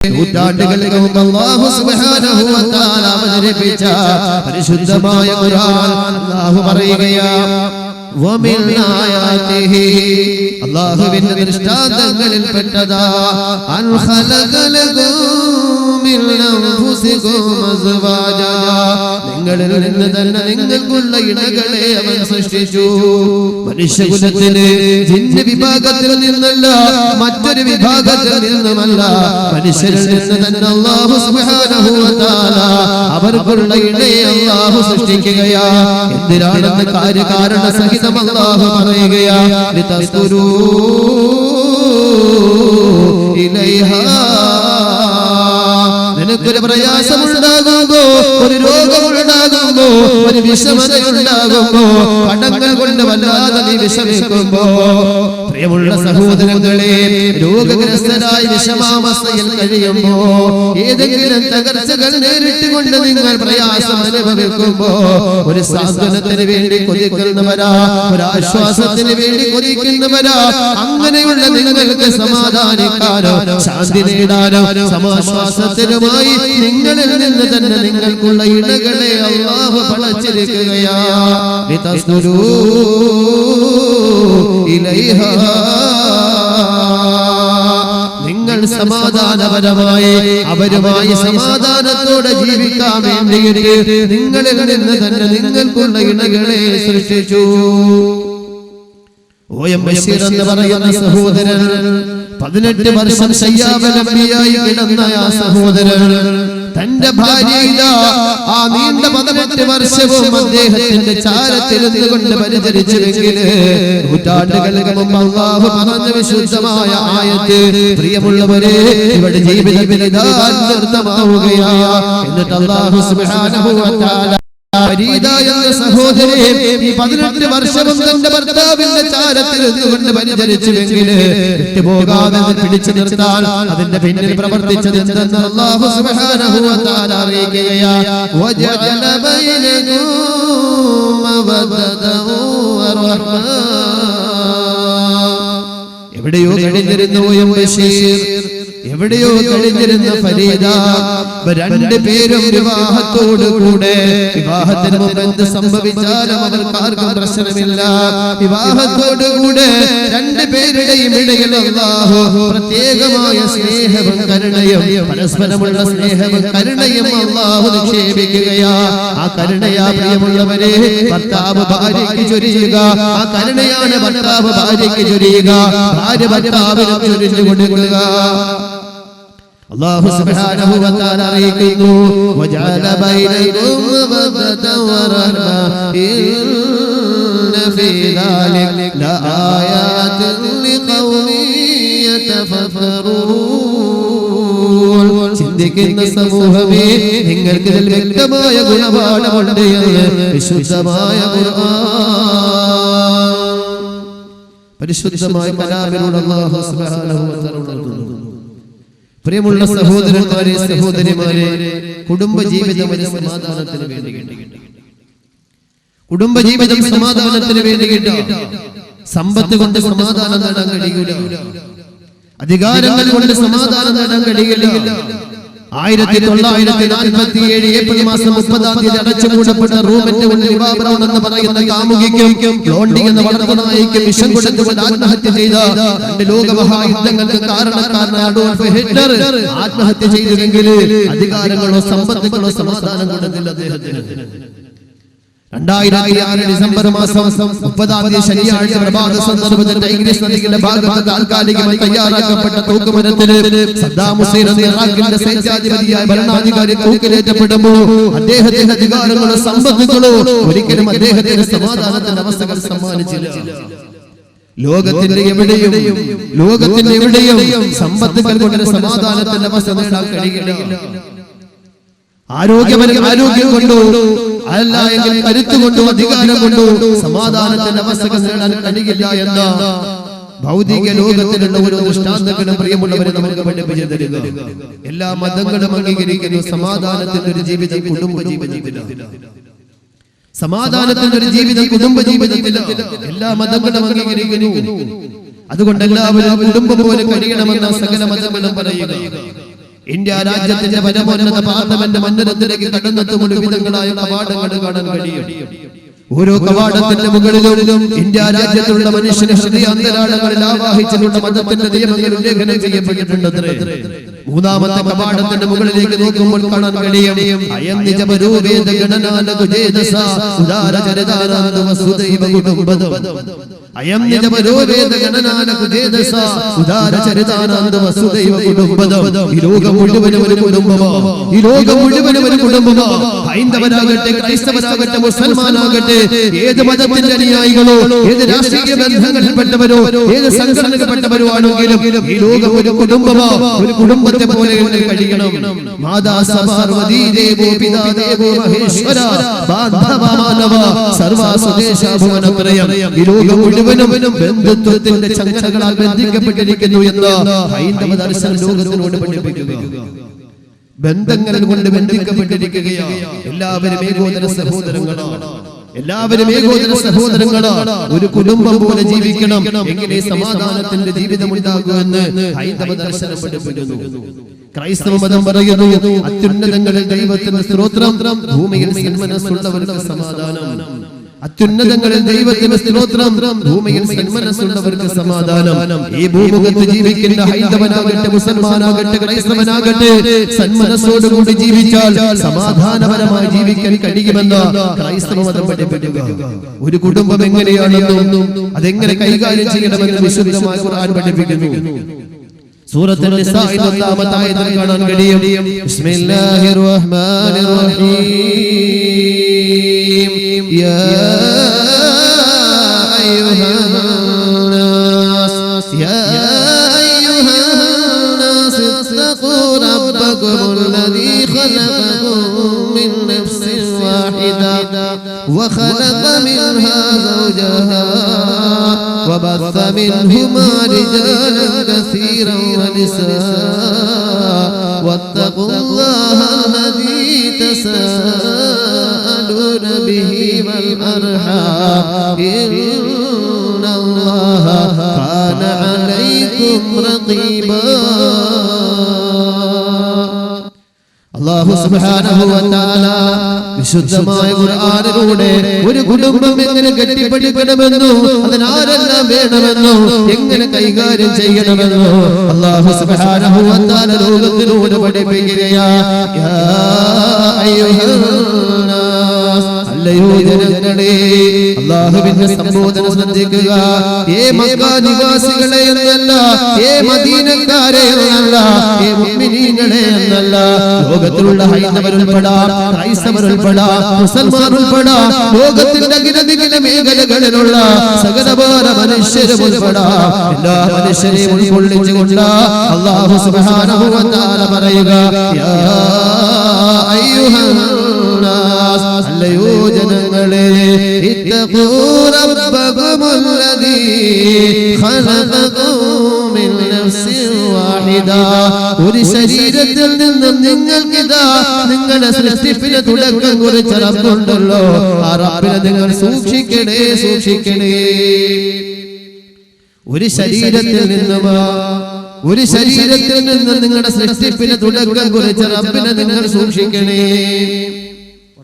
നൂറ്റാണ്ടുകൾക്ക് മുമ്പ് അല്ലാഹു സുബ്ഹാനഹു വ തആല അവതരിപ്പിച്ച പരിശുദ്ധമായ ഖുർആൻ അല്ലാഹു പറയുകയാണ് വമിൻ ആയാതിഹി അല്ലാഹുവിന്റെ ദൃഷ്ടാന്തങ്ങളിൽ പെട്ടതാ അൻ ഖലഖലകും മിൻ അൻഫുസികും അസ്വാജാ നിങ്ങളിൽ നിന്ന് തന്നെ നിങ്ങൾക്കുള്ള ഇണകളെ അവൻ സൃഷ്ടിച്ചു. മനുഷ്യകുലത്തിന് ജിന്ന് വിഭാഗത്തിൽ നിന്നല്ല മറ്റൊരു വിഭാഗത്തിൽ നിന്നുമല്ല മനുഷ്യരിൽ നിന്ന് തന്നെ അല്ലാഹു സുബ്ഹാനഹു വ തആല അവർക്കുള്ള ഇണയെ അല്ലാഹു സൃഷ്ടിക്കുകയാ. എന്തിനാണെന്ന് കാര്യകാരണ സഹിതം അല്ലാഹു പറയുകയാ ലിതസ്കുരു ഇലൈഹാ നിനക്കൊരു പ്രയാസമുണ്ടാകുമ്പോ ഒരു രോഗമുണ്ടാകുമ്പോ ഒരു വിഷമതയുണ്ടാകുമ്പോ കടങ്ങൾ കൊണ്ട് വല്ലാതെ നീ വിഷമിക്കുമ്പോ പ്രിയമുള്ള സഹോദരങ്ങളെ രോഗഗ്രസ്തരായി വിഷമാവസ്ഥയിൽ കഴിയുമ്പോ ഏതെങ്കിലും തകർച്ചകൾ നേരിട്ടുകൊണ്ട് നിങ്ങൾ പ്രയാസം അനുഭവിക്കുമ്പോ ഒരു സാന്ത്വനത്തിന് വേണ്ടി കൊതിക്കുന്നവരാ ഒരു ആശ്വാസത്തിന് വേണ്ടി കൊതിക്കുന്നവരാ അങ്ങനെയുള്ള നിങ്ങൾക്ക് സമാധാനിക്കാനോ ശാന്തി നേടാനോ സമാശ്വാസത്തിനുമായി നിങ്ങളിൽ നിന്ന് തന്നെ നിങ്ങൾക്കുള്ള ഇണകളെ അല്ലാഹു പടച്ചിരിക്കുകയാ ലിതസ്കുരു ഇലൈഹാ നിങ്ങൾ സമാധാനപരമായി അവരുമായി സമാധാനത്തോടെ ജീവിക്കാൻ വേണ്ടിയിട്ട് നിങ്ങളിൽ നിന്ന് തന്നെ നിങ്ങൾക്കുള്ള ഇണകളെ സൃഷ്ടിച്ചു. ഓയം ബഷീർ എന്ന് പറയുന്ന സഹോദരൻ 18 വർഷം ശയ്യാവലംബിയായി കിടന്ന ആ സഹോദരൻ തന്റെ ഭാര്യ ആ നീണ്ട 18 വർഷവും അദ്ദേഹത്തിന്റെ ചാരത്തിരുന്നു കൊണ്ട് പരിചരിച്ചുവെങ്കില് നൂറ്റാണ്ടുകൾക്ക് മുമ്പ് അല്ലാഹു പറഞ്ഞ വിശുദ്ധമായ ആയത്ത് പ്രിയമുള്ളവരെ ഇവിടെ ജീവിതമാവുകയാ. എന്നിട്ട് അല്ലാഹു സുബ്ഹാനഹു വ തആല സഹോദരൻ ഈ 18 വർഷവും തന്റെ ഭർത്താവിന്റെ ചാരത്തിരുന്നുകൊണ്ട് പരിചരിച്ചുവെങ്കില് വിട്ടുപോകാതെ പിടിച്ചു നിർത്താൻ അതിന്റെ പിന്നിൽ പ്രവർത്തിച്ചത് എന്തെന്ന് അല്ലാഹു സുബ്ഹാനഹു വ തആല അറിയിക്കുകയാ വജഅല ബൈനകും മവദ്ദതൻ വറഹ്മ. എവിടെയോ കഴിഞ്ഞിരുന്നു ബഷീർ, എവിടെയോ കഴിഞ്ഞിരുന്ന ഫരീദ, രണ്ടുപേരും വിവാഹത്തോടു കൂടെ വിവാഹത്തിന് മുമ്പ് എന്ത് സംഭവിച്ചാലും അവർക്ക് ആർക്കും പ്രശ്നമില്ല. വിവാഹത്തോടു കൂടെ രണ്ടുപേരുടെയും ഇടയിൽ അല്ലാഹു പ്രത്യേകമായ സ്നേഹവും കരുണയും പരസ്പരമുള്ള സ്നേഹവും കരുണയും അല്ലാഹു നിക്ഷേപിക്കുകയാ. ആ കരുണയാ പ്രിയമുള്ളവരെ ഭർത്താവ് ഭാര്യയ്ക്ക് ചൊരിയുക, ആ കരുണയാണ് ഭർത്താവ് ഭാര്യയ്ക്ക് ചൊരിയുക, ഭാര്യ ഭർത്താവിന് ചൊരിഞ്ഞു കൊടുക്കുക. അല്ലാഹു സുബ്ഹാനഹു വ തആല അറിയിക്കുന്നു വജഅല ബൈനകും മവദ്ദതൻ വറഹ്മ ഇന്ന ഫീ ദാലിക ലആയാതിൻ ലിഖൗമിൻ യതഫക്കറൂൻ. ചിന്തിക്കുന്ന സമൂഹമേ നിങ്ങൾക്ക് ഇതിൽ വ്യക്തമായ ഗുണപാഠമുണ്ട് എന്ന് വിശുദ്ധമായ ഖുർആൻ പരിശുദ്ധമായ കലാമിലൂടെ അല്ലാഹു സുബ്ഹാനഹു വ തആല ഉണർത്തുന്നു. പ്രിയമുള്ള സഹോദരന്മാരെ സഹോദരിമാരെ, കുടുംബജീവിതം ഒരു സമാധാനത്തിന് വേണ്ടി, കുടുംബജീവിതം സമാധാനത്തിന് വേണ്ടി സമ്പത്ത് കൊണ്ട് സമാധാനം നേടാൻ കഴിയില്ല, അധികാരങ്ങൾ കൊണ്ട് സമാധാനം നേടാൻ കഴിയില്ല. 1947 ഏപ്രിൽ മാസം 30-ാം തീയതി അടച്ചുമൂടപ്പെട്ട റൂമിന്റെ ഉള്ളിൽ ബ്രൗൺ എന്ന് പറയുന്ന കാമുകിക്കും ബ്ലോണ്ടി എന്ന വളർത്തുനായിക്കും വിഷം കൊടുത്തുകൊണ്ട് ആത്മഹത്യ ചെയ്ത 2 ലോകമഹായുദ്ധങ്ങൾക്ക് കാരണക്കാരനായ അഡോൾഫ് ഹിറ്റ്ലർ ആത്മഹത്യ ചെയ്തുവെങ്കിൽ അധികാരങ്ങളോ സമ്പത്തുകളോ സമാധാനം കൊടുത്തില്ല അദ്ദേഹത്തിന്. 2006 ഡിസംബർ മാസം 30-ാം തീയതി ശനിയാഴ്ച പ്രഭാത സന്ദർഭത്തിൽ ടൈഗ്രിസ് നദിയുടെ ഭാഗത്ത് താൽക്കാലികമായി തയ്യാറാക്കപ്പെട്ട തൂക്കുമരത്തിൽ സദ്ദാം ഹുസൈൻ എന്ന ഇറാഖിന്റെ സൈന്യാധിപതിയായ ഭരണാധികാരി തൂക്കിലേറ്റപ്പെടുമ്പോൾ അദ്ദേഹത്തിന്റെ അധികാരങ്ങളോ സമ്പത്തുകളോ ഒരിക്കലും അദ്ദേഹത്തിന് സമാധാനത്തിന്റെ അവസ്ഥകൾ സമ്മാനിച്ചില്ല. ലോകത്തിന്റെ എവിടെയും സമ്പത്തുകൾ കൊണ്ട് സമാധാനത്തിന്റെ അവസ്ഥ നേടാൻ കഴിയില്ല. ആരോഗ്യം കൊണ്ടോ അല്ല എങ്കിൽ കരുത്ത് കൊണ്ടോ അധികാരം കൊണ്ടോ സമാധാനത്തിന്റെ അവസ്ഥകൾ നേടാൻ കഴിയില്ല എന്ന ഭൗതിക ലോകത്തിലുള്ള ഒരു ദൃഷ്ടാന്തങ്ങളും പ്രിയമുള്ളവരെ നമുക്ക് പഠിപ്പിച്ചു തരിക. എല്ലാ മതങ്ങളും അംഗീകരിക്കുന്നു സമാധാനത്തിന്റെ ഒരു ജീവിതം കുടുംബ ജീവിതത്തിലാണ്. സമാധാനത്തിന്റെ ഒരു ജീവിതം കുടുംബ ജീവിതത്തിലാണ്. എല്ലാ മതങ്ങളും അംഗീകരിക്കുന്നു. അതുകൊണ്ട് എല്ലാവരും കുടുംബം പോലെ കഴിയണമെന്ന സകല മതങ്ങളും പറയുക. ഇന്ത്യ രാജ്യത്തിന്റെ പരമോന്നത പാർലമെന്റ് മന്ദിരത്തിലേക്ക് കടന്നെത്തുമ്പോൾ വിവിധങ്ങളായ കവാടങ്ങൾ കാണാൻ കഴിയും. ഓരോ കവാടത്തിന്റെ മുകളിലും ഇന്ത്യ രാജ്യത്തുള്ള മനുഷ്യനെ ഹൃദയാന്തരാളങ്ങളിൽ ആവാഹിച്ചിട്ടുള്ള മതത്തിന്റെ നിയമങ്ങൾ ഉല്ലേഖനം ചെയ്യപ്പെട്ടിട്ടുണ്ടത്രേ. മൂന്നാമത്തെ കവാടത്തിന്റെ മുകളിലേക്ക് നോക്കുമ്പോൾ കാണാൻ കഴിയും അയം നിജപരൂപേദ ഗണനാനകുജേതസ ഉദാരചരിതാനന്ദ വസുദൈവ കുടുംബദം. അയം നിജപരൂപേദ ഗണനാനകുജേതസ ഉദാരചരിതാനന്ദ വസുദൈവ കുടുംബദം. ഈ ലോകം മുഴുവനും ഒരു കുടുംബമോ, ഈ ലോകം മുഴുവനും ഒരു കുടുംബമോ. ഹൈന്ദവരാകട്ടെ, ക്രൈസ്തവരാകട്ടെ, മുസൽമാനാകട്ടെ, ഏത് മതത്തിന്റെ അനുയായികളോ, ഏത് രാഷ്ട്രീയ ബന്ധങ്ങളിൽപ്പെട്ടവരോ, ഏത് സംഘടനയിൽപ്പെട്ടവരോ ആണെങ്കിലും ഈ ലോകം ഒരു കുടുംബമോ, ഒരു കുടുംബത്തെ പോലെ കഴിയണം. മാതാ പാർവതി ദേവോ പിതാ ദേവോ മഹേശ്വര ബാന്ധവാ മാനവ സർവ്വ സ്വദേശാഭുവനത്രയം. ഈ ലോകം മുഴുവനും ബന്ധുത്വത്തിന്റെ ചങ്ങലകളാൽ ബന്ധിക്കപ്പെട്ടിരിക്കുന്നു എന്ന് ഹൈന്ദവ ദർശനം ലോകത്തിനോട് പഠിപ്പിക്കുക. ബന്ധങ്ങൾ കൊണ്ട് ബന്ധിക്കപ്പെട്ടിരിക്കുകയാണ്. എല്ലാവരും ഏകോദര സഹോദരങ്ങളാണ്. എല്ലാവരും ഏകോദര സഹോദരങ്ങളാണ്. ഒരു കുടുംബം പോലെ ജീവിക്കണം. എങ്ങനെ സമാധാനത്തിന്റെ ജീവിതം ഉണ്ടാകുമെന്ന് ഹൈന്ദവ ദർശനം പഠിപ്പിക്കുന്നു. ക്രൈസ്തവ മതം പറയുന്നു അത്യുന്നതങ്ങളിൽ ദൈവത്തിന്റെ സ്തോത്രം, ഭൂമിയിൽ സന്മനസ്സുള്ളവർക്ക് സമാധാനം. അത്യുന്നതങ്ങളിൽ ദൈവത്തിന്റെ സ്തോത്രം, ഭൂമിയിൽ സന്മനസ്സുള്ളവർക്ക് സമാധാനം. ഈ ഭൂമുഖത്ത് ജീവിക്കുന്ന ഹൈന്ദവനാകട്ടെ, മുസൽമാനാകട്ടെ, ക്രൈസ്തവനാകട്ടെ സന്മനസ്സോടുകൂടി ജീവിച്ചാൽ സമാധാനപരമായി ജീവിക്കാൻ കഴിയുമെന്ന് ക്രൈസ്തവ മതം പഠിപ്പിക്കുക. ഒരു കുടുംബം എങ്ങനെയാണെന്നും അതെങ്ങനെ കൈകാര്യം ചെയ്യണമെന്ന് വിശുദ്ധമായ ഖുർആൻ പഠിപ്പിക്കുന്നു. സൂറത്തുൽ നിസാഇൽ 1-ാമത്തെ ആയത്തിൽ കാണാൻ കഴിയും ബിസ്മില്ലാഹിർ റഹ്മാനിർ റഹീം യാ അയ്യുഹാന്നാസ് യാ അയ്യുഹാന്നാസ് ഇത്തഖൂ റബ്ബകുമുല്ലദീ ഖലഖകും മിൻ നഫ്സിൻ വാഹിദ وخلق منها زوجها وبث منهما رجالا كثيرا ونساء واتقوا الله الذي تساءلون به والأرحام إن الله كان عليكم رقيبا. അല്ലാഹു സുബ്ഹാനഹു വ തആല വിശുദ്ധമായ ഖുർആനിലൂടെ ഒരു കുടുംബം എങ്ങനെ കെട്ടിപ്പടുക്കണമെന്നോ അതിനാരെല്ലാം വേണമെന്നോ എങ്ങനെ കൈകാര്യം ചെയ്യണമെന്നോ അല്ലാഹു സുബ്ഹാനഹു വ തആല ലോകത്തിലൂടെ പഠിപ്പിക്കുകയാണ്. യാ അയ്യുഹന്നാസ്, അല്ലയോ ജനങ്ങളെ, അല്ലാഹുവിന്റെ സംബോധന ശ്രദ്ധിക്കുക. ഏ മക്ക നിവാസികളെ എന്നല്ല, ഏ മദീനക്കാരെ എന്നല്ല, ഏ മുഅ്മിനീങ്ങളെ എന്നല്ല, ലോകത്തിലുള്ള ഹൈന്ദവരുൾപ്പെടാം, ക്രൈസ്തവരുൾപ്പെടാം, മുസൽമാനുൾപ്പെടാം, ലോകത്തിന്റെ അഖില മേഖലകളിലുള്ള സകലപര മനുഷ്യരും ഉൾപ്പെടാം, എല്ലാ മനുഷ്യരെയും ഉൾക്കൊള്ളിച്ചുകൊണ്ട് അല്ലാഹു സുബ്ഹാനഹു വ തആല പറയുക യാ അയ്യുഹന്നാസ്, അല്ലയോ ജനങ്ങളെ, ഇത്തഖൂ റബ്ബകുമുല്ലദീ ഖലഖകും മിൻ നഫ്സിൻ വാഹിദ. ഒരു ശരീരത്തിൽ നിന്നും നിങ്ങൾക്കിതാ നിങ്ങളുടെ സൃഷ്ടിപ്പിന് തുടക്കം കുറിച്ച റബ്ബുണ്ടല്ലോ, ആ റബ്ബിനെ നിങ്ങൾ സൂക്ഷിക്കണേ, സൂക്ഷിക്കണേ. ഒരു ശരീരത്തിൽ നിന്നും നിങ്ങളുടെ സൃഷ്ടിപ്പിന് തുടക്കം കുറിച്ച റബ്ബിനെ നിങ്ങൾ സൂക്ഷിക്കണേ.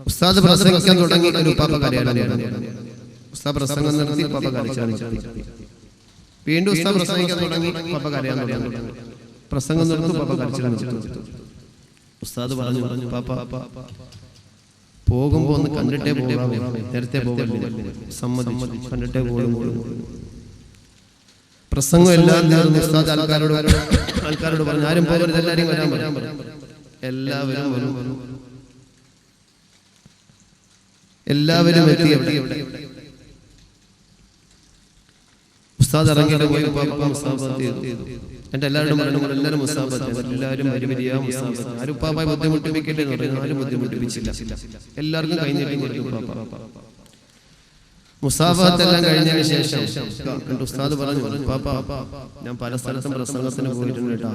ഉസ്താദ് പ്രസംഗിക്കാൻ തുടങ്ങി, ഒരു പാപ്പ കരയാണ്. ഉസ്താദ് പ്രസംഗം നിർത്തി പാപ്പ കരച്ചാണ്. വീണ്ടും ഉസ്താദ് പ്രസംഗിക്കാൻ തുടങ്ങി, പാപ്പ കരയാൻ തുടങ്ങി. പ്രസംഗം നിർത്തും, പാപ്പ കരച്ചിലാണ്. ഉസ്താദ് പറഞ്ഞു പാപ്പ പോകുമ്പോ ഒന്ന് കണ്ടിട്ടേ പോകാം, നേരത്തെ പോകല്ലേ, സമ്മതിച്ചു, കണ്ടിട്ടേ പോകും. പ്രസംഗം എല്ലാം തീർന്നു. ഉസ്താദ് ആൾക്കാരോട് പറഞ്ഞു ആരും പോകരുത്, എല്ലാവരും വരാൻ പറഞ്ഞു. എല്ലാവരും വരും, എല്ലാവരും എത്തി. ഉസ്താദ് ഇറങ്ങിയിട്ട് പോയി എന്റെ എല്ലാവരും പറഞ്ഞു, എല്ലാവരും മുസാബത്ത്, എല്ലാവരും വരിവരിയാ മുസാബത്ത്. ആരും ഉപ്പാപ്പായി ബുദ്ധിമുട്ടിപ്പിക്കട്ടെ എന്ന് പറഞ്ഞു, ആരും ബുദ്ധിമുട്ടിപ്പിച്ചില്ല. എല്ലാവർക്കും കഴിഞ്ഞിട്ടും മുസാബത്ത് എല്ലാം കഴിഞ്ഞതിന് ശേഷം ഉസ്താദ് പറഞ്ഞു പാപ്പ, ഞാൻ പല സ്ഥലത്തും പ്രസംഗത്തിന് പോയിട്ടുണ്ട് കേട്ടോ,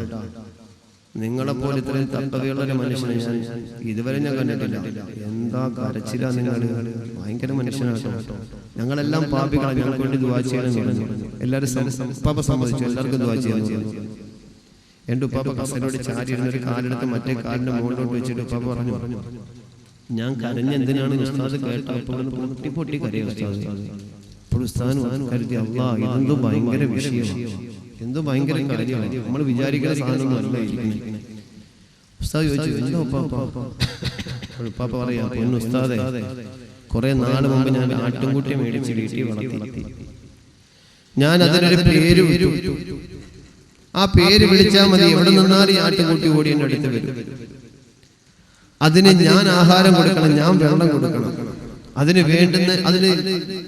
നിങ്ങളെപ്പോലെ ഇത്രയും തപ്പതയുള്ള മനുഷ്യനെ ഞാൻ ഇതുവരെ ഞാൻ കണ്ടിട്ടില്ല. എന്താ കരച്ചില്ല, നിങ്ങൾ ഭയങ്കര മനുഷ്യനാട്ടോ, ഞങ്ങളെല്ലാം പാപികളാണ്, ഞങ്ങൾക്ക് വേണ്ടി ദുആ ചെയ്യണം പറഞ്ഞു. എല്ലാവരും പാപ്പ സമ്മതിച്ചു, എല്ലാവർക്കും ദുആ ചെയ്യാൻ. എൻ്റെ ഉപ്പാപ്പ കസേരയോട് ചാരി ഇരുന്നൊരു കാലെടുത്ത് മറ്റേ കാലിന്റെ മുകളിലോട്ട് വെച്ചിട്ട് ഉപ്പാപ്പ പറഞ്ഞു, ഞാൻ കരഞ്ഞ എന്തിനാണ് ഉസ്താദ് കേട്ടോ? പൊട്ടി പൊട്ടി കരയോ ഉസ്താദ്. അപ്പോൾ ഉസ്താദ് കരുതി, അല്ലാഹ് ഇതെന്തോ ഭയങ്കര വിഷയമാണ്, എന്തോ ഭയങ്കര കാര്യമാണ്, നമ്മൾ വിചാരിക്കുന്ന സാധനമൊന്നും അല്ല ഇരിക്കുന്നത്. ഉസ്താദ് ചോദിച്ചു, എന്താ ഉപ്പാപ്പ? ഉപ്പാപ്പ പറയാ, പൊന്നു ഉസ്താദേ, കുറെ നാൾ മുമ്പ് ഞാൻ ആട്ടുംകുട്ടി മേടിച്ച് വീട്ടിൽ വളർത്തി. ഞാൻ അതിനൊരു പേര് വിട്ടു. ആ പേര് വിളിച്ചാൽ മതി, എവിടെ നിന്നാലും ഈ ആട്ടുംകുട്ടി ഓടി എൻ്റെ അടുത്ത് വരും. അതിന് ഞാൻ ആഹാരം കൊടുക്കണം, ഞാൻ വെള്ളം കൊടുക്കണം. അതിന്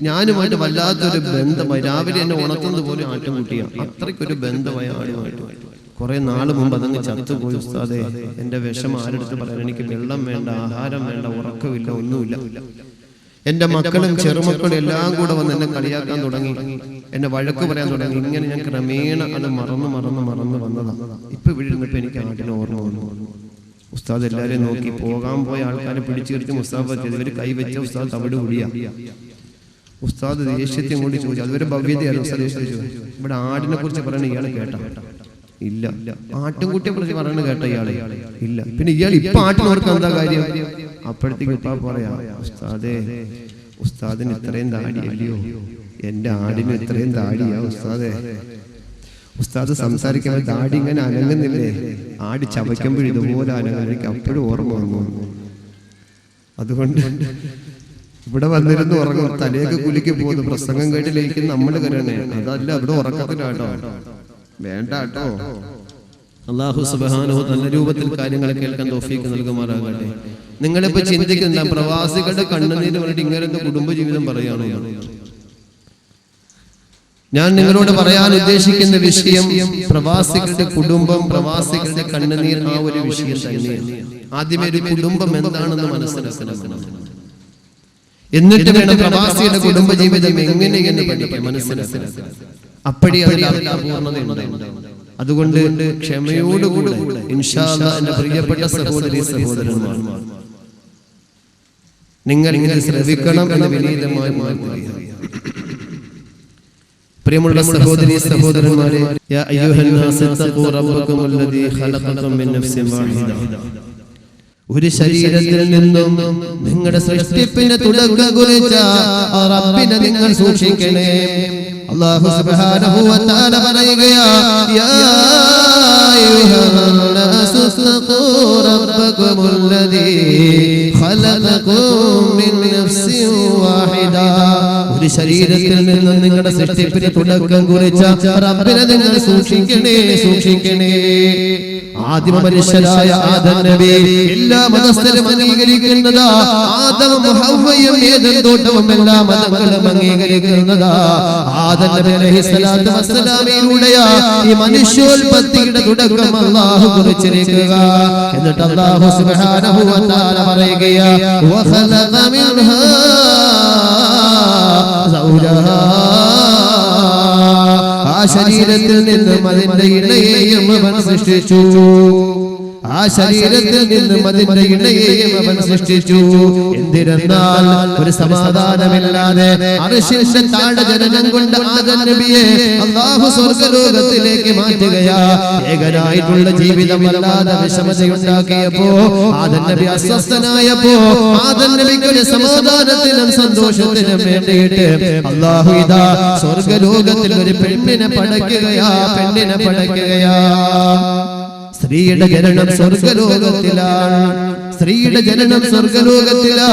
ഞാനുമായിട്ട് വല്ലാത്തൊരു ബന്ധമായി. രാവിലെ എന്നെ ഉണർത്തുന്നത് പോലും ആട്ടുംകുട്ടിയാണ്. അത്രയ്ക്കൊരു ബന്ധമായ ആടുമായിട്ട്. കുറെ നാൾ മുമ്പ് അതങ്ങ് ചത്തുപോയി ഉസ്താദേ. എന്റെ വിഷമം ആരെടുത്ത് പറയാൻ? എനിക്ക് വെള്ളം വേണ്ട, ആഹാരം വേണ്ട, ഉറക്കമില്ല, ഒന്നുമില്ല. എന്റെ മക്കളും ചെറുമക്കളും എല്ലാം കൂടെ വന്ന് എന്നെ കളിയാക്കാൻ തുടങ്ങി, എന്നെ വഴക്ക് പറയാൻ തുടങ്ങി. ഇങ്ങനെ ഞാൻ ക്രമേണ അത് മറന്നു വന്നതാണ്. ഇപ്പൊ വീഴുന്നപ്പോ എനിക്ക് ആട്ടിന് ഓർമ്മ വന്നു. ഉസ്താദ് എല്ലാരെയും നോക്കി, പോകാൻ പോയ ആൾക്കാരെ പിടിച്ചു മുസ്താഫ് ഇവര് കൈവച്ച ഉസ്താദ് തവിട് കുടിയാ. ഉസ്താദ് ദേഷ്യത്തെയും കൂടി ചോദിച്ചു. അതുവരെ ഭവ്യതയായിരുന്നു. ഉസ്താദ് ചോദിച്ചു, ഇവിടെ ആടിനെ കുറിച്ച് പറയണ ഇയാളെ കേട്ട? ഇല്ല. ആട്ടുംകുട്ടിയെ കുറിച്ച് പറയണ കേട്ട ഇയാളെ? ഇല്ല. പിന്നെ ഇയാൾ ഇപ്പൊ ആട്ടിനോർക്ക് എന്താ കാര്യം? അപ്പോഴത്തേക്ക് ഉപ്പാ പറയാ, ഉസ്താദേ, ഉസ്താദിന് ഇത്രയും താടിയല്ലയോ, എന്റെ ആടിന് ഇത്രയും താടിയാ ഉസ്താദേ. ഉസ്താദ് സംസാരിക്കുമ്പോൾ താടി ഇങ്ങനെ അനങ്ങുന്നില്ലേ? ആടി ചവയ്ക്കുമ്പോൾ ഇതുപോലെ അനങ്ങും. എനിക്ക് അപ്പോഴും ഓർമ്മ വന്നു. അതുകൊണ്ട് ഇവിടെ വന്നിരുന്ന് ഉറങ്ങും, തലയൊക്കെ കുലുക്കി പോകുന്നു. പ്രസംഗം കേട്ടിലേക്ക് നമ്മൾ കരണേ, അതല്ല അവിടെ ഉറക്കത്തിലാട്ടോ, വേണ്ട കേട്ടോ. അല്ലാഹു സുബ്ഹാനഹു നല്ല രൂപത്തിൽ കാര്യങ്ങൾ കേൾക്കാൻ തൗഫീഖ് നൽകുമാറാകട്ടെ. നിങ്ങളിപ്പോ ചിന്തിക്കുന്ന പ്രവാസികളുടെ കണ്ണുനീര് പറഞ്ഞിട്ട് ഇങ്ങനത്തെ കുടുംബജീവിതം പറയുകയാണോ? ഞാൻ നിങ്ങളോട് പറയാൻ ഉദ്ദേശിക്കുന്ന വിഷയം പ്രവാസികളുടെ കുടുംബം, പ്രവാസികളുടെ കണ്ണുനീർ, ആ ഒരു വിഷയം തന്നെയാണ്. ആദ്യമേ ഒരു കുടുംബം എന്താണെന്ന് മനസ്സിലാക്കണം. എന്നിട്ട് വേണം പ്രവാസിയുടെ കുടുംബജീവിതം എങ്ങനെയെന്ന് പഠിക്കാൻ, മനസ്സിലാക്കണം. അപ്പോഴേ അതിൽ പൂർണ്ണതയുണ്ട്. അതുകൊണ്ട് ക്ഷമയോടുകൂടെ ഇൻഷാ അല്ലാഹ് എന്റെ പ്രിയപ്പെട്ട സഹോദരി സഹോദരന്മാർ, നിങ്ങൾ ഇങ്ങനെ ശ്രവിക്കണം എന്ന് വിനീതമായി മാറ്റുകയാണ്. പ്രിയമുള്ള സഹോദരി സഹോദരന്മാരെ, യാ അയ്യുഹന്നാസ് തഖൂ റബ്ബകുമുല്ലദീ ഖലഖകും മിൻ നഫ്സിൻ വാഹിദ, ഒരു ശരീരത്തിൽ നിന്നും നിങ്ങളുടെ സൃഷ്ടിപ്പിനെ തുടക്കം കുറിച്ച റബ്ബിനെ നിങ്ങൾ സൂക്ഷിക്കണേ. അല്ലാഹു സുബ്ഹാനഹു വ തആല പറയുകയാ, യാ അയ്യുഹന്നാസ് തഖൂ റബ്ബകുമുല്ലദീ ഖലഖകും മിൻ നഫ്സിൻ വാഹിദ, ഒരു ശരീരത്തിൽ നിന്നും നിങ്ങളുടെ സൃഷ്ടിപ്പിന് തുടക്കം കുറിച്ച റബ്ബിനെ നിങ്ങൾ സൂക്ഷിക്കണേ, സൂക്ഷിക്കണേ. ആദിമ മനുഷ്യരായ ആദം നബി എല്ലാ മതസ്ഥരും അംഗീകരിക്കുന്നതാ. ആദമും ഹവ്വയും ഏദൻ തോട്ടവും എല്ലാ മതങ്ങളും അംഗീകരിക്കുന്നതാ. ആദം നബി അലൈഹിസ്സലാത്തു വസ്സലാമിലൂടെയാ ഈ മനുഷ്യോൽപത്തിയുടെ തുടക്കം അല്ലാഹു കുറിച്ചിരിക്കുക. എന്നിട്ട് അല്ലാഹു സുബ്ഹാനഹു വ തആല പറയുകയാ, വഖലഖ മിൻഹാ സൗജഹാ, ആ ശരീരത്തിൽ നിന്നും അതിന്റെ ഇണയെയും അവൻ സൃഷ്ടിച്ചു. ആ ശരീരത്തിൽ നിന്നും അതിന്റെ ഇണയെയും അവൻ സൃഷ്ടിച്ചു. എന്തിരുന്നാൽ ഒരു സമാധാനമില്ലാതെ അർശിന്റെ താഴെ ജനനം കൊണ്ട് ആദം നബിയെ അല്ലാഹു സ്വർഗ്ഗലോകത്തിലേക്ക് മാറ്റുകയാ. ഏകനായിട്ടുള്ള ജീവിതം വല്ലാതെ വിഷമതയുണ്ടാക്കിയപ്പോ, ആദം നബി അസ്വസ്ഥനായപ്പോ, ആദം നബിക്ക് ഒരു സമാധാനത്തിനും സന്തോഷത്തിനും വേണ്ടിയിട്ട് അല്ലാഹു ഇതാ സ്വർഗ്ഗലോകത്തിൽ ഒരു പെണ്ണിനെ പടയ്ക്കുകയാ, പെണ്ണിനെ പടയ്ക്കുകയാ. സ്ത്രീയുടെ ജനനം സ്വർഗ്ഗലോകത്തിലാണ്, സ്ത്രീയുടെ ജനനം സ്വർഗ്ഗലോകത്തിലാ.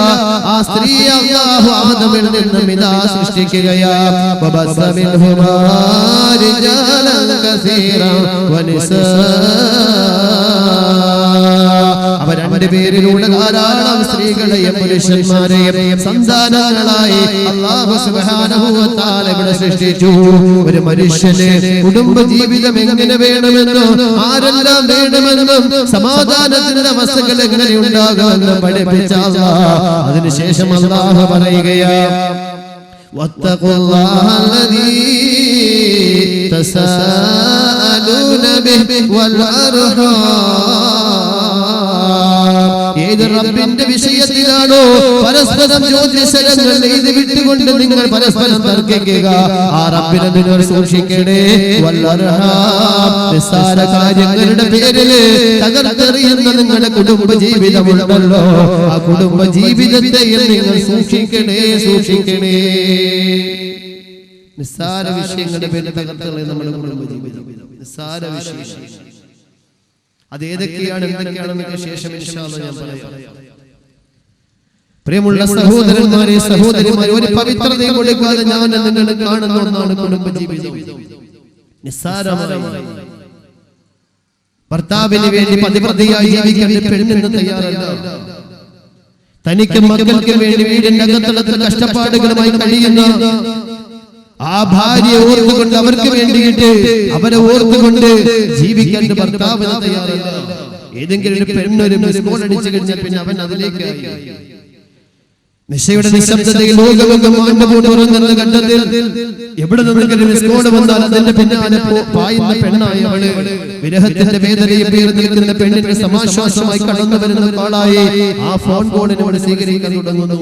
ആ സ്ത്രീ അല്ലാഹു ആദമിൽ നിന്നും ഇതാ സൃഷ്ടിക്കുകയാ. വബസ്സ മിൻഹുമാ റിജാലൻ കസീറൻ വനിസാ, അവർ രണ്ടുപേരിലൂടെ ധാരാളം സ്ത്രീകളെയും പുരുഷന്മാരെയും സന്താനങ്ങളായി അല്ലാഹു സുബ്ഹാനഹു വ തആല ഇവിടെ സൃഷ്ടിച്ചു. ഒരു മനുഷ്യന് കുടുംബ ജീവിതം എങ്ങനെ വേണമെന്നും ആരെല്ലാം വേണമെന്നും സമാധാനത്തിന്റെ അവസ്ഥകൾ എങ്ങനെ ഉണ്ടാകുമെന്ന് പഠിപ്പിച്ച അല്ലാഹ് അതിനുശേഷം അല്ലാഹു പറയുകയാ, വത്തഖുല്ലാഹ അല്ലദീ തസാഅലൂന ബിഹി വൽ അർഹാം, ഏത് റബ്ബിന്റെ വിഷയത്തിലാണോ പരസ്പരം ജ്യോതിഷരങ്ങൾ ഇത് വിട്ടുകൊണ്ട് നിങ്ങൾ പരസ്പരം തർക്കിക്കുക, ആ റബ്ബിനെ നിങ്ങൾ സൂക്ഷിക്കണേ. നിസ്സാര കാര്യങ്ങളുടെ പേരിൽ തകർത്തെറിയുന്ന നിങ്ങളുടെ കുടുംബ ജീവിതമുണ്ടല്ലോ, ആ കുടുംബ ജീവിതത്തെ നിങ്ങൾ സൂക്ഷിക്കണേ, സൂക്ഷിക്കണേ. നിസ്സാര വിഷയങ്ങളുടെ പേരിൽ തകർത്തെറിയുന്ന നമ്മുടെ കുടുംബ ജീവിതം, നിസ്സാര വിഷയം. അത് ഏതൊക്കെയാണ് എന്തൊക്കെയാണെന്നൊക്കെ ശേഷം ഇൻഷാ അല്ലാഹ് ഞാൻ പറയാം. പ്രിയമുള്ള സഹോദരന്മാരെ സഹോദരിമാരെ, ഒരു പവിത്രതയും കൊടുക്കാതെ ഞാൻ നിങ്ങൾ കാണുന്ന ഒന്നാണ് കുടുംബ ജീവിതം. നിസ്സാരമായി ഭർത്താവിന് വേണ്ടി പതിവ്രതയായി ജീവിക്കാൻ പെണ്ണിന് തയ്യാറല്ല. തനിക്ക് മക്കൾക്ക് വേണ്ടി വീടിന്റെ അകത്തളത്തിൽ കഷ്ടപ്പാടുകളുമായി കഴിയുന്ന ആ ഭാര്യയെ ഓർത്തുകൊണ്ട് അവർക്ക് വേണ്ടിയിട്ട് അവരെ ഓർത്തുകൊണ്ട് ജീവിക്കാൻ ഭർത്താവിന് തയ്യാറല്ല. ഏതെങ്കിലും ഒരു പെണ്ണൊരു മിസ് കോൾ അടിച്ചു കഴിഞ്ഞാൽ പിന്നെ അവൻ അതിലേക്ക് നിശയുടെ നിശബ്ദതയിൽ ലോകമെങ്ങും മാണ്ടപൂണ്ടുറങ്ങുന്ന ഘട്ടത്തിൽ എവിടെ നിന്നെങ്കിലും മിസ് കോൾ വന്നാൽ അതിന്റെ പിന്നാലെ പായുന്ന പെണ്ണായി അവള് വിരഹത്തിന്റെ വേദനയിൽ പേർ നിൽക്കുന്ന പെണ്ണിന്റെ സമാശ്വാസമായി കടന്നു വരുന്ന ആളായി ആ ഫോൺ കോളിനോട് സ്വീകരിക്കാൻ തുടങ്ങുന്നു.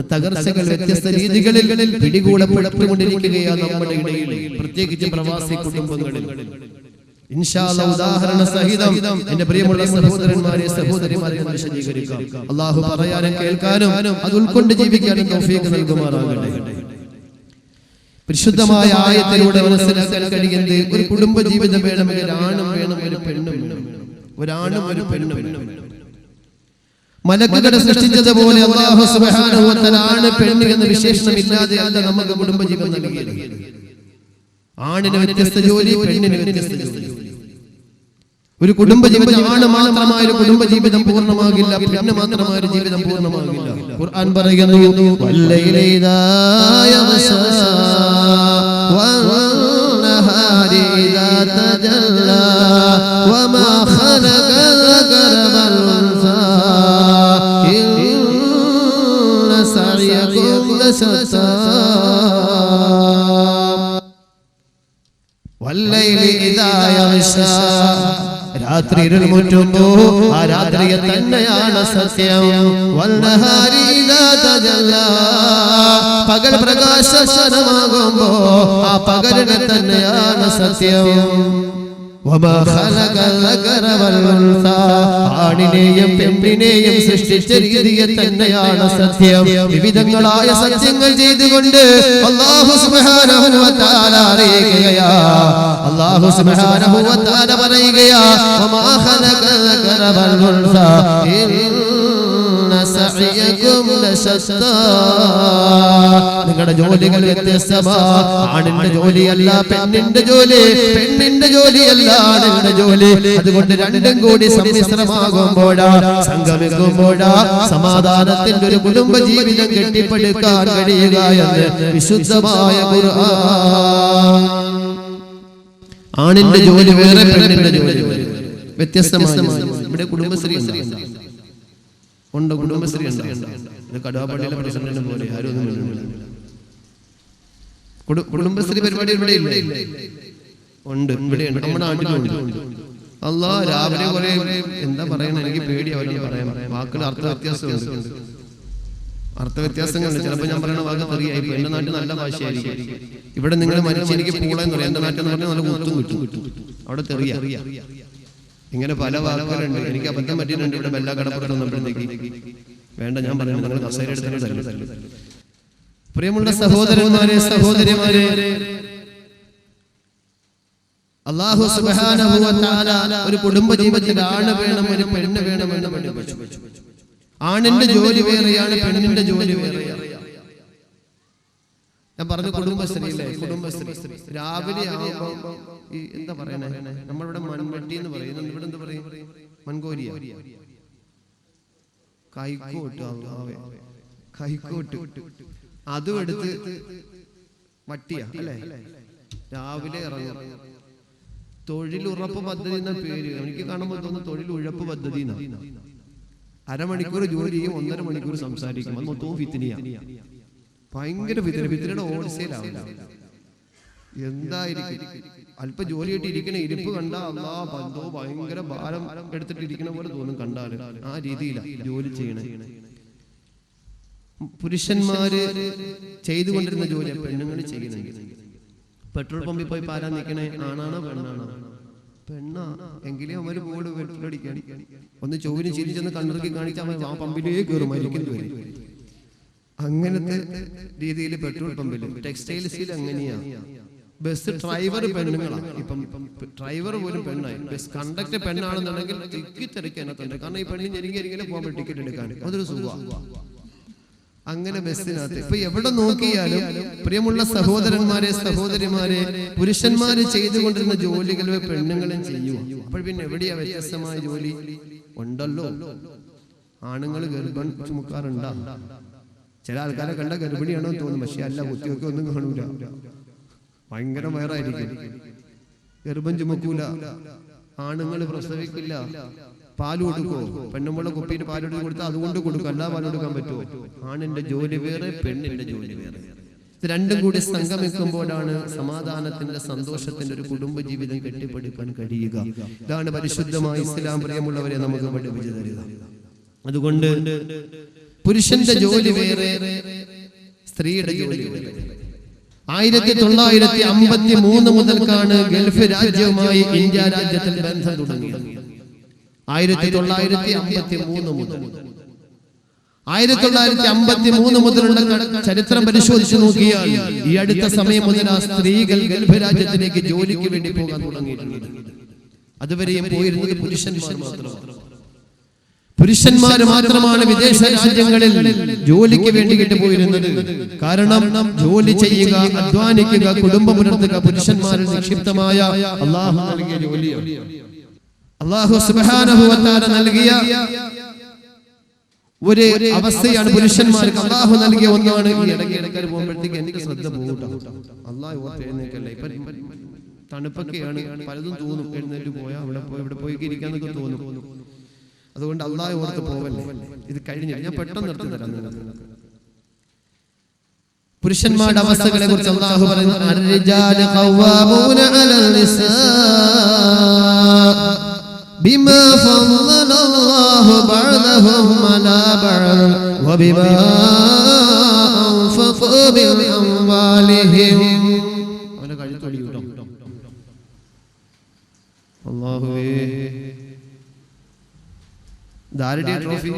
തകർച്ചകൾ വ്യത്യസ്ത രീതികളിൽ പിടികൂടപ്പെട്ടുകൊണ്ടിരിക്കുകയാണ് നമ്മുടെ ഇടയിൽ, പ്രത്യേകിച്ച് പ്രവാസി കുടുംബങ്ങളിൽ. ഇൻഷാ അല്ലാഹ് ഉദാഹരണ സഹിതം എന്റെ പ്രിയമുള്ള സഹോദരന്മാരെ സഹോദരിമാരെ വിശദീകരിക്കാം. അല്ലാഹു പറയാനും കേൾക്കാനും അത് ഉൾക്കൊണ്ട് ജീവിക്കാനും തൗഫീഖ് നൽകുമാറാകട്ടെ. പരിശുദ്ധമായ ആയത്തിലൂടെ മനസ്സിലാക്കാൻ കഴിയുന്നത് ഒരു കുടുംബ ജീവിതം വേണമെങ്കിൽ ഒരാണും വേണം, ഒരു പെണ്ണും വേണം. ഒരാണും ഒരു പെണ്ണും വേണം. മലക്കുകളെ സൃഷ്ടിച്ചതുപോലെ അല്ലാഹു സുബ്ഹാനഹു വ തആല ആണ് പെണ്ണ് എന്ന വിശേഷണം ഇല്ലാതെ അല്ല നമുക്ക് കുടുംബ ജീവിതം നൽകിയത്. ആണിന് വ്യത്യസ്ത ജോലി, പെണ്ണിന് വ്യത്യസ്ത ജോലി. ഒരു കുടുംബ ജീവിതം ആണ് മാത്രമായ ഒരു കുടുംബ ജീവിതം പൂർണ്ണമാകില്ല, പെണ്ണ് മാത്രമായ ഒരു ജീവിതം പൂർണ്ണമാകില്ല. ഖുർആൻ പറയുന്നു വല്ലൈലി ഇദാ യഗ്ശാ വന്നഹാരി ഇദാ തജല്ലാ വമാ ഖലഖ ദക്കറ വൽ ഉൻസാ ഇന്ന സഅയകും ലശത്താ വല്ലൈലി ഇദാ യഗ്ശാ. രാത്രി ഇരുൾ മുറ്റുമ്പോ ആ രാത്രിയെ തന്നെയാണ് സത്യം. വന്നഹാരി ഇദാ തജല്ലാ. പകൽ പ്രകാശമാകുമ്പോ ആ പകലിനെ തന്നെയാണ് സത്യം. വമാ ഖലഖ ദക്കറ വൽ ഉൻസാ. ആണിനെയും പെണ്ണിനെയും സൃഷ്ടിച്ച രീതിയെ തന്നെയാണ് സത്യം. വിവിധങ്ങളായ സത്യങ്ങൾ ചെയ്തുകൊണ്ട് അല്ലാഹു സുബ്ഹാനഹു വ തആല അറിയുകയാ. അല്ലാഹു സുബ്ഹാനഹു വ തആല പറയുകയാ വമാ ഖലഖ ദക്കറ വൽ ഉൻസാ ഇന്ന സഅയകും ലശത്താ. നിങ്ങളുടെ ജോലികൾ വ്യത്യസ്തമാ. ആണിന്റെ ജോലിയല്ല പെണ്ണിന്റെ ജോലി, പെണ്ണിന്റെ ജോലിയല്ല ആണിന്റെ ജോലി. അതുകൊണ്ട് രണ്ടും കൂടി സമ്മിശ്രമാകുമ്പോഴാ, സംഗമിക്കുമ്പോഴാ സമാധാനത്തിന്റെ ഒരു കുടുംബ ജീവിതം കെട്ടിപ്പടുക്കാൻ കഴിയുക എന്ന് വിശുദ്ധമായ ഖുർആൻ. ആണിന്റെ ജോലി വേറെ, പെണ്ണിന്റെ ജോലി വേറെ, വ്യത്യസ്തമാണ്. ഇവിടെ കുടുംബശ്രീ ഉണ്ട്, കുടുംബശ്രീ ഉണ്ട്. ഇത് കടുവാപ്പള്ളിയിലെ പ്രസിഡന്റിനെ പോലെ ആരും ഒന്നും കുടുംബശ്രീ പരിപാടി ഇവിടെ ഇല്ല, ഉണ്ട്, ഇവിടെയുണ്ട്, നമ്മുടെ നാട്ടിലുണ്ട്. അല്ലാ രാവിലെ കുറെ എന്താ പറയണ, എനിക്ക് പേടി അവരോട് പറയാൻ. വാക്കുകൾ അർത്ഥവ്യത്യാസമുണ്ട്, അർത്ഥവ്യത്യാസങ്ങളുണ്ട്. ചിലപ്പോൾ ഞാൻ പറയുന്ന വാക്ക് തെറിയായി. എന്റെ നാട്ടിൽ നല്ല ഭാഷയായിരിക്കും. ഇവിടെ നിങ്ങൾ മനുഷ്യ എനിക്ക് പൂളെന്ന് പറയും, എന്റെ നാട്ടിൽ പറഞ്ഞാൽ നല്ല കുത്തും കിട്ടും, അവിടെ തെറിയ. ഇങ്ങനെ പല വാക്കുകളുണ്ട്. എനിക്ക് അബദ്ധം പറ്റിയിട്ടുണ്ട്. ഇവിടെ ബെല്ലാ കടപ്പുറം വന്നപ്പോഴത്തേക്ക് വേണ്ട, ഞാൻ പറയുന്നത് നിങ്ങൾ കസേര എടുത്തിട്ട്. പ്രിയമുള്ള സഹോദരന്മാരെ സഹോദരിമാരെ, അല്ലാഹു സുബ്ഹാനഹു വ തആല ഒരു കുടുംബ ജീവിതത്തിൽ ആണ് വേണം, ഒരു പെണ്ണ് വേണം എന്ന് പഠിപ്പിച്ചു. ആണിന്റെ ജോലി വേറെയാണ്, പെണ്ണിന്റെ ജോലി വേറെയാണ്. ഞാൻ പറഞ്ഞു കുടുംബശ്രീയിലെ കുടുംബശ്രീ രാവിലെ ആവുമ്പോ ഈ എന്താ പറയണേ, നമ്മളിവിടെ മൺവെട്ടി എന്ന് പറയുന്നു, ഇവിടെ എന്താ പറയും, മൺകോരിയ, കൈക്കോട്ട് അതും എടുത്ത് വട്ടിയ അല്ലേ, രാവിലെ ഇറങ്ങും. തൊഴിലുറപ്പ് പദ്ധതി എന്ന പേര് എനിക്ക് കാണുമ്പോൾ തോന്നുന്നു തൊഴിലുഴപ്പ് പദ്ധതി. അരമണിക്കൂർ ജോലി ചെയ്യും, 1.5 മണിക്കൂർ സംസാരിക്കും. അത് മൊത്തവും ഫിത്തിനിയ, ഭയങ്കര ഫിത്തിനയുടെ ഹോൾസെയിൽ ആവില്ല. എന്തായിരിക്കും അല്പ ജോലിയായിട്ട് ഇരിക്കണ ഇരിപ്പ് കണ്ട അല്ലാ ബന്ധോ ഭയങ്കര ഭാരം എടുത്തിട്ട് ഇരിക്കണ പോലെ തോന്നും കണ്ടാല്. ആ രീതിയിലാണ് ജോലി ചെയ്യണേ. പുരുഷന്മാര് ചെയ്തുകൊണ്ടിരുന്ന ജോലി പെണ്ണുങ്ങൾ ചെയ്യുന്നുണ്ട്. പെട്രോൾ പമ്പിൽ പോയി പാരാൻ നിൽക്കണേ ആണാണോ പെണ്ണാണോ? പെണ്ണാ. എങ്കിലേ അവര് പോട് പെട്രോൾ അടിക്കാൻ. ഒന്ന് ചോവിന് ചിരിച്ചെന്ന് കണ്ണിറക്കി കാണിച്ചാൽ ആ പമ്പിലേക്ക് കയറും, മരിക്കുന്നു വരും. അങ്ങനത്തെ രീതിയിൽ പെട്രോൾ പമ്പിൽ ടെക്സ്റ്റൈൽസിൽ അങ്ങനെയാ. ബസ് ഡ്രൈവർ പെണ്ണുങ്ങളാണ്. ഇപ്പം ഡ്രൈവർ പോലും പെണ്ണായി. ബസ് കണ്ടക്ടർ പെണ്ണാണെന്നുണ്ടെങ്കിൽ തിക്കി തിരക്കാനത്തുണ്ട്. കാരണം ഈ പെണ്ണിന് ഞെരുങ്ങിയെങ്കിലും പോകുമ്പോൾ ടിക്കറ്റ് എടുക്കാൻ അതൊരു സുഖമാണ്. അങ്ങനെ ബസ്സിനകത്ത് ഇപ്പൊ എവിടെ നോക്കിയാലും പ്രിയമുള്ള സഹോദരന്മാരെ സഹോദരിമാരെ, പുരുഷന്മാര് ചെയ്തുകൊണ്ടിരുന്ന ജോലികൾ പെണ്ണുങ്ങളും ചെയ്യുക. അപ്പോൾ പിന്നെ എവിടെയാ വ്യത്യസ്തമായ ജോലി ഉണ്ടല്ലോ? ആണുങ്ങൾ ഗർഭം ചുമക്കാറുണ്ടാ? ചില ആൾക്കാരെ കണ്ട ഗർഭിണിയാണോ തോന്നും, പക്ഷെ അല്ല, കുത്തിയൊക്കെ ഒന്നും കാണൂല, ഭയങ്കര വയറായിരിക്കും, ഗർഭം ചുമക്കൂല. ആണുങ്ങൾ പ്രസവിക്കില്ല. പാല് കൊടുക്കോ? പെണ്ണുമ്പുള്ള കുപ്പിയിൽ പാലെടുത്ത് കൊടുത്താൽ അതുകൊണ്ട് കൊടുക്കും, അല്ലാ പാൽ കൊടുക്കാൻ പറ്റുമോ? ആണിന്റെ ജോലി വേറെ, പെണ്ണിന്റെ ജോലി വേറെ. ഇത് രണ്ടും കൂടി സംഗമിക്കുമ്പോഴാണ് സമാധാനത്തിന്റെ സന്തോഷത്തിന്റെ ഒരു കുടുംബ ജീവിതം കെട്ടിപ്പടുക്കാൻ കഴിയുക. ഇതാണ് പരിശുദ്ധമായ ഇസ്ലാം പ്രിയമുള്ളവരെ നമുക്ക് പഠിപ്പിച്ചു തരിക. അതുകൊണ്ട് പുരുഷന്റെ ജോലി വേറെ, സ്ത്രീയുടെ ജോലി വേറെ. 1953 മുതൽക്കാണ് ഗൾഫ് രാജ്യവുമായി ഇന്ത്യ രാജ്യത്തിൽ ബന്ധം തുടങ്ങിയത്. 1953 മുതൽ 1953 മുതലുള്ള ചരിത്രം പരിശോധിച്ചു നോക്കിയാൽ ഈ അടുത്ത സമയം മുതൽ ആ സ്ത്രീകൾ ഗൾഫ് രാജ്യത്തിലേക്ക് ജോലിക്ക് വേണ്ടി പോകാൻ തുടങ്ങിയിട്ടുണ്ട്. അതുവരെയും പോയിരുന്നത് പുരുഷന്മാർ മാത്രമാണ്. പുരുഷന്മാർ മാത്രമാണ് വിദേശ രാജ്യങ്ങളിൽ ജോലിക്ക് വേണ്ടി പോയിരുന്നത്. കാരണം ജോലി ചെയ്യുക, അധ്വാനിക്കുക, കുടുംബം പുലർത്തുക പുരുഷന്മാരിൽ നിക്ഷിപ്തമായ അല്ലാഹു നൽകിയ ജോലിയാണ്. അല്ലാഹു സുബ്ഹാനഹു വ തആല നൽകിയ ഒരു അവസ്ഥയാണ് പുരുഷന്മാർക്ക്. അല്ലാഹു നൽകിയ ഒന്നാണ്. ഈ ഇടയ്ക്ക് പോകുമ്പോഴത്തേക്ക് എനിക്ക് ശ്രദ്ധ പോകട്ടോ, അല്ലാഹു ഓർത്തെഴുന്നേക്കല്ലേ. ഇപ്പൊ തണുപ്പൊക്കെയാണ്, പലതും തോന്നും, എഴുന്നേറ്റ് പോയാൽ അവിടെ പോയി ഇവിടെ പോയി ഇരിക്കാന്നൊക്കെ തോന്നും. അതുകൊണ്ട് അല്ലാഹു ഓർത്ത് പോവല്ലേ. ഇത് കഴിഞ്ഞു ഞാൻ പെട്ടെന്ന് നിർത്തി തരാം. പുരുഷന്മാരുടെ അവസ്ഥകളെ കുറിച്ച് അല്ലാഹു പറയുന്നു, അർരിജാലു ഖവ്വാമൂന അലൽ നിസാ ബിമാ ഫളലല്ലാഹു ബഅദഹും അലാ ബഅദ് വബിമാ അൻഫഖൂ മിൻ അംവാലിഹിം. അവനെ കഴുത്തൊടി വിട്ടോ. അല്ലാഹുവേ, ദാരിദ്ര്യ ട്രോഫി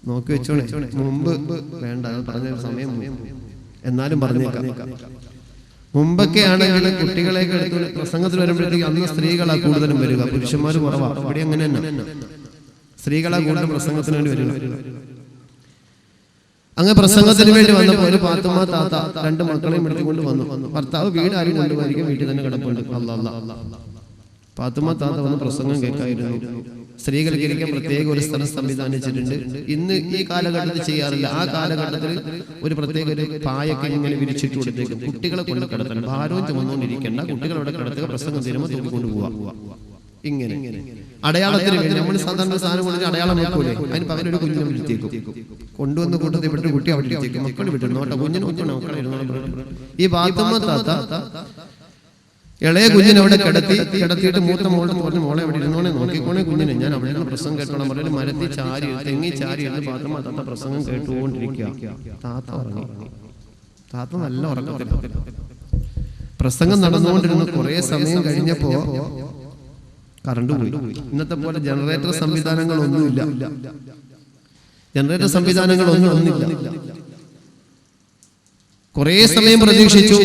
നോക്കി വെച്ചോണേ. മുമ്പ് വേണ്ട, പറഞ്ഞ സമയം എന്നാലും പറഞ്ഞേക്കാം. മുമ്പൊക്കെ ആണെങ്കിൽ കുട്ടികളെയൊക്കെ എടുത്ത് പ്രസംഗത്തിൽ വരുമ്പോഴത്തേക്ക് അന്ന് സ്ത്രീകളാ കൂടുതലും വരിക, പുരുഷന്മാർ കുറവാണ്. ഇവിടെ അങ്ങനെ തന്നെ സ്ത്രീകളാ കൂടുതലും പ്രസംഗത്തിന് വേണ്ടി വരിക. അങ്ങ് പ്രസംഗത്തിന് വേണ്ടി വന്നപ്പോൾ ഒരു പാത്തുമ്മ താത്ത 2 മക്കളെയും എടുത്തുകൊണ്ട് വന്നു. ഭർത്താവ് വീട് ആരും കൊണ്ടുപോയിരിക്കും, വീട്ടിൽ തന്നെ കിടപ്പുണ്ട്. പാത്തുമ്മ താത്ത വന്ന് പ്രസംഗം കേൾക്കായിരുന്നു. സ്ത്രീകൾക്ക് ഇരിക്കാൻ പ്രത്യേക ഒരു സ്ഥലം സംവിധാനിച്ചിട്ടുണ്ട്. ഇന്ന് ഈ കാലഘട്ടത്തിൽ ചെയ്യാറില്ല. ആ കാലഘട്ടത്തിൽ ഒരു പ്രത്യേക ഒരു പായൊക്കെ ഇങ്ങനെ വിരിച്ചിട്ട് കൊടുത്തേക്കും. കുട്ടികളെ കൊണ്ട് കിടത്തണം, ഭാരവും ചുമന്നുകൊണ്ടിരിക്കേണ്ട, കുട്ടികളവിടെ കിടത്തുക, പ്രസംഗം തീരുമ്പോൾ തൂക്കിക്കൊണ്ട് പോവാ. ഇങ്ങനെ അടയാളത്തിന് വേണ്ടി നമ്മൾ സാധാരണ സാധനം കൊണ്ട് അടയാളം വെക്കൂലേ, അതിന് പകരം ഒരു കുഞ്ഞിനെ വിളിച്ചേക്കും. കൊണ്ടുവന്ന് കൂട്ടത്തിൽ വിട്ട് കുട്ടി അവിടെ ഇരിച്ചേക്കും. മക്കൾ വിട്ടിരുന്നോട്ടെ, കുഞ്ഞിനെ നോക്കണം, മക്കളെ ഇരുന്നോളം. ഈ പാത്തുമ്മ താത്ത ഇളയ കുഞ്ഞിനെ അവിടെ കിടത്തിയിട്ട് മൂത്ത മോളുടെ പറഞ്ഞു, മോളെ അവിടെ ഇരുന്നോണെ, നോക്കിക്കോണെ കുഞ്ഞിനെ, ഞാൻ അവിടെ നിന്ന് പ്രസംഗം കേട്ടോളാം പറഞ്ഞു. മരത്തിൽ ചാരി തെങ്ങി ചാരി ഇരുന്ന് പാത്തുമ്മ താത്ത പ്രസംഗം കേട്ടുകൊണ്ടിരിക്കുക. താത്ത ഉറങ്ങി. താത്ത നല്ല ഉറക്കത്തിൽ പ്രസംഗം നടന്നുകൊണ്ടിരുന്നു. കുറെ സമയം കഴിഞ്ഞപ്പോ കറണ്ട് പോയി. ഇന്നത്തെ പോലെ ജനറേറ്റർ സംവിധാനങ്ങളൊന്നുമില്ല. കുറെ സമയം പ്രതീക്ഷിച്ചു,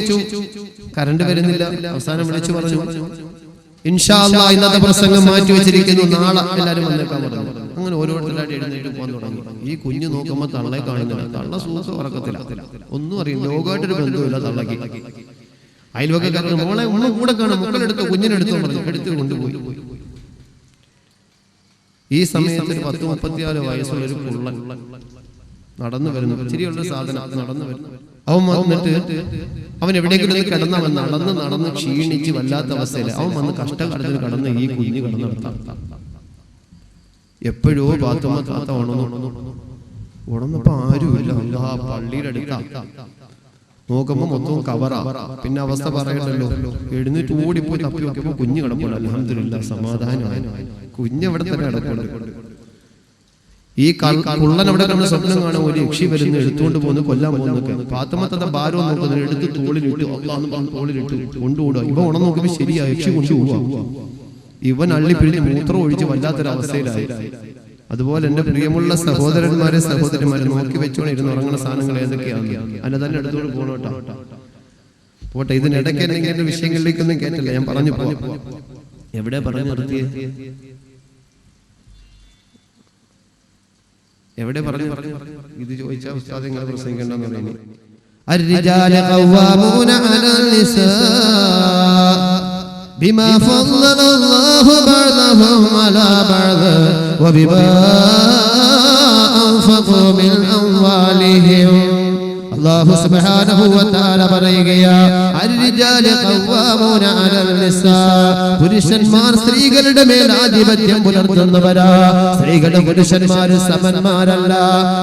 കറണ്ട് വരുന്നില്ല. അവസാനം വിളിച്ചു പറഞ്ഞു, ഇൻഷാ അല്ലാഹ് ഇന്നത്തെ പ്രസംഗം മാറ്റി വെച്ചിരിക്കുന്നു, നാളെ എല്ലാവരും വന്നേക്കാൻ പറഞ്ഞു. അങ്ങനെ ഓരോരുത്തരായിട്ട് എഴുന്നേറ്റ് പോകാൻ തുടങ്ങി. ഈ കുഞ്ഞ് നോക്കുമ്പോൾ തള്ളയെ കാണുന്നില്ല. തള്ള സൂക്ഷം ഉറക്കത്തില്ല, ഒന്നും അറിയില്ല, ലോകമായിട്ടൊരു ബന്ധമില്ല തള്ളക്ക്. അയൽവക്കാരൻ മോളെ ഒന്ന് കൂടെ കാണും, മക്കളെടുത്തോ കുഞ്ഞിനെടുത്തോ പറഞ്ഞു, എടുത്ത് കൊണ്ടുപോയി. ഈ സമയത്ത് 10-36 വയസ്സുള്ള ഒരു പുള്ളൻ നടന്നു വരുന്നു. ശരിയുള്ള സാധനം നടന്നു വരുന്നു. അവൻ വന്നിട്ട് അവൻ എവിടെയെങ്കിലും കിടന്നവൻ നടന്ന് ക്ഷീണിച്ച് വല്ലാത്ത അവസ്ഥയിൽ അവൻ വന്ന് കഷ്ടകാലത്തിൽ കടന്ന് ഈ കുഞ്ഞ് കിടന്നെടുത്ത എപ്പോഴോ പാത്തുമ്മ താത്ത ഉണന്നപ്പോ ആരുമില്ല. പള്ളിയുടെ അടുത്ത നോക്കുമ്പോ മൊത്തവും കവറാ. പിന്നെ അവസ്ഥ പറയണ്ടല്ലോ, എഴുന്നേറ്റ് ഓടിപ്പോയി തപ്പി നോക്കിയപ്പോ കുഞ്ഞ് കിടപ്പുണ്ട്. അൽഹംദുലില്ലാഹ്, സമാധാനമായി. കുഞ്ഞ് അവിടെ തന്നെ കിടപ്പുണ്ട്. ഈ കുള്ളൻ അവിടെ നമ്മൾ സ്വപ്നം കാണാൻ ഒരു യക്ഷി വരുന്നു, എടുത്തുകൊണ്ട് പോകുന്നു, കൊല്ലാൻ പോകുന്നൊക്കെ. പാത്തുമത്തെ ഭാരം നോക്കുന്നത് എടുത്ത് തോളിലിട്ട് തോളിലിട്ട് കൊണ്ടുപോടുക. ഇവ ഉണർന്നു നോക്കുമ്പോൾ ശരിയാ, യക്ഷി കൊണ്ടുപോവാ. ഇവൻ അള്ളിപ്പിഴിഞ്ഞ് മൂത്രം ഒഴിച്ച് വല്ലാത്തൊരവസ്ഥയിലായി. അതുപോലെ എന്റെ പ്രിയമുള്ള സഹോദരന്മാരെ സഹോദരിമാരെ നോക്കി വെച്ചോണ്ട് ഇരുന്ന് ഉറങ്ങുന്ന സാധനങ്ങൾ ഏതൊക്കെയാണ് അല്ല തന്നെ എടുത്തോണ്ട് പോകണോട്ടാ. പോട്ടെ, ഇതിനിടയ്ക്ക് എന്തെങ്കിലും വിഷയങ്ങളിലേക്കൊന്നും കേട്ടില്ല, ഞാൻ പറഞ്ഞു പോവാം. എവിടെ പറഞ്ഞു നിർത്തിയേ? എവിടെ പറഞ്ഞു? ഇത് ചോദിച്ചാൽ ഉസ്താദ് നിങ്ങൾ പ്രസംഗിക്കണ്ടെന്ന് പറയുന്നു. الرجال قوامون على النساء بما فضل الله بعضهم على بعض وبما أنفقوا من أموالهم. അല്ലാഹു സുബ്ഹാനഹു വ തആല പറയുകയാ, അർരിജാലു ഖവ്വാമൂന അലൽ നിസാ, പുരുഷന്മാർ സ്ത്രീകളുടെ മേൽ ആധിപത്യം പുലർത്തുന്നവരാ. സ്ത്രീകളും പുരുഷന്മാരും സമന്മാരല്ല,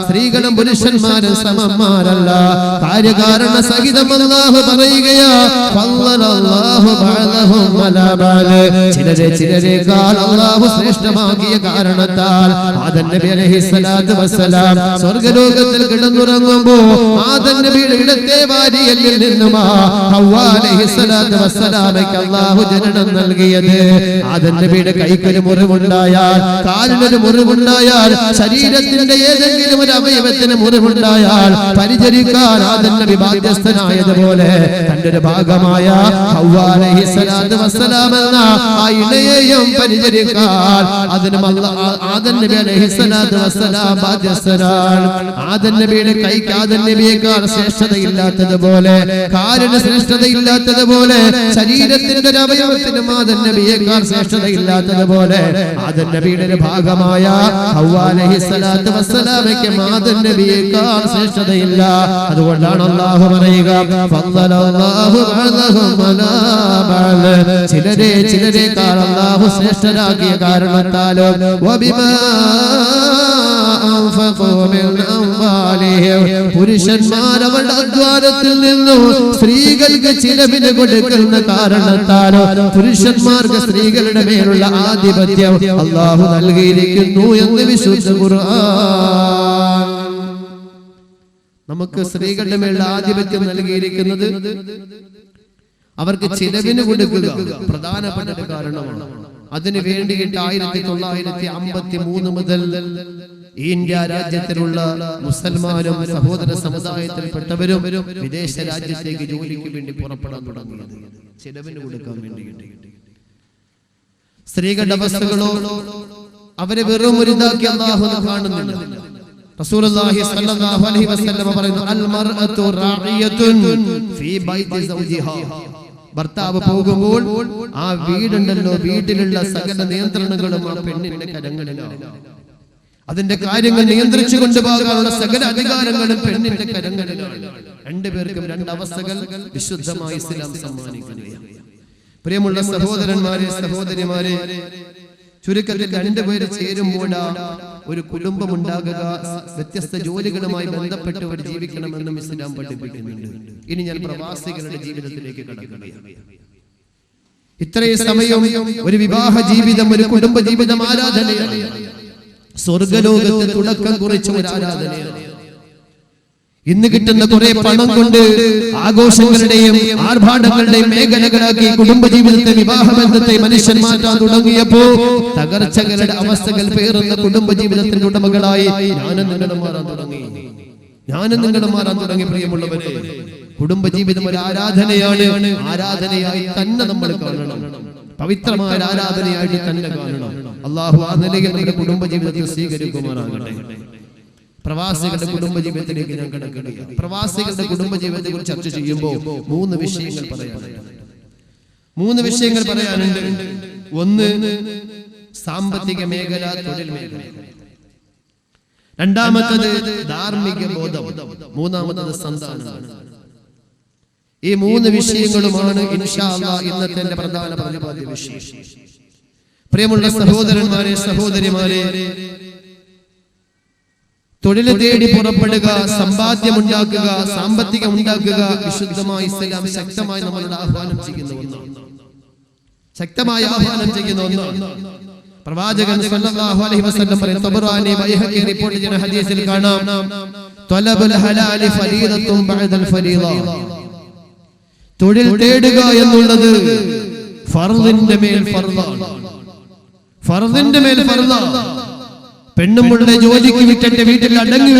സ്ത്രീകളും പുരുഷന്മാരും സമന്മാരല്ല. കാര്യകാരണ സഹിതം അല്ലാഹു പറയുകയാ, ഫളലല്ലാഹു ബഅദഹും അലാ ബഅദ്, ചിലരെക്കാൾ അല്ലാഹു ശ്രേഷ്ഠമാക്കിയ കാരണത്താൽ ആദം നബി അലൈഹിസ്സലാത്തു വസ്സലാം സ്വർഗ്ഗലോകത്തിൽ കിടന്നുറങ്ങുമ്പോൾ ആദം നബിയുടെ ഇടത്തെ ഭാര്യയിൽ നിന്നും ഹവ്വ അലൈഹിസ്സലാത്തു വസ്സലാമയ്ക്ക് അല്ലാഹു ജനനം നൽകിയത്. ആദം നബിയുടെ കൈക്കൊരു മുറിവുണ്ടായാൽ, കാലിനൊരു മുറിവുണ്ടായാൽ, ശരീരത്തിന്റെ ഏതെങ്കിലും ഒരു അവയവത്തിന് മുറിവുണ്ടായാൽ പരിചരിക്കാൻ ആദം നബി ബാധ്യസ്ഥനായതുപോലെ തന്റെ ഒരു ഭാഗമായ ഹവ്വ അലൈഹിസ്സലാത്തു വസ്സലാം എന്ന ആ ഇണയെയും പരിചരിക്കാൻ അതിനും ആദം നബി അലൈഹിസ്സലാത്തു വസ്സലാം ബാധ്യസ്ഥനാണ്. ആദം നബിയുടെ കൈക്ക് ആദം നബിയേക്കാൾ ശ്രേഷ്ഠതയില്ലാത്തതുപോലെ, കാലിന് ശ്രേഷ്ഠതയില്ലാത്തതുപോലെ, ശരീരത്തിന്റെ ഒരു അവയവത്തിനും ആദം നബിയേക്കാൾ ശ്രേഷ്ഠതയില്ലാത്തതുപോലെ ആദം നബിയുടെ ഒരു ഭാഗമായ ഹവ്വ അലൈഹിസ്സലാത്തു വസ്സലാമയ്ക്ക് ആദം നബിയേക്കാൾ ശ്രേഷ്ഠതയില്ല. അതുകൊണ്ടാണ് അല്ലാഹു പറയുക, ഫളലല്ലാഹു ബഅദഹും അലാ ബഅദ്, ചിലരെക്കാൾ അല്ലാഹു ശ്രേഷ്ഠരാക്കിയ കാരണത്താലും വബിമാ അൻഫഖൂ മിൻ അംവാലിഹിം, പുരുഷന്മാർ അവരുടെ അധ്വാനത്തിൽ നിന്നും സ്ത്രീകൾക്ക് ചിലവിന് കൊടുക്കുന്ന കാരണത്താലോ പുരുഷന്മാർക്ക് സ്ത്രീകളുടെ മേലുള്ള ആധിപത്യം അല്ലാഹു നൽകിയിരിക്കുന്നു എന്ന് വിശുദ്ധ ഖുർആൻ. നമുക്ക് സ്ത്രീകളുടെ മേലുള്ള ആധിപത്യം നൽകിയിരിക്കുന്നത് അവർക്ക് ചിലവിന് കൊടുക്കുക പ്രധാനപ്പെട്ട ഒരു കാരണമാണ്. അതിനു വേണ്ടിയിട്ട് 1953 മുതൽ ഇന്ത്യ രാജ്യത്തിലുള്ള മുസൽമാനും സഹോദര സമുദായത്തിൽപ്പെട്ടവരും വിദേശ രാജ്യത്തേക്ക് ജോലിക്ക് വേണ്ടി പുറപ്പെടാൻ തുടങ്ങിയത് ചിലവിന് കൊടുക്കാൻ വേണ്ടിയിട്ട്. സ്ത്രീകളുടെ അവസ്ഥകളോ അവരെ വെറും ഒരു ഇതാക്കി അല്ലാഹു കാണുന്നില്ല. റസൂലുള്ളാഹി സ്വല്ലല്ലാഹു അലൈഹി വസല്ലം പറയുന്നു, അൽ മർഅതു റാഇയത്തുൻ ഫീ ബൈതി സൗജിഹാ, ഭർത്താവ് പോകുമ്പോൾ ആ വീടുണ്ടല്ലോ, വീട്ടിലുള്ള സകല നിയന്ത്രണങ്ങളും ആ പെണ്ണിന്റെ കരങ്ങളിലാണ്. അതിന്റെ കാര്യങ്ങൾ നിയന്ത്രിച്ചു കൊണ്ടുപോകാനുള്ള സകല അധികാരങ്ങളും പെണ്ണിന്റെ കരങ്ങളിലാണ്. രണ്ടുപേർക്കും രണ്ട് അവസ്ഥകൾ വിശുദ്ധമായ ഇസ്ലാം സമ്മാനിക്കുകയാണ്. പ്രിയമുള്ള സഹോദരന്മാരെ സഹോദരിമാരെ, ചുരുക്കത്തിൽ രണ്ടുപേര് ചേരുമ്പോഴാ ഒരു കുടുംബം ഉണ്ടാകുക. വ്യത്യസ്ത ജോലികളുമായി ബന്ധപ്പെട്ടവർ ജീവിക്കണമെന്നും ഇസ്ലാം പഠിപ്പിക്കുന്നുണ്ട്. ഇനി ഞാൻ പ്രവാസികളുടെ ജീവിതത്തിലേക്ക് കടക്കുകയാണ്. ഇത്രയും സമയം ഒരു വിവാഹ ജീവിതം, ഒരു കുടുംബ ജീവിതം ആരാധനയാണ്. സ്വർഗലോകത്ത് തുടക്കം കുറിച്ച ഒരു ആരാധനയാണ്. ഇന്ന് കിട്ടുന്ന കുറെ പണം കൊണ്ട് ആഘോഷങ്ങളുടെയും ആർഭാടങ്ങളുടെയും മേഖലകളാക്കി കുടുംബജീവിതത്തെ, വിവാഹബന്ധത്തെ മനുഷ്യൻ മാറ്റാൻ തുടങ്ങിയപ്പോ തകർച്ചകളുടെ അവസ്ഥകൾ പേറുന്ന കുടുംബജീവിതത്തിന്റെ ഉടമകളായി ഞാനും നിങ്ങളും മാറാൻ തുടങ്ങി. പ്രിയമുള്ളവരെ, കുടുംബജീവിതം ഒരു ആരാധനയാണ്. ആരാധനയായി തന്നെ നമ്മൾ കാണണം. പവിത്രമായ ആരാധനയായിട്ട് തന്നെ കാണണം. അല്ലാഹു ആ നിലയിൽ നമ്മുടെ കുടുംബജീവിതത്തെ സ്വീകരിക്കുമാറാകട്ടെ. പ്രവാസികളുടെ കുടുംബജീവിതത്തിലേക്ക് ഞാൻ കടക്കുകയാണ്. പ്രവാസികളുടെ കുടുംബജീവിതത്തെ കുറിച്ച് ചർച്ച ചെയ്യുമ്പോൾ മൂന്ന് വിഷയങ്ങൾ പറയാനുണ്ട്. ഒന്ന്, സാമ്പത്തിക മേഖല, തൊഴിൽ മേഖല. രണ്ടാമത്തത് ധാർമ്മിക ബോധം. മൂന്നാമത്തത് സന്താനം. ഈ മൂന്ന് വിഷയങ്ങളുമാണ് ഇൻഷാ അല്ലാഹ് ഇന്നത്തെ എന്റെ പ്രധാന പ്രതിപാദ്യ വിഷയം. പ്രിയമുള്ള സഹോദരന്മാരെ സഹോദരിമാരെ, തൊഴിൽ തേടി പുറപ്പെടുക, സമ്പാദ്യമുണ്ടാക്കുക, സാമ്പത്തികം ഉണ്ടാക്കുക വിശുദ്ധമായ ഇസ്ലാം ശക്തമായി നമ്മളോട് ആഹ്വാനം ചെയ്യുന്ന ഒന്നാണ്. ശക്തമായി ആഹ്വാനം ചെയ്യുന്ന ഒന്നാണ്. പ്രവാചകൻ സല്ലല്ലാഹു അലൈഹി വസല്ലം പറയും, തബറാനി ബൈഹഖി റിപ്പോർട്ട് ചെയ്യുന്ന ഹദീസിൽ കാണാം, തലബുൽ ഹലാലി ഫരീദത്തുൻ ബഅദൽ ഫരീദ. തൊഴിൽ തേടുക എന്നുള്ളത് ഫർദിന്റെ മേൽ ഫർദാണ്. ഫർദിന്റെ മേൽ ഫർദാണ്. പെണ്ണും പിള്ളേ ജോലിക്ക് വിട്ടിട്ട് വീട്ടിൽ അടങ്ങി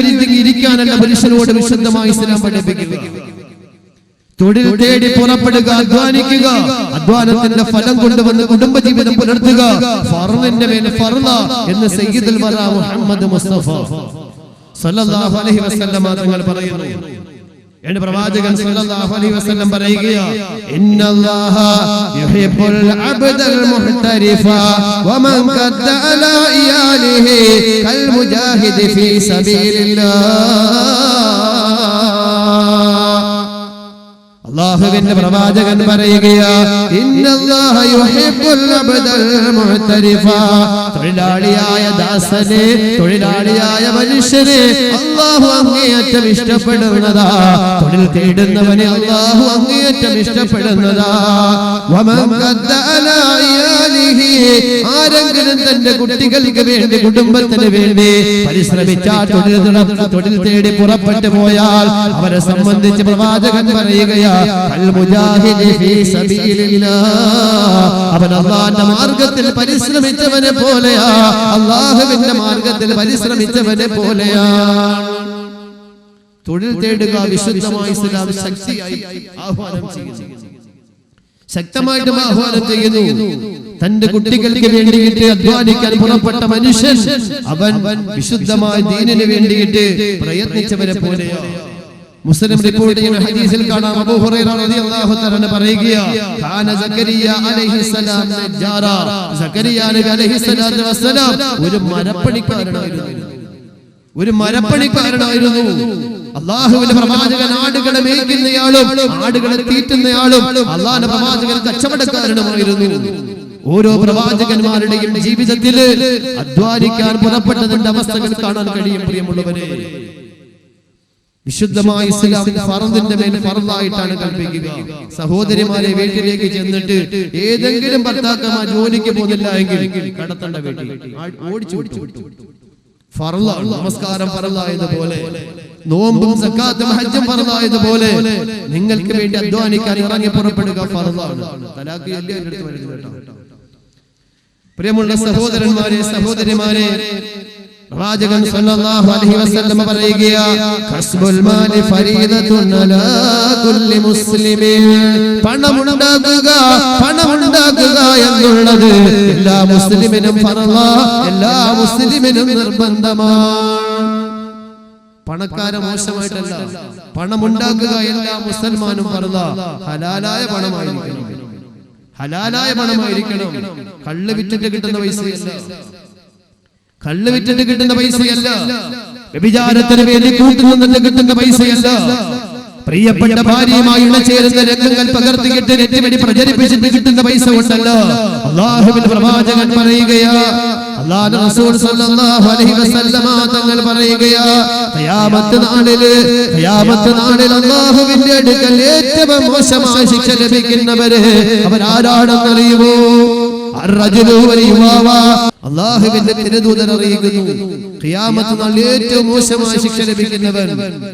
ഇരിക്കാനല്ല പുരുഷനോട് വിശുദ്ധമായി ഇസ്ലാം പഠിപ്പിക്കുക. തൊഴിൽ തേടി പുറപ്പെടുക, അധ്വാനിക്കുക, അധ്വാനത്തിന്റെ ഫലം കൊണ്ടുവന്ന് കുടുംബജീവിതം പുലർത്തുക ഫർദിന്റെ മേൽ ഫർദ എന്ന് സയ്യിദുൽ വറ മുഹമ്മദ് മുസ്തഫ സല്ലല്ലാഹു അലൈഹി വസല്ലം തങ്ങൾ പറയുന്നു. എന്റെ പ്രവാചകൻ സല്ലല്ലാഹു അലൈഹി വസല്ലം പറയുകയാണ്, ഇന്നല്ലാഹ യുഹിബ്ബുൽ അബ്ദൽ മുഹ്തരിഫ വമൻ ഖദ്ദ അലാ ഇയാലിഹി കൽ മുജാഹിദി ഫീ സബീലില്ലാഹ്. അല്ലാഹുവിന്റെ പ്രവാചകൻ പറയുകയാണ്, ഇന്നല്ലാഹ യുഹിബ്ബുൽ അബ്ദൽ മുഹ്തരിഫ. തൊഴിലാളിയായ ദാസനെ, തൊഴിലാളിയായ മനുഷ്യനെ അല്ലാഹു അങ്ങേയറ്റം ഇഷ്ടപ്പെടുന്നതാ. തൊഴിൽ തേടുന്നവനെ അല്ലാഹു അങ്ങേയറ്റം ഇഷ്ടപ്പെടുന്നതാ. വമൻ ഖദ്ദ അലാ ഇയാലിഹി. ആരെങ്കിലും തന്റെ കുട്ടികൾക്ക് വേണ്ടി, കുടുംബത്തിന് വേണ്ടി പരിശ്രമിച്ചാൽ, തൊഴിൽ തേടി പുറപ്പെട്ടു പോയാൽ അവരെ സംബന്ധിച്ച് പ്രവാചകൻ പറയുകയാ, അവൻ അല്ലാഹുവിന്റെ മാർഗത്തിൽ പരിശ്രമിച്ചവനെ പോലെയാ, അല്ലാഹുവിന്റെ മാർഗത്തിൽ പരിശ്രമിച്ചവനെ പോലെയാ. തൊഴിൽ തേടുക വിശുദ്ധമായ ഇസ്ലാം ശക്തിയായി ആഹ്വാനം ചെയ്യുന്നു. ശക്തമായിട്ടും ആഹ്വാനം ചെയ്യുന്നു. തന്റെ കുട്ടികൾക്ക് വേണ്ടിയിട്ട് അധ്വാനിക്കാൻ പുറപ്പെട്ട മനുഷ്യൻ അവൻ വിശുദ്ധമായ ദീനിന് വേണ്ടിയിട്ട് പ്രയത്നിച്ചവരെ പോലെയാണ്. മുസ്ലിം റിപ്പോർട്ട് ചെയ്യുന്ന ഹദീസിൽ കാണാം, അബൂ ഹുറൈറ റളിയല്ലാഹു തആല പറയുകയാണ്, കാന സക്കരിയ അലൈഹിസ്സലാം നജ്ജാറ. സക്കരിയ നബി അലൈഹിസ്സലാത്തു വസ്സലാം ഒരു മരപ്പണിക്കാരനായിരുന്നു. അല്ലാഹുവിന്റെ പ്രവാചകൻ ആടുകളെ മേയ്ക്കുന്നയാളും ആടുകളെ തീറ്റുന്നയാളും അല്ലാഹുവിന്റെ പ്രവാചകൻ കച്ചവടക്കാരനുമായിരുന്നു. ഓരോ പ്രവാചകന്മാരുടെയും ജീവിതത്തിൽ അധ്വാനിക്കാൻ പുറപ്പെട്ടതിന്റെ അവസ്ഥകൾ കാണാൻ കഴിയും. പ്രിയമുള്ളവരെ, വിശുദ്ധമായ ഇസ്ലാം ഫർദിന്റെ മേൽ ഫർദായിട്ടാണ് കൽപ്പിക്കുക. സഹോദരിമാരെ, വീട്ടിലേക്ക് ചെന്നിട്ട് ഏതെങ്കിലും ഭർത്താക്കന്മാർ ജോലിക്ക് പോകുന്നില്ല എങ്കിൽ കടത്തണ്ട, വീട്ടിൽ ഓടിച്ചു വിട്ടു. ഫർദാണ്. നമസ്കാരം ഫർദായതുപോലെ, നോമ്പും സക്കാത്തും ഹജ്ജും ഫർദായതുപോലെ നിങ്ങൾക്ക് വേണ്ടി അധ്വാനിക്കാൻ ഇറങ്ങി പുറപ്പെടുക ഫർദാണ്. തലാഖ് ചൊല്ലി എൻ്റെ അടുത്ത് വരുന്നു കേട്ടോ. പ്രിയമുള്ള സഹോദരന്മാരെ, സഹോദരിമാരെ, പ്രവാചകൻ സല്ലല്ലാഹു അലൈഹി വസല്ലം പറയുകയാണ്, കസ്ബുൽ മാലി ഫരീദത്തുൻ അലാ കുല്ലി മുസ്ലിമിൻ. പണമുണ്ടാക്കുക എന്നുള്ളത് എല്ലാ മുസ്ലിമിനും ഫർളാ, എല്ലാ മുസ്ലിമിനും നിർബന്ധമാണ്. പണക്കാരെ മോശമായിട്ടല്ല, പണമുണ്ടാക്കുക എല്ലാ മുസൽമാനും ഫർളാ. ഹലാലായ പണമായിരിക്കണം. കള്ള് വിറ്റിട്ട് കിട്ടുന്ന പൈസയല്ല, വ്യഭിചാരത്തിന് വേണ്ടി കൂട്ടുനിന്നിട്ട് കിട്ടുന്ന പൈസയല്ല, പ്രിയപ്പെട്ട ഭാര്യയുമായി ചേരുന്ന രംഗങ്ങൾ പകർത്തിയിട്ട് നെറ്റിവെടി പ്രചരിപ്പിച്ചിട്ട് കിട്ടുന്ന പൈസ കൊണ്ടല്ല. അല്ലാഹുവിന്റെ പ്രവാചകൻ പറയുകയാ, അല്ലാഹുവിന്റെ റസൂൽ സല്ലല്ലാഹു അലൈഹി വസല്ലം തങ്ങൾ പറയുകയാ, ഖിയാമത്ത് നാളിൽ അല്ലാഹുവിന്റെ അടുക്കൽ ഏറ്റവും മോശമായ ശിക്ഷ ലഭിക്കുന്നവരെ അവരാരാണെന്നറിയുമോ? അല്ലാഹുവിന്റെ തിരുദൂതൻ അറിയിക്കുന്നു, ഖിയാമത്ത് നാളിൽ ഏറ്റവും മോശമായ ശിക്ഷ ലഭിക്കുന്നവൻ.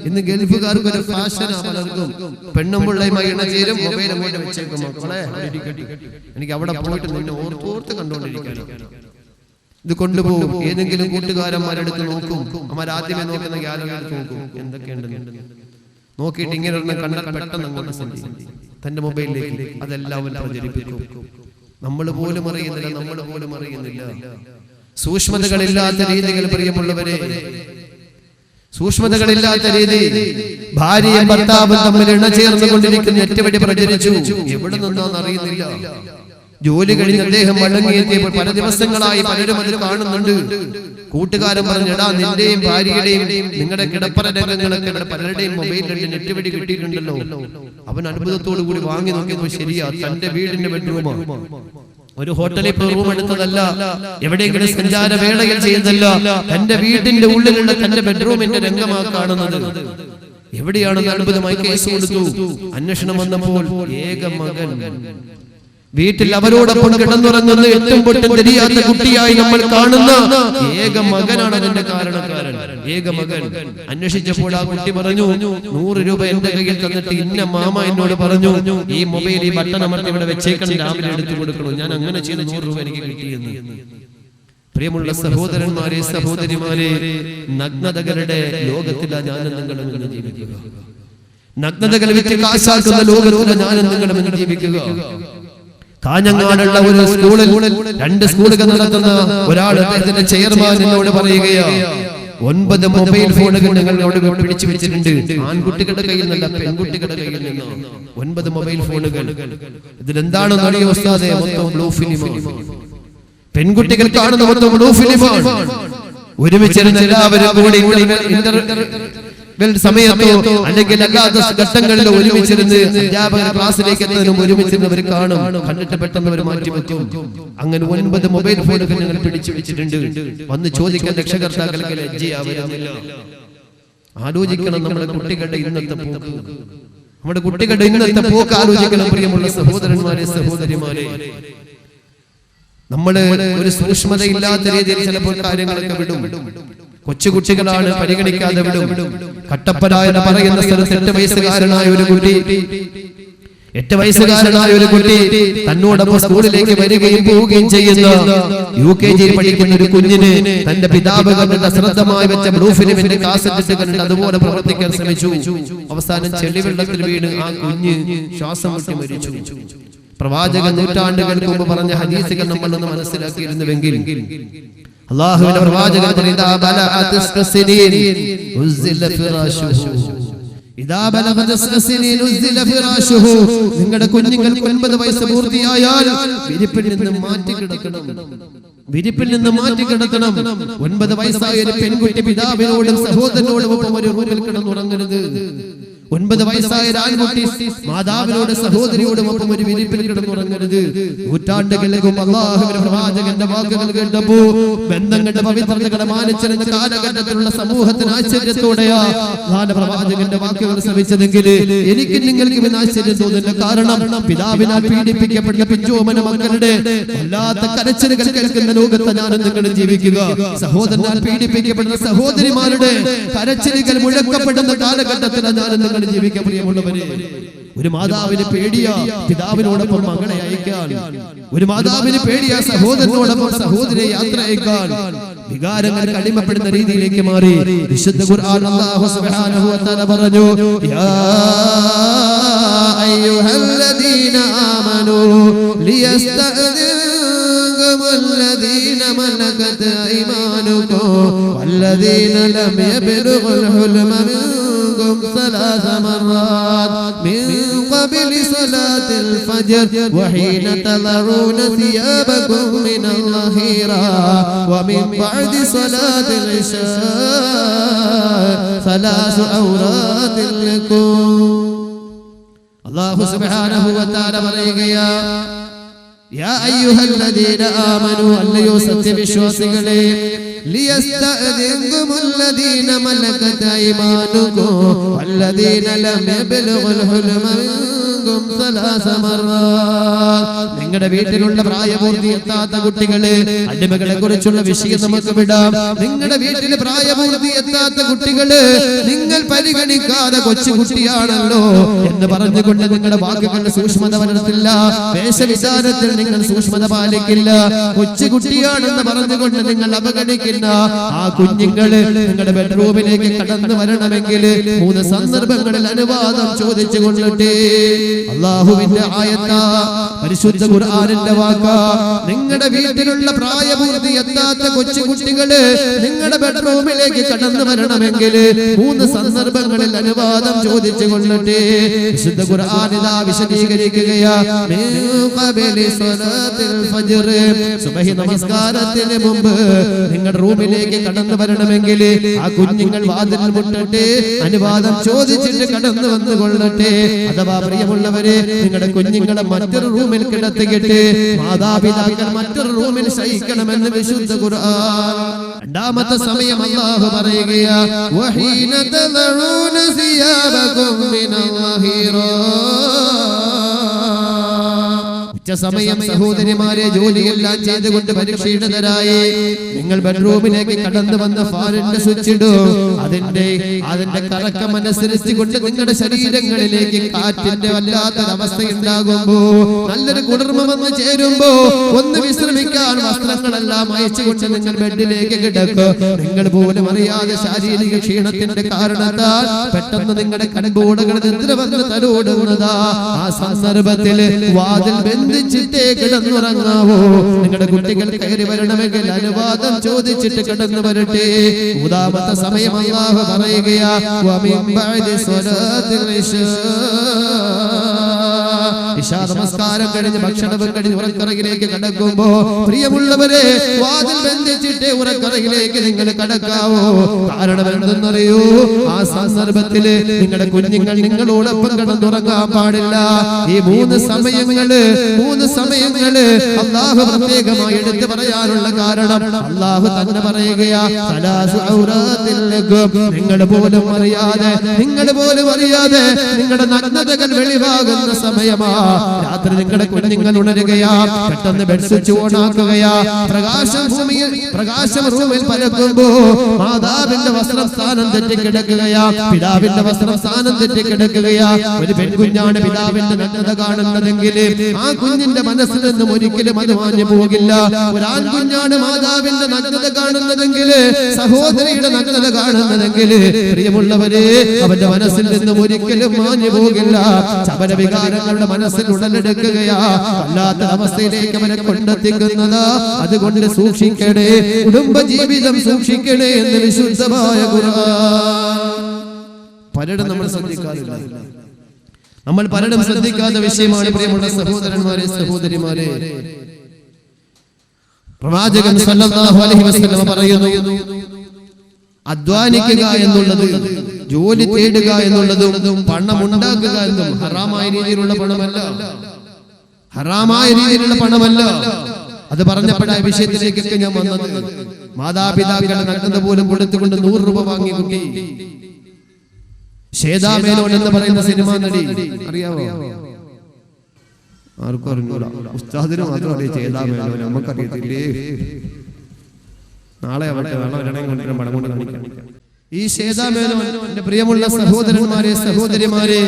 ഇന്ന് ഗൾഫുകാർക്ക് ഒരു ഫാഷനാ, പലർക്കും പെണ്ണും പിള്ളയുമായി ഇണചേരും, മൊബൈൽ അങ്ങോട്ട് വെച്ചേക്കും. മക്കളെ, എനിക്ക് അവിടെ പോയിട്ട് നിന്നെ ഓർത്തോർത്ത് കണ്ടുകൊണ്ടിരിക്കണം. ഇത് കൊണ്ടുപോകും, ഏതെങ്കിലും കൂട്ടുകാരന്മാരെടുത്ത് നോക്കും. അവരാദ്യമേ നോക്കുന്ന ഗ്യാലറിയെടുത്ത് നോക്കും, എന്തൊക്കെയുണ്ട് നോക്കിയിട്ട് ഇങ്ങനെ കണ്ടാൽ പെട്ടെന്ന് അങ്ങോട്ട് സെൻഡ് ചെയ്യും തന്റെ മൊബൈലിലേക്ക്. അതെല്ലാം അവൻ പ്രചരിപ്പിക്കും. നമ്മൾ പോലും അറിയുന്നില്ല. സൂക്ഷ്മതകളില്ലാത്ത രീതികൾ, പ്രിയമുള്ളവരെ, സൂക്ഷ്മതകളില്ലാത്ത രീതി. ഭാര്യയും ഭർത്താവും തമ്മിൽ ഇണചേർന്നു കൊണ്ടിരിക്കുന്ന നെറ്റുവെടി പ്രചരിച്ചു. എവിടെ നിന്നാന്ന് അറിയുന്നില്ല. ജോലി കഴിഞ്ഞ് അദ്ദേഹം മടങ്ങിയെത്തിയപ്പോൾ പല ദിവസങ്ങളായി പലരും അത് കാണുന്നുണ്ട്. കൂട്ടുകാരൻ പറഞ്ഞെടാ, നിന്റെയും ഭാര്യയുടെയും നിങ്ങളുടെ കിടപ്പറ രംഗങ്ങളൊക്കെ പലരുടെയും മൊബൈലിൽ നെറ്റുവെടി കിട്ടിയിട്ടുണ്ടല്ലോ. അവൻ അത്ഭുതത്തോടു കൂടി വാങ്ങി നോക്കിയപ്പോൾ ശരിയാ, തന്റെ വീടിന്റെ ബെഡ്റൂമാണ്. ഒരു ഹോട്ടലിൽ പോയി റൂം എടുത്തതല്ല, എവിടെയെങ്കിലും സഞ്ചാര വേളയിൽ ചെയ്യുന്നതല്ല, തന്റെ വീട്ടിന്റെ ഉള്ളിലുള്ള തന്റെ ബെഡ്റൂമിന്റെ രംഗമാണ് കാണുന്നത്. എവിടെയാണെന്ന് അത്ഭുതമായി കേസ് കൊടുത്തു. അന്വേഷണം വന്നപ്പോൾ ഏക മകൻ വീട്ടിൽ അവരോടൊപ്പം കിടന്നുറങ്ങുന്ന എട്ടും പൊട്ടും തിരിയാത്ത കുട്ടിയായി നമ്മൾ കാണുന്ന ഏക മകനാണ് അതിന്റെ കാരണക്കാരൻ. ഏക മകൻ. അന്വേഷിച്ചപ്പോൾ ആ കുട്ടി പറഞ്ഞു, 100 രൂപ എന്റെ കയ്യിൽ തന്നിട്ട് ഇന്ന മാമ എന്നോട് പറഞ്ഞു ഈ മൊബൈൽ ഈ ബട്ടൺ അമർത്തി ഇവിടെ വെച്ചേക്കണം, രാവിലെ എടുത്തു കൊടുക്കണം. ഞാൻ അങ്ങനെ ചെയ്ത് 100 രൂപ എനിക്ക് കിട്ടിയെന്ന്. പ്രിയമുള്ള സഹോദരന്മാരെ, സഹോദരിമാരെ, നഗ്നതകളുടെ ലോകത്തിലാണ് ഞാനും നിങ്ങളും ഇന്ന് ജീവിക്കുക. നഗ്നതകൾ വിറ്റ് കാശാക്കുന്ന ലോകത്തിലാണ് ഞാനും നിങ്ങളും ഇന്ന് ജീവിക്കുക. കാഞ്ഞങ്ങാടുള്ള ഒരു സ്കൂളിൽ 2 സ്കൂളുകൾ നടത്തുന്ന ഒരാൾ അദ്ദേഹത്തിന്റെ ചെയർമാൻ എന്നോട് പറയുകയാണ്, 9 മൊബൈൽ ഫോണുകൾ ഞങ്ങളോട് പിടിച്ചു വെച്ചിട്ടുണ്ട്. ആൺകുട്ടികളുടെ കയ്യിൽ നിന്നല്ല, പെൺകുട്ടികളുടെ കയ്യിൽ നിന്നാണ് 9 മൊബൈൽ ഫോണുകൾ. ഇതിലെന്താണെന്ന് അറിയോ ഉസ്താദേ? മൊത്തം ബ്ലൂ ഫിലിമാണ്. പെൺകുട്ടികൾ കാണുന്ന മൊത്തം ബ്ലൂ ഫിലിമാണ്. ഒരുമിച്ചിരുന്ന എല്ലാവരും കൂടി സമയത്തോ അല്ലെങ്കിൽ അല്ലാത്ത ഘട്ടങ്ങളിൽ ഒരുമിച്ചിരുന്ന് അധ്യാപകർ ക്ലാസ്സിലേക്ക് എത്തുന്നതിനും ഒരുമിച്ചിരുന്നവർ കാണും. കണ്ടിട്ട് പെട്ടെന്ന് അവർ മാറ്റിവെക്കും. അങ്ങനെ 9 മൊബൈൽ ഫോണുകൾ ഞങ്ങൾ പിടിച്ചു വെച്ചിട്ടുണ്ട്. വന്ന് ചോദിക്കാൻ രക്ഷകർത്താക്കൾക്ക് ലജ്ജയാവുന്നില്ല. ആലോചിക്കണം നമ്മുടെ കുട്ടികളുടെ ഇന്നത്തെ പോക്ക്. നമ്മുടെ കുട്ടികളുടെ ഇന്നത്തെ പോക്ക് ആലോചിക്കണം പ്രിയമുള്ള സഹോദരന്മാരെ, സഹോദരിമാരെ. നമ്മള് ഒരു സൂക്ഷ്മതയില്ലാത്ത രീതിയിൽ ചിലപ്പോൾ കാര്യങ്ങളൊക്കെ വിടും. കൊച്ചുകുട്ടികളാണ്, പരിഗണിക്കാതെ വിടും. കട്ടപ്പന എന്ന് പറയുന്ന സ്ഥലത്ത് 8 വയസ്സുകാരനായ ഒരു കുട്ടി തന്നോടൊപ്പം സ്കൂളിലേക്ക് വരികയും പോവുകയും ചെയ്യുന്ന UKG പഠിക്കുന്ന ഒരു കുഞ്ഞിന് തന്റെ പിതാവ് കണ്ടിട്ട് അശ്രദ്ധമായി വെച്ച ബ്ലൂ ഫിലിമിന്റെ കാസറ്റ് കണ്ടിട്ട് അതുപോലെ പ്രവർത്തിക്കാൻ ശ്രമിച്ചു. അവസാനം ചെളിവെള്ളത്തിൽ വീണ് ആ കുഞ്ഞ് ശ്വാസം മുട്ടി മരിച്ചു. പ്രവാചകൻ നൂറ്റാണ്ടുകൾക്ക് മുമ്പ് പറഞ്ഞ ഹദീസുകൾ നമ്മളൊന്ന് മനസ്സിലാക്കിയിരുന്നുവെങ്കിൽ അല്ലാഹുവിന്റെ പ്രവാചകൻ നിങ്ങളുടെ കുഞ്ഞുങ്ങൾക്ക് 9 വയസ്സ് പൂർത്തിയായാൽ വിരിപ്പിൽ നിന്ന് മാറ്റി കിടക്കണം. 9 വയസ്സായ ഒരു പെൺകുട്ടി പിതാവിനോടും സഹോദരനോടും ഒപ്പം ഒരു റൂമിൽ കിടന്നുറങ്ങരുത്. 9 വയസ്സായ ആൺകുട്ടി മാതാവിനോട് സഹോദരിയോടും ഒപ്പം ഒരു വിരിപ്പിൽ കിടന്നുറങ്ങരുത്. നൂറ്റാണ്ടുകളിലേക്കും അല്ലാഹുവിന്റെ പ്രവാചകന്റെ വാക്കുകൾ കേട്ടപ്പോൾ ബന്ധങ്ങളുടെ പവിത്രതകളെ മാനിച്ചിരുന്ന കാലഘട്ടത്തിലുള്ള സമൂഹത്തിന് ആശ്ചര്യത്തോടെയാ പ്രവാചകന്റെ വാക്കുകൾ ശ്രമിച്ചതെങ്കിൽ എനിക്ക് നിങ്ങൾക്ക് ആശ്ചര്യം തോന്നില്ല. കാരണം പിതാവിനാൽ പീഡിപ്പിക്കപ്പെട്ട പിഞ്ചോമന മക്കളുടെ വല്ലാത്ത കരച്ചിലുകൾ കേൾക്കുന്ന ലോകത്ത് ഞാനും നിങ്ങളും ജീവിക്കുക. സഹോദരനാൽ പീഡിപ്പിക്കപ്പെടുന്ന സഹോദരിമാരുടെ കരച്ചിലുകൾ മുഴക്കപ്പെടുന്ന കാലഘട്ടത്തിലാണ് ഞാനും ജീവിക്കാൻ. പ്രിയമുള്ളവരെ, ഒരു മാതാവിന് പേടിയാ പിതാവിനോടൊപ്പം മകളെ അയക്കാൻ. ഒരു മാതാവിന് പേടിയാ സഹോദരനോടൊപ്പം സഹോദരിയെ യാത്ര അയക്കാൻ. വികാരങ്ങൾക്ക് അടിമപ്പെടുന്ന രീതിയിലേക്ക് മാറി. വിശുദ്ധ ഖുർആൻ അല്ലാഹു സുബ്ഹാനഹു വ തആല പറഞ്ഞു, യാ അയ്യുഹല്ലദീന ആമനൂ ലിയസ്തഅദിൻകുമുല്ലദീന മലകത് അയ്മാനുകും വല്ലദീന ലം യബ്ലുഗുൽ ഹുൽമ ثلاث مرات من قبل صلاة الفجر وحين تضعون ثيابكم من الظهيرة ومن بعد صلاة العشاء 3 عورات لكم. الله سبحانه وتعالى പറയുകയാ, യാ അയ്യുഹല്ലദീന ആമനൂ, അല്ലയോ സത്യവിശ്വാസികളെ, ലിയസ്തഅദിൻകുമുല്ലദീന മലകത് അയ്മാനുകും വല്ലദീന ലം യബ്ലുഗുൽ ഹുൽമ മിൻകും 3 മർറാത്ത്. നിങ്ങളുടെ വീട്ടിലുള്ള പ്രായപൂർത്തിയെത്താത്ത കുട്ടികളെ, അടിമകളെ കുറിച്ചുള്ള വിഷയം നമുക്ക് വിടാം. നിങ്ങളുടെ വീട്ടിൽ പ്രായപൂർത്തിയെത്താത്ത കുട്ടികള് നിങ്ങൾ പരിഗണിക്കാതെ കൊച്ചുകുട്ടിയാണല്ലോ എന്ന് പറഞ്ഞുകൊണ്ട് നിങ്ങളുടെ വാക്കുകളുടെ സൂക്ഷ്മത വളർത്തില്ല. വേഷവിധാനത്തിൽ നിങ്ങൾ സൂക്ഷ്മത പാലിക്കില്ല. കൊച്ചുകുട്ടിയാണെന്ന് പറഞ്ഞുകൊണ്ട് നിങ്ങൾ അവഗണിക്കില്ല. ആ കുഞ്ഞുങ്ങള് നിങ്ങളുടെ ബെഡ്റൂമിലേക്ക് കടന്നു വരണമെങ്കിൽ 3 സന്ദർഭങ്ങളിൽ അനുവാദം ചോദിച്ചു കൊള്ളട്ടെ. അല്ലാഹുവിന്റെ ആയത്താ, പരിശുദ്ധ ഖുർആനിന്റെ വാക്കാ. നിങ്ങളുടെ വീട്ടിലുള്ള പ്രായപൂർത്തി എത്താത്ത കൊച്ചുകുട്ടികള് നിങ്ങളുടെ ബെഡ്റൂമിലേക്ക് കടന്നു വരണമെങ്കിൽ 3 സന്ദർഭങ്ങളിൽ അനുവാദം ചോദിച്ചു കൊള്ളട്ടെ. വിശുദ്ധ ഖുർആൻ ഇതാ വിശദീകരിക്കുകയാ. സുബഹി നമസ്കാരത്തിന് മുമ്പ് നിങ്ങളുടെ റൂമിലേക്ക് കടന്നു വരണമെങ്കിൽ ആ കുഞ്ഞുങ്ങൾ വാതിൽ മുട്ടട്ടെ, അനുവാദം ചോദിച്ചിട്ട് കടന്നു വന്നു കൊള്ളട്ടെ. അഥവാ പ്രിയമുള്ള പ്രിയമുള്ളവരെ, നിങ്ങളുടെ കുഞ്ഞുങ്ങളെ മറ്റൊരു റൂമിൽ കിടത്തിയിട്ട് മാതാപിതാക്കൾ മറ്റൊരു റൂമിൽ ശയിക്കണമെന്ന് വിശുദ്ധ ഖുർആൻ. രണ്ടാമത്തെ സമയം അല്ലാഹു പറയുകയാ, വഹീന തദഊന സിയാബകും മിനൽ സമയം സഹോദരിമാരെ ജോലിയെല്ലാം ചെയ്തുകൊണ്ട് പരീക്ഷയിടതരായി നിങ്ങൾ ബെഡ്റൂമിലേക്ക് കടന്നു വന്ന ഫാനിന്റെ സ്വിച്ച് ഇടൂ. അതിന്റെ കറക്കമനുസരിച്ച് കൊണ്ട് നിങ്ങളുടെ ശരീരങ്ങളിലേക്ക് കാറ്റിന്റെ വല്ലാത്തൊരവസ്ഥ ഉണ്ടാകുമ്പോ, നല്ലൊരു കുളിർമ വന്ന് ചേരുമ്പോ ഒന്ന് വിശ്രമിക്കാൻ വസ്ത്രങ്ങളെല്ലാം അയച്ചുകൊണ്ട് നിങ്ങൾ ബെഡിലേക്ക് കിടക്കും. നിങ്ങൾ പോലും അറിയാതെ ശാരീരിക ക്ഷീണത്തിന്റെ കാരണത്താൽ പെട്ടെന്ന് നിങ്ങളുടെ കൺകൂടകൾ നിദ്ര വന്ന് തലോടുന്നതാ. ആ സന്ദർഭത്തിൽ വാതിൽ ബന്ധിച്ചിട്ടേ കിടന്നുറങ്ങാവോ. നിങ്ങളുടെ കുട്ടികൾ കയറി വരണമെങ്കിൽ അനുവാദം ചോദിച്ചിട്ട് കിടന്നു വരട്ടെ. മൂന്നാമത്തെ സമയം അല്ലാഹു പറയുകയാ, വമിൻ ബഅദി സ്വലാത്തിൽ ഇശാ നമസ്കാരം കഴിഞ്ഞ് ഭക്ഷണം കഴിഞ്ഞ് ഉറക്കറയിലേക്ക് കടക്കുമ്പോ, പ്രിയമുള്ളവരെ, വാതിൽ ബന്ധിച്ചിട്ട് ഉറക്കറയിലേക്ക് നിങ്ങൾ കടക്കാവോ. കാരണം എന്തെന്നറിയോ, ആ സന്ദർഭത്തില് നിങ്ങളുടെ കുഞ്ഞുങ്ങൾ നിങ്ങളോടൊപ്പം കിടന്നുറങ്ങാൻ പാടില്ല. ഈ മൂന്ന് സമയങ്ങള് അല്ലാഹു പ്രത്യേകമായി എടുത്തു പറയാനുള്ള കാരണം അല്ലാഹു തന്നെ പറയുകയാ, നിങ്ങൾ പോലും അറിയാതെ നിങ്ങളുടെ നഗ്നതകൾ വെളിവാകുന്ന സമയമാ. രാത്രി നിങ്ങളുടെ കുഞ്ഞുങ്ങൾ ഉണരുകയാ, പെട്ടെന്ന് ബെഡ് സ്വിച്ച് ഓൺ ആക്കുകയാ, പ്രകാശം റൂമിൽ പരക്കുമ്പോ മാതാവിന്റെ വസ്ത്രം സ്ഥാനം തെറ്റി കിടക്കുകയാ, പിതാവിന്റെ വസ്ത്രം സ്ഥാനം തെറ്റി കിടക്കുകയാ. ഒരു പെൺകുഞ്ഞാണ് പിതാവിന്റെ നഗ്നത കാണുന്നതെങ്കിൽ ആ കുഞ്ഞിന്റെ മനസ്സിൽ നിന്നും ഒരിക്കലും അത് മാഞ്ഞു പോകില്ല. ഒരു ആൺകുഞ്ഞാണ് മാതാവിന്റെ നഗ്നത കാണുന്നതെങ്കിൽ, സഹോദരിയുടെ നഗ്നത കാണുന്നതെങ്കിൽ, പ്രിയമുള്ളവരെ, അവന്റെ മനസ്സിൽ നിന്നും ഒരിക്കലും മാഞ്ഞു പോകില്ല. ചപല വികാരങ്ങളുടെ മനസ്സിൽ ഉടലെടുക്കുകയാ, അല്ലാത്ത അവസ്ഥയിലേക്ക് അവരെ കൊണ്ടെത്തിക്കുന്നത്. അതുകൊണ്ട് സൂക്ഷിക്കണേ, കുടുംബ ജീവിതം സൂക്ഷിക്കണേ എന്ന് വിശുദ്ധമായ ഖുർആൻ. പലരും നമ്മൾ ശ്രദ്ധിക്കാറില്ല. നമ്മൾ പലരും ശ്രദ്ധിക്കാത്ത വിഷയമാണ് പ്രിയമുള്ള സഹോദരന്മാരെ, സഹോദരിമാരെ. പ്രവാചകൻ സല്ലല്ലാഹു അലൈഹി വസല്ലം പറയുന്നു, അധ്വാനിക്കുക എന്നുള്ളത്, ജോലി തേടുക എന്നുള്ളതും പണം ഉണ്ടാക്കുക എന്നതും ഹറാമായ രീതിയിലുള്ള പണമല്ല. അത് പറഞ്ഞപ്പോഴായ വിഷയത്തിലേക്കൊക്കെ ഞാൻ വന്നത്. മാതാപിതാക്കളുടെ നഗ്നത പോലും കൊടുത്തുകൊണ്ട് 100 രൂപ വാങ്ങി കുട്ടി. ശ്വേതാ മേനോൻ എന്ന് പറയുന്ന സിനിമാ നടി അറിയാവോ? ആർക്കും അറിഞ്ഞൂടാ. ഉസ്താദിന് മാത്രം അറിയാം ശ്വേതാ മേനോൻ, നമുക്കറിയത്തില്ലേ. നാളെ അവട്ടെ പടം കൊണ്ട് കാണിക്കാം. ഈ ശ്വേതാ മേനോൻ, എന്റെ പ്രിയമുള്ള സഹോദരന്മാരെ, സഹോദരിമാരെ,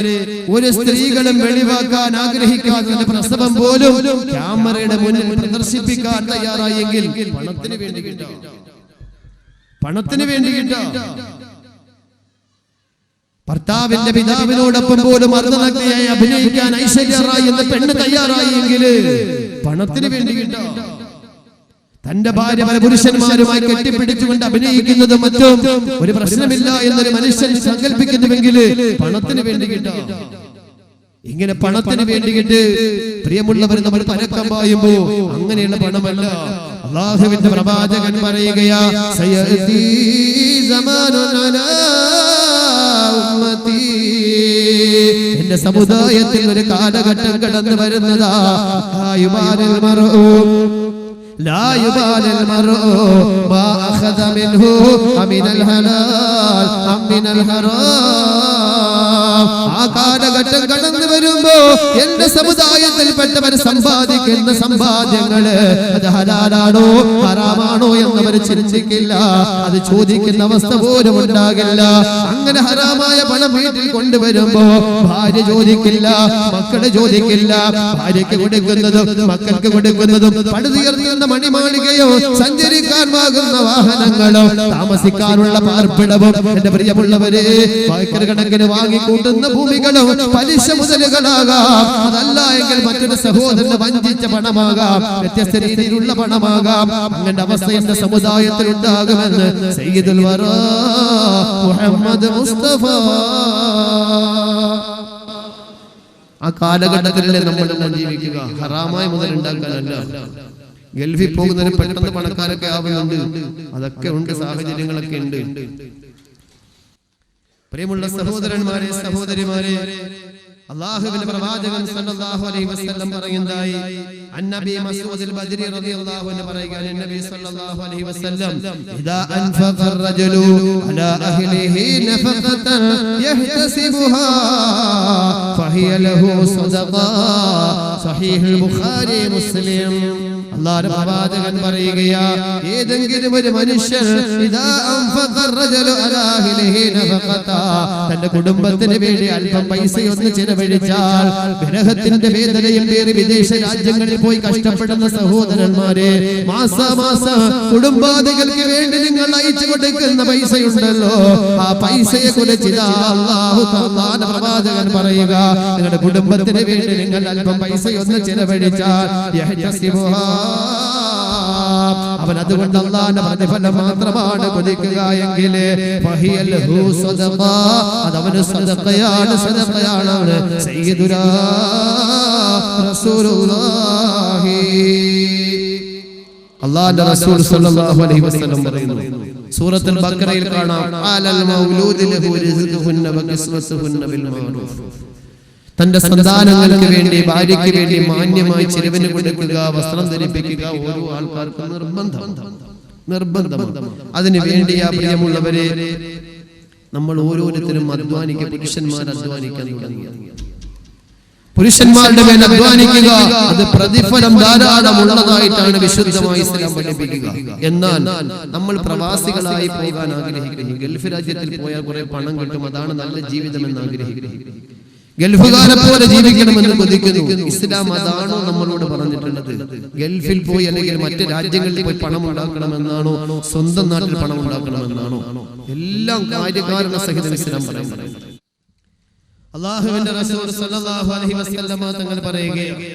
ഒരു സ്ത്രീകളും വെളിവാക്കാൻ ആഗ്രഹിക്കാത്ത പ്രസവം പോലും ക്യാമറയുടെ മുന്നിൽ പ്രദർശിപ്പിക്കാൻ തയ്യാറായെങ്കിൽ പണത്തിന് വേണ്ടി കിട്ടാം. ഭർത്താവിന്റെ പിതാവിനോടൊപ്പം പോലും അർദ്ധനഗ്നയായി അഭിനയിക്കാൻ ഐശ്വര്യ റായ് എന്ന പെണ്ണ് തയ്യാറായെങ്കിൽ പണത്തിന് വേണ്ടി കിട്ടാം. തന്റെ ഭാര്യ പല പുരുഷന്മാരുമായി കെട്ടിപ്പിടിച്ചുകൊണ്ട് അഭിനയിക്കുന്നതും മറ്റും ഒരു പ്രശ്നമില്ല എന്നൊരു മനുഷ്യൻ സങ്കല്പിക്കുന്നുവെങ്കിൽ പണത്തിന് വേണ്ടി കിട്ടാം. ഇങ്ങനെ പണത്തിന് വേണ്ടിയിട്ട് പ്രിയമുള്ളവർ നമ്മൾ പരക്കം പായുമ്പോ അങ്ങനെയുള്ള പണമല്ല. അല്ലാഹുവിന്റെ പ്രവാചകൻ പറയുകയാ, സയഅതി സമാനുൻ അലാ ഉമ്മതി, എന്റെ സമുദായത്തിൽ ഒരു കാലഘട്ടം കടന്നു വരുന്നതാ. لا يبالي المرء ما أخذ منه أمن الحلال أم من الحرام. ആ കാലഘട്ടം കടന്നു വരുമ്പോ എന്റെ സമുദായത്തിൽപ്പെട്ടവർ സമ്പാദിക്കുന്ന സമ്പാദ്യങ്ങള് അത് ഹലാലാണോ ഹറാമാണോ എന്നവർ ചിന്തിക്കില്ല. അത് ചോദിക്കുന്ന അവസ്ഥ പോലും ഉണ്ടാകില്ല. അങ്ങനെ ഹറാമായ പണം വീട്ടിൽ കൊണ്ടുവരുമ്പോ ഭാര്യ ചോദിക്കില്ല, മക്കള് ചോദിക്കില്ല. ഭാര്യയ്ക്ക് കൊടുക്കുന്നതും മക്കൾക്ക് കൊടുക്കുന്നതും പടുതീർന്ന മണിമാളികയോ സഞ്ചരിക്കാൻ വാങ്ങുന്ന വാഹനങ്ങളോ താമസിക്കാനുള്ള പാർപ്പിടവും എന്റെ പ്രിയമുള്ളവരെ ഏക്കർ കണക്കിന് വാങ്ങിക്കൂട്ടുന്ന ഭൂമികളും പലിശ മുതലുകളാകാം. അതല്ല എങ്കിൽ മറ്റൊരു സഹോദരനെ വഞ്ചിച്ച പണമാകാം, വ്യത്യസ്ത രീതിയിലുള്ള പണമാകാം. അങ്ങനെ അവസ്ഥ എന്റെ സമുദായത്തിൽ ഉണ്ടാകുമെന്ന് സയ്യിദുൽ വറാ മുഹമ്മദ് മുസ്തഫ. ആ കാലഘട്ടത്തിലല്ലേ നമ്മൾ ജീവിക്കുക. ഹറാമായ മുതൽ ഉണ്ടാക്കാനല്ല. ഗൾഫിൽ പോകുന്നതിന് പെട്ടെന്ന് പണക്കാരൊക്കെ ആവുന്നുണ്ട്, അതൊക്കെ ഉണ്ട്, സാഹചര്യങ്ങളൊക്കെ ഉണ്ട്. പ്രിയമുള്ള സഹോദരന്മാരെ, സഹോദരിമാരെ, അല്ലാഹുവിന്റെ പ്രവാചകൻ സല്ലല്ലാഹു അലൈഹി വസല്ലം പറയുന്നതായി അന്നബി മസ്ഊദ് അൽ-ബദരി റളിയല്ലാഹു അൻഹു പറയുകയാണ് നബി സല്ലല്ലാഹു അലൈഹി വസല്ലം ഇദാ അൻഫഖ അർ-റജുലു അലാ അഹ്ലിഹി നഫഖതൻ യഹ്തസിബുഹാ ഫഹിയ ലഹു സദഖ സഹീഹുൽ ബുഖാരി മുസ്ലിം അല്ലാഹുവിന്റെ പ്രവാചകൻ പറയുകയാ ഏതെങ്കിലും ഒരു മനുഷ്യൻ ഇദാ അൻഫഖ അർ-റജുലു അലാ അഹ്ലിഹി നഫഖത തന്റെ കുടുംബത്തിന് വേണ്ടി അല്പം പൈസ ഒന്ന് ചെലവഴിച്ചാൽ വിരഹത്തിന്റെ വേദനയും പേറി വിദേശ രാജ്യങ്ങളിൽ പോയി കഷ്ടപ്പെടുന്ന സഹോദരന്മാരെ മാസാമാസം കുടുംബാദികൾക്ക് വേണ്ടി നിങ്ങൾ അയച്ചു കൊടുക്കുന്ന പൈസയുണ്ടല്ലോ ആ പൈസയെ കുറിച്ച് അല്ലാഹു തആല പ്രവാചകൻ പറയുക നിങ്ങളുടെ കുടുംബത്തിന് വേണ്ടി നിങ്ങൾ അല്പം പൈസ ഒന്ന് ചെലവഴിച്ചാൽ യഹ്തസിബുഹാ അവൻ അതുകൊണ്ട് അല്ലാഹുവിന്റെ പ്രതിഫലം മാത്രമാണ് കൊതിക്കുക എങ്കിൽ ഫഹിയ ലഹു സദഖ അതവന് സദഖയാണ് സയ്യിദുനാ റസൂലുള്ളാഹി അല്ലാഹുവിന്റെ റസൂൽ സല്ലല്ലാഹു അലൈഹി വസല്ലം പറയുന്നു സൂറത്തുൽ ബഖറയിൽ കാണാം അലൽ മൗലൂദി ലഹു റിസ്ഖുഹുന്ന വകിസ്വതുഹുന്ന ബിൽ മഅറൂഫ് തന്റെ സന്താനങ്ങൾക്ക് വേണ്ടി ഭാര്യയ്ക്ക് വേണ്ടി മാന്യമായി ചിലവിന് കൊടുക്കുക വസ്ത്രം ധരിപ്പിക്കുക ഓരോ ആൾക്കാർക്കും നിർബന്ധം അതിനു വേണ്ടിയാ പ്രിയമുള്ളവരെ നമ്മൾ ഓരോരുത്തരും അധ്വാനിക്കുക പുരുഷന്മാർ അധ്വാനിക്കാൻ തുടങ്ങി പുരുഷന്മാരുടെ മേൽ അധ്വാനിക്കുക അത് പ്രതിഫലം ധാരാളം ഉള്ളതായിട്ടാണ് വിശുദ്ധമായി ഇസ്ലാം പഠിപ്പിക്കുക എന്നാൽ നമ്മൾ പ്രവാസികളായി പോകാൻ ആഗ്രഹിക്കുന്നു ഗൾഫ് രാജ്യത്തിൽ പോയാൽ കുറെ പണം കിട്ടും അതാണ് നല്ല ജീവിതം എന്ന് ആഗ്രഹിക്കുന്നു ഗൾഫുകാരെ പോലെ ജീവിക്കണമെന്ന് കൊതിക്കുന്നു ഇസ്ലാം അതാണോ നമ്മളോട് പറഞ്ഞിട്ടുള്ളത് ഗൾഫിൽ പോയി അല്ലെങ്കിൽ മറ്റു രാജ്യങ്ങളിൽ പോയി പണം ഉണ്ടാക്കണമെന്നാണോ സ്വന്തം നാട്ടിൽ പണം ഉണ്ടാക്കണമെന്നാണോ എല്ലാം കാര്യകാരണ സഹിതം ഇസ്ലാം പറയുന്നത് അല്ലാഹുവിന്റെ റസൂൽ സല്ലല്ലാഹു അലൈഹി വസല്ലം തങ്ങൾ പറയുകയാണ്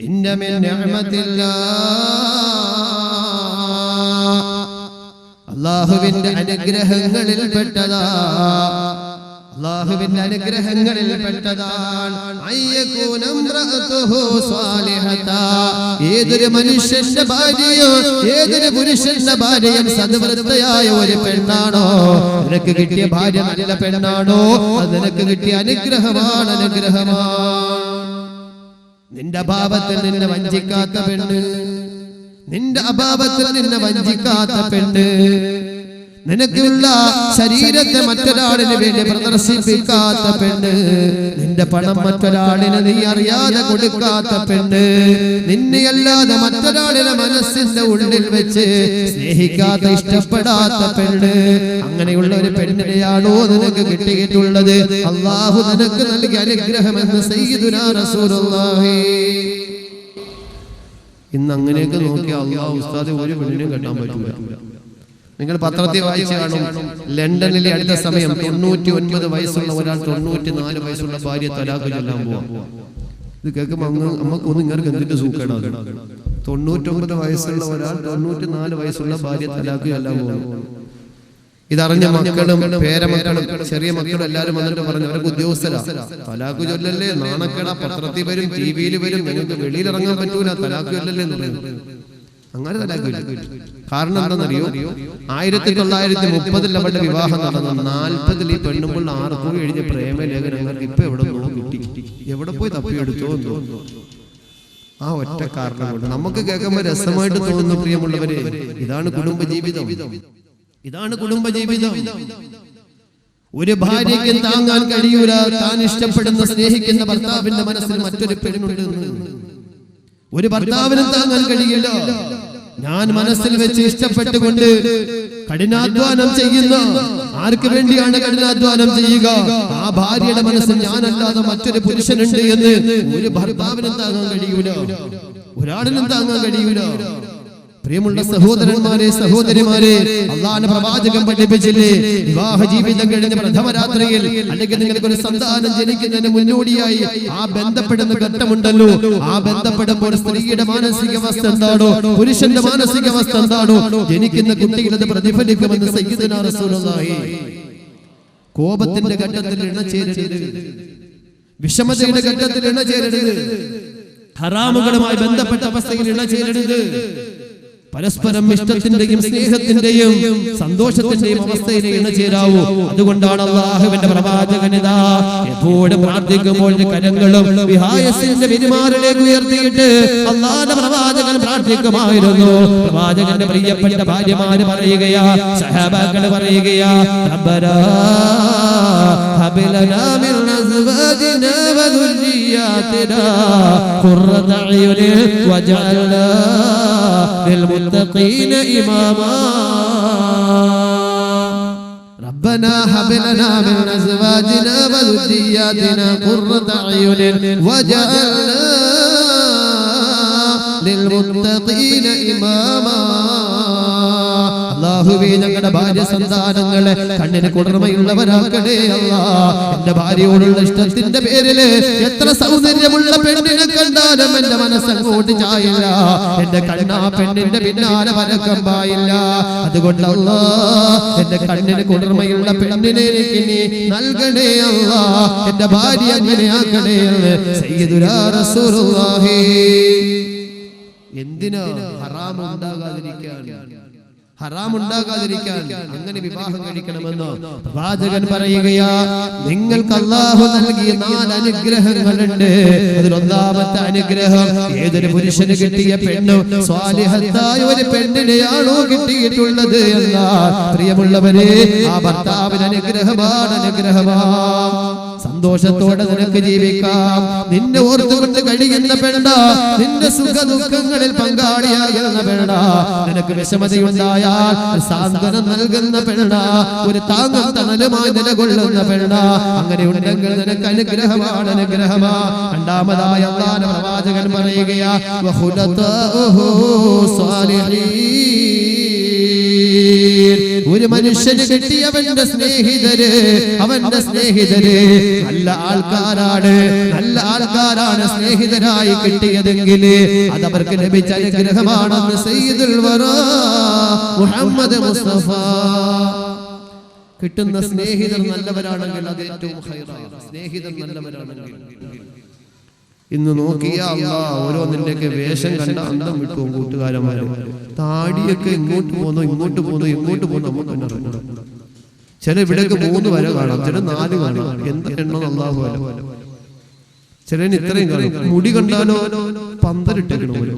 ഇന്ന മിൻ നിഅമത്തില്ലാഹ് അല്ലാഹുവിന്റെ അനുഗ്രഹങ്ങളിൽ പെട്ടതാ അല്ലാഹുവിന്റെ അനുഗ്രഹങ്ങളിൽ പെട്ടതാണ് അയ്യകൂന ഇംറഅതുഹു സ്വാലിഹത ഏതൊരു മനുഷ്യന്റെ ഭാര്യയോ ഏതൊരു പുരുഷന്റെ ഭാര്യയും സദ്വൃത്തയായ ഒരു പെണ്ണാണോ നിനക്ക് കിട്ടിയ ഭാര്യ നല്ല പെണ്ണാണോ അത് നിനക്ക് കിട്ടിയ അനുഗ്രഹമാണ് നിന്റെ അഭാവത്തിൽ നിന്നെ വഞ്ചിക്കാത്ത പെണ്ണ് നിന്റെ അഭാവത്തിൽ നിന്നെ വഞ്ചിക്കാത്ത പെണ്ണ് നിനക്കുള്ള ശരീരത്തെ മറ്റൊരാളിന് വേണ്ടി പ്രദർശിപ്പിക്കാത്ത പെണ്ണ് നിന്റെ പണം മറ്റൊരാളിന് നീ അറിയാതെ കൊടുക്കാത്ത പെണ്ണ് നിന്നെയല്ലാതെ മറ്റൊരാളിനെ മനസ്സിന്റെ ഉള്ളിൽ വെച്ച് സ്നേഹിക്കാത്ത ഇഷ്ടപ്പെടാത്ത പെണ്ണ് അങ്ങനെയുള്ള ഒരു പെണ്ണിനെയാണോ നിനക്ക് കിട്ടിയിട്ടുള്ളത് അല്ലാഹു നിനക്ക് നൽകിയ അനുഗ്രഹമെന്ന് സയ്യിദുനാ റസൂലുള്ളാഹി ഇന്ന് അങ്ങനെയൊക്കെ നോക്കിയ അല്ലാഹു ഉസ്താദ് ഒരു പെണ്ണിനും കെട്ടാൻ പറ്റൂല നിങ്ങൾ പത്രത്തിൽ വായിച്ചു കാണും ലണ്ടനിലെ അടുത്ത സമയം 99 വയസ്സുള്ള ഒരാൾ 94 വയസ്സുള്ള ഭാര്യ തലാഖ് ചൊല്ലാൻ പോവാം ഇത് കേൾക്കുമ്പോൾ നമുക്കൊന്നും ഇങ്ങനെ എന്തിന്റെ സൂക്കേടാണ് 99 വയസ്സുള്ള ഒരാൾ 94 വയസ്സുള്ള ഭാര്യ തലാഖ് ചൊല്ലാൻ പോവാം ഇതറിഞ്ഞ മക്കളും പേരമക്കളും ചെറിയ മക്കളും എല്ലാവരും വന്നിട്ട് പറഞ്ഞു അവർക്ക് ഉദ്യോഗസ്ഥരാ തലാഖ് ചൊല്ലല്ലേ നാണക്കേട പത്രത്തിൽ വരും ടിവിയിൽ വരും നിങ്ങൾക്ക് വെളിയിലിറങ്ങാൻ പറ്റൂല തലാഖ് ചൊല്ലല്ലേ എന്ന് പറയുന്നു അങ്ങനെ തലാഖ് കാരണം എന്താണെന്നറിയോ 1930 അവരുടെ വിവാഹം നടന്നു 40 ഈ പെണ്ണുമ്പോൾ 6 കോടി എഴുതിയ പ്രേമലേഖനങ്ങൾക്ക് ഇപ്പൊ എവിടെ കിട്ടി എവിടെ പോയി തപ്പിയെടുത്തോ ആ ഒറ്റ കാരണം കൊണ്ട് നമുക്ക് കേൾക്കുമ്പോൾ രസമായിട്ട് തോന്നുന്നു പ്രിയമുള്ളവരെ ഇതാണ് കുടുംബജീവിതം ഒരു ഭാര്യയ്ക്ക് താങ്ങാൻ കഴിയൂല താൻ ഇഷ്ടപ്പെടുന്ന സ്നേഹിക്കുന്ന ഭർത്താവിന്റെ മനസ്സിൽ മറ്റൊരു പെണ്ണുണ്ട് ഒരു ഭർത്താവിനും താങ്ങാൻ കഴിയില്ല ഞാൻ മനസ്സിൽ വെച്ച് ഇഷ്ടപ്പെട്ടുകൊണ്ട് കഠിനാധ്വാനം ചെയ്യുന്ന ആർക്ക് വേണ്ടിയാണ് കഠിനാധ്വാനം ചെയ്യുക ആ ഭാര്യയുടെ മനസ്സിൽ ഞാനല്ലാതെ മറ്റൊരു പുരുഷനുണ്ട് എന്ന് ഒരു ഭർത്താവിനും താങ്ങാൻ കഴിയൂല ഒരാളിനും താങ്ങാൻ കഴിയൂല പ്രിയമുള്ള സഹോദരന്മാരെ സഹോദരിമാരെ അല്ലാഹുവിന്റെ പ്രവാചകൻ പഠിപ്പിച്ചില്ലേ വിവാഹ ജീവിതം കഴിഞ്ഞ പ്രഥമ രാത്രിയിൽ അല്ലെങ്കിൽ നിങ്ങൾക്ക് ഒരു സന്താനം ജനിക്കുന്നതിന് മുന്നോടിയായി ആ ബന്ധപ്പെടുന്ന ഘട്ടമുണ്ടല്ലോ ആ ബന്ധപ്പെടുമ്പോൾ സ്ത്രീയുടെ മാനസികാവസ്ഥ എന്താണോ പുരുഷന്റെ മാനസികാവസ്ഥ എന്താണോ ജനിക്കുന്ന കുട്ടികളത് പ്രതിഫലിക്കുമെന്ന് സയ്യിദുനാ റസൂലുള്ളാഹി കോപത്തിന്റെ ഘട്ടത്തിൽ ഇണചേരരുത് വിഷമതയുടെ ഘട്ടത്തിൽ ഇണചേരരുത് ഹറാമുകളുമായി ബന്ധപ്പെട്ട അവസ്ഥയിൽ ഇണചേരരുത് പരസ്പരം ഇഷ്ടത്തിന്റെയും സ്നേഹത്തിന്റെയും സന്തോഷത്തിന്റെയും അവസ്ഥയിലെ ഇണചേരാവൂ. അതുകൊണ്ടാണ് അല്ലാഹുവിന്റെ പ്രവാചകൻ ഇതാ എപ്പോഴും പ്രാർത്ഥിക്കുമ്പോൾ കരങ്ങളും വിഹായസിന്റെ പെരുമാറിലേക്ക് ഉയർത്തിയിട്ട് അല്ലാഹുവിന്റെ പ്രവാചകൻ പ്രാർത്ഥിക്കുമായിരുന്നു. പ്രവാചകന്റെ പ്രിയപ്പെട്ട ഭാര്യമാര് പറയുകയാ, സഹാബാക്കൾ പറയുകയാ, റബ്ബനാ ഹബ് ലനാ മിൻ അസ്വാജിനാ വദുർരിയാതിനാ ഖുർറത അയ്യുനിൻ വജഅൽനാ للمتقين إماما ربنا هب لنا من أزواجنا وذرياتنا قرة أعين وجعلنا للمتقين إماما അല്ലാഹുവേ ഞങ്ങളുടെ ഭാര്യ സന്താനങ്ങളെ കണ്ണിന് കുളിർമയുള്ളവരാക്കണേ അല്ലാഹ്. എന്റെ ഭാര്യയോടുള്ള ഇഷ്ടത്തിന്റെ പേരില് എത്ര സൗന്ദര്യമുള്ള പെണ്ണിനെ കണ്ടാലും എന്റെ മനസ്സങ്ങോട്ട് ചായില്ല, എന്റെ കണ്ണാ പെണ്ണിന്റെ പിന്നാലെ വരക്കമ്പായില്ല. അതുകൊണ്ട് അല്ലാഹ് എന്റെ കണ്ണിന് കുളിർമയുള്ള പെണ്ണിനെ എനിക്ക് നീ നൽകണേ അല്ലാഹ്. എന്റെ ഭാര്യ അങ്ങനെയാക്കണേ സയ്യിദുനാ റസൂലുള്ളാഹി. എന്തിനാ ഹറാമുണ്ടാകാതിരിക്കാൻ അങ്ങനെ വിവാഹം കഴിക്കണമെന്ന് പ്രവാചകൻ പറയുകയാ. നിങ്ങൾക്ക് അല്ലാഹു നൽകിയ 4 അനുഗ്രഹങ്ങളുണ്ട്. അതിലൊന്നാമത്തെ അനുഗ്രഹം, ഏതൊരു പുരുഷന് കിട്ടിയ പെണ്ണും സ്വാലിഹത്തായ ഒരു പെണ്ണിനെയാണോ കിട്ടിയിട്ടുള്ളത് എന്ന പ്രിയമുള്ളവരെ, ആ ഭർത്താവിന് അനുഗ്രഹമാണ്. സന്തോഷത്തോടെ നിനക്ക് ജീവിക്കാം. നിന്നെ ഓർത്തുകൊണ്ട് കഴിയുന്ന പെണ്ണ, നിന്റെ സുഖ ദുഃഖങ്ങളിൽ പങ്കാളിയാകുന്ന പെണ്ണ, നിനക്ക് വിഷമതയുണ്ടായാൽ സാന്ത്വനം നൽകുന്ന പെണ്ണ, ഒരു താങ്ങും തണലുമായി നിലകൊള്ളുന്ന പെണ്ണ, അങ്ങനെ ഉണ്ടെങ്കിൽ നിനക്ക് അനുഗ്രഹമാണ്. രണ്ടാമതായി അല്ലാഹുവിന്റെ പ്രവാചകൻ പറയുകയാ, വഖുലതാഉഹു സ്വാലിഹീൻ. ഒരു മനുഷ്യന് കിട്ടിയവന്റെ സ്നേഹിതര് നല്ല ആൾക്കാരാണ് സ്നേഹിതരായി കിട്ടിയതെങ്കിൽ അതവർക്ക് ലഭിച്ച അനുഗ്രഹമാണെന്ന് സയ്യിദുൽ വറാ മുഹമ്മദ് മുസ്തഫ. കിട്ടുന്ന സ്നേഹിതർ നല്ലവരാണെങ്കിൽ അത് ഏറ്റവും ഖൈറാണ്. സ്നേഹിതർ നല്ലവരാണെങ്കിൽ ഇന്ന് നോക്കിയാ ഓരോന്നിന്റെയൊക്കെ വേഷം കണ്ട അന്തം വിട്ടും കൂട്ടുകാരന്മാര്. താടിയൊക്കെ ഇങ്ങോട്ട് പോന്നു നമുക്ക് തന്നെ അറിഞ്ഞൂടാ. ചില ഇവിടെയൊക്കെ 3 വര കാണാം, ചില 4 കാണാം. എന്ത് എണ്ണം അല്ലാഹു അലം. ചിലന് ഇത്രയും കാണും. മുടി കണ്ടാലോ 12 ഇട്ടേക്കണ പോലെ.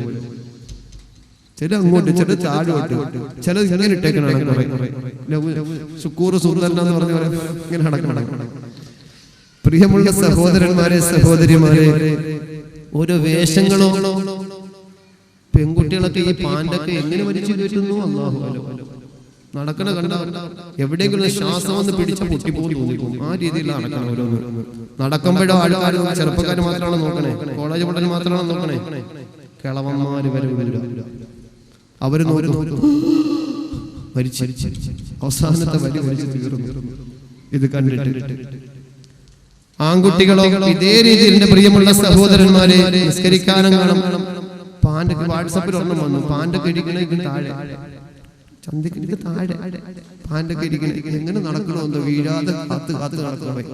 ചില അങ്ങോട്ട്, ചില ചാടുവട്ട്, ചില ഇങ്ങനെ ഇട്ടേക്കണാണ്. ശുക്കൂർ സുന്ദരൻ എന്ന് പറഞ്ഞ ഇങ്ങനെ നടക്കണം. പ്രിയമുള്ള സഹോദരന്മാരെ, സഹോദരിമാരെ, ഓരോ വേഷങ്ങളോ പെൺകുട്ടികളൊക്കെ ഈ പാൻഡൊക്കെ എങ്ങനെ വലിച്ചു കയറ്റുന്നു അല്ലാഹു അലം. നടക്കണ കണ്ട എവിടെയെങ്കിലും ശ്വാസം ഒന്ന് പിടിച്ച് പൊട്ടിപ്പോകും. ആ രീതിയിലാണ് നടക്കണം. ഓരോന്ന് നടക്കുമ്പോഴോ ആൾക്കാർ, ചെറുപ്പക്കാർ മാത്രമാണ് നോക്കണേ, കോളേജ് പഠനം മാത്രമാണ് നോക്കണേ. കിളവന്മാര് വരും, അവര് നോക്കും മരിച്ചു അവസാനത്തെ വലിയ വലിച്ചു തീർന്നു. ഇത് കണ്ടിട്ട് ആൺകുട്ടികളോ ഇതേ രീതിയിൽ എന്റെ പ്രിയമുള്ള സഹോദരന്മാരെ, നിസ്കരിക്കാനും കാണും പാൻഡൊക്കെ വാട്സാപ്പിൽ ഒരെണ്ണം വന്നു. പാൻഡൊക്കെ ഇരിക്കണ താഴെ, ചന്തിക്ക് താഴെ പാൻഡൊക്കെ ഇരിക്കണ. എങ്ങനെ നടക്കണമെന്നോ, വീഴാതെ കാത്ത് നടക്കണേ.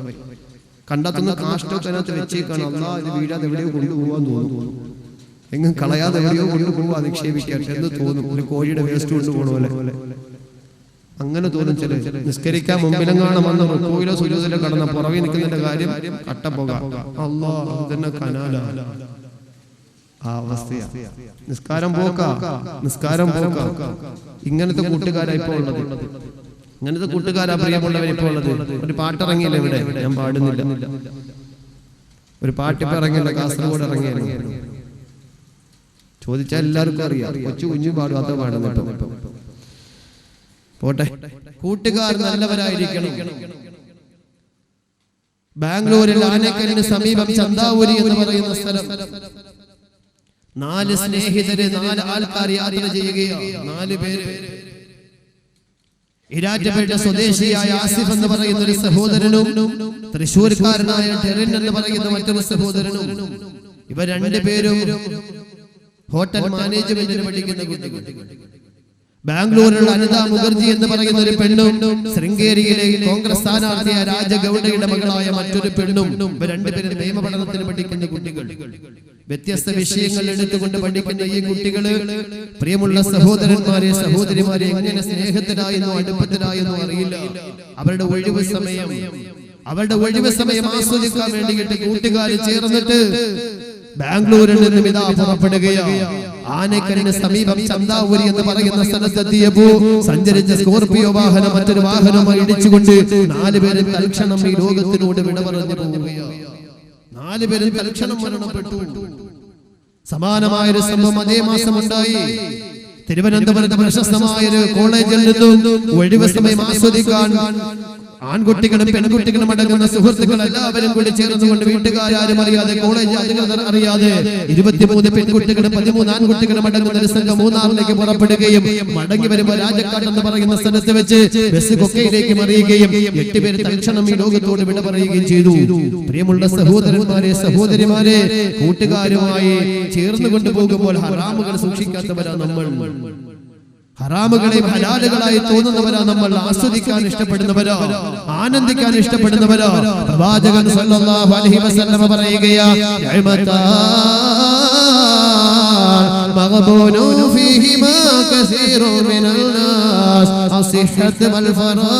കണ്ടാത്തൊന്ന് കാഷ്ടൊക്കെ അതിനകത്ത് വെച്ചേക്കാണ്. അല്ലാ ഇത് വീഴാതെ എവിടെയോ കൊണ്ടുപോകാൻ തോന്നുന്നു, എങ്ങും കളയാതെ എവിടെയോ കൊണ്ടുപോകാ നിക്ഷേപിക്കാൻ എന്ന് തോന്നും. ഒരു കോഴിയുടെ വേസ്റ്റ് കൊണ്ടുപോകണ പോലെ അങ്ങനെ തോന്നും. ചില നിസ്കരിക്കാൻ മുമ്പിലെങ്ങാണം വന്ന് റുക്കോയിലോ സുജൂദിലോ കടന്ന പുറകെ നിൽക്കുന്നതിന്റെ കാര്യം കട്ടപ്പോക. അല്ലാ ഇതന്നെ കനാല. ആ അവസ്ഥയാ. നിസ്കാരം പോക്ക. ഇങ്ങനത്തെ കൂട്ടുകാരായിപ്പോ ഉള്ളത്. ഇങ്ങനത്തെ കൂട്ടുകാരാ പ്രിയമുള്ളവരിപ്പോ ഉള്ളത്. ഒരു പാട്ടിറങ്ങിയില്ല ഇവിടെ, ഞാൻ പാടുന്നില്ല. ഒരു പാട്ടിപ്പോ ഇറങ്ങിയില്ല, കാസർഗോഡ് ഇറങ്ങിയ ചോദിച്ചാൽ എല്ലാവർക്കും അറിയാം. കൊച്ചു കുഞ്ഞു പാടുവാത്ത പാടുന്നു. പോട്ടെ, കൂട്ടുകാർ നല്ലവരായിരിക്കണം. ബാംഗ്ലൂരിൽ ആനക്കലിന് സമീപം ചന്താവൂരി എന്ന് പറയുന്ന സ്ഥലം, 4 സ്നേഹിതര് 4 ആൾക്കാർ യാത്ര ചെയ്യുകയാണ്. 4 പേര്. ഇരാറ്റുപേട്ട സ്വദേശിയായ ആസിഫ് എന്ന് പറയുന്ന ഒരു സഹോദരനും തൃശ്ശൂർക്കാരനായ ടെറിൻ എന്ന് പറയുന്ന മറ്റൊരു സഹോദരനും. ഇവർ 2 പേരും ഹോട്ടൽ മാനേജ്മെന്റിന് പഠിക്കുന്ന കുട്ടികൾ. ബാംഗ്ലൂരിലുള്ള അനിത മുഖർജി എന്ന് പറയുന്ന ഒരു പെണ്ണും ശൃംഗേരിയിലെ കോൺഗ്രസ് സ്ഥാനാർത്ഥിയായ രാജഗൌഡയുടെ മകളായ മറ്റൊരു പെണ്ണും. ഇവർ 2 പേരും നിയമപഠനത്തിന് പഠിക്കുന്ന കുട്ടികൾ. വ്യത്യസ്ത വിഷയങ്ങൾ എടുത്തുകൊണ്ട് പഠിക്കുന്ന ഈ കുട്ടികള്, പ്രിയമുള്ള സഹോദരന്മാരെ സഹോദരിമാരെ, എങ്ങനെ സ്നേഹത്തിലായെന്നോ അടുപ്പത്തിലായെന്നോ അറിയില്ല. അവരുടെ ഒഴിവ് സമയം ആസ്വദിക്കാൻ വേണ്ടിയിട്ട് കൂട്ടുകാർ ചേർന്നിട്ട് ബാംഗ്ലൂരിൽ നിന്നും ഇതാ പുറപ്പെടുകയാണ്. ആനക്കരന് സമീപം ചന്താവൂരി എന്ന് പറയുന്ന സ്ഥലത്തെത്തിയപ്പോൾ സഞ്ചരിച്ച സ്കോർപിയോ വാഹനം മറ്റൊരു വാഹനവുമായി ഇടിച്ചുകൊണ്ട് 4 പേരും തൽക്ഷണം ഈ ലോകത്തിനോട് വിട പറഞ്ഞു പോവുകയാണ്. 4 പേരും തൽക്ഷണം മരണപ്പെട്ടു. സമാനമായൊരു സംഭവം അതേ മാസം ഉണ്ടായി. തിരുവനന്തപുരത്ത് പ്രശസ്തമായ ഒരു കോളേജിൽ നിന്നും ഒഴിവ് സമയം ആസ്വദിക്കാൻ ആൺകുട്ടികളും പെൺകുട്ടികളും അടങ്ങുന്ന സുഹൃത്തുക്കൾ എല്ലാവരും കൂടി ചേർന്നുകൊണ്ട് വീട്ടുകാരും അറിയാതെ, കോളേജ് അധികൃതർ അറിയാതെ 23 പെൺകുട്ടികളും 13 ആൺകുട്ടികളും അടങ്ങുന്ന ഒരു സംഘം മൂന്നാറിലേക്ക് പുറപ്പെടുകയും മടങ്ങി വരുമ്പോൾ രാജക്കാട് എന്ന് പറയുന്ന സ്ഥലത്ത് വെച്ച് ബസ് കൊക്കയിലേക്ക് മറിയുകയും 8 പേര് തൽക്ഷണം ഈ ലോകത്തോട് വിട പറയുകയും ചെയ്തു. പ്രിയമുള്ള സഹോദരന്മാരെ സഹോദരിമാരെ, കൂട്ടുകാരുമായി ചേർന്ന് കൊണ്ടുപോകുമ്പോൾ ഹറാമുകൾ സൂക്ഷിക്കാത്തവരാ നമ്മൾ. ഹറാമുകളെയും ഹലാലുകളായി തോന്നുന്നവരാ നമ്മൾ. ആസ്വദിക്കാൻ ഇഷ്ടപ്പെടുന്നവരോ, ആനന്ദിക്കാൻ ഇഷ്ടപ്പെടുന്നവരോ. പ്രവാചകൻ സല്ലല്ലാഹു അലൈഹി വസല്ലം പറയുകയാണ്, മഗ്ബൂനു ഫീഹിമാ കസീറു മിനൽ നാസ് അസ്സിഹ്ഹത്ത് വൽ ഫറാ.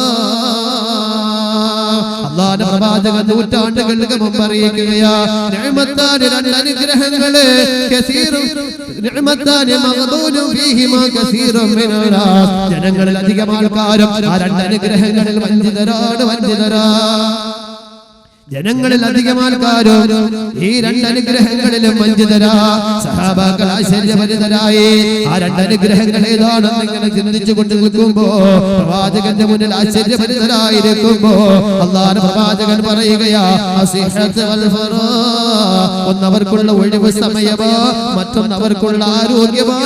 അല്ലാഹുവിന്റെ പ്രവാചകൻ നൂറ്റാണ്ടുകൾക്ക് മുമ്പ് അറിയിക്കുകയാണ്, നിഅമത്താൻ 2 അനുഗ്രഹങ്ങള്, കസീറു നിഅമത്താൻ മഗ്ബൂനു ഫീഹിമാ കസീറു മിനൽ നാസ്. ജനങ്ങളിൽ അധികം ആൾക്കാരും ആ 2 അനുഗ്രഹങ്ങളിൽ വഞ്ചിതരാണ്. ജനങ്ങളിൽ അധികം ആൾക്കാരും ഈ 2 അനുഗ്രഹങ്ങളിലും വഞ്ചിതരാ. സഹാബാക്കൾ ആശ്ചര്യഭരിതരായി. ആ 2 അനുഗ്രഹങ്ങൾ ഏതാണെന്ന് ഇങ്ങനെ ചിന്തിച്ചു കൊണ്ട് നിൽക്കുമ്പോ, പ്രവാചകന്റെ മുന്നിൽ ആശ്ചര്യഭരിതരായിരിക്കുമ്പോ അല്ലാഹുവിന്റെ പ്രവാചകൻ പറയുകയാ, അസ്സിഹ്ഹത്ത് വൽ ഫറാ. ഒന്നവർക്കുള്ള ഒഴിവ് സമയമാ, മറ്റൊന്നവർക്കുള്ള ആരോഗ്യമാ,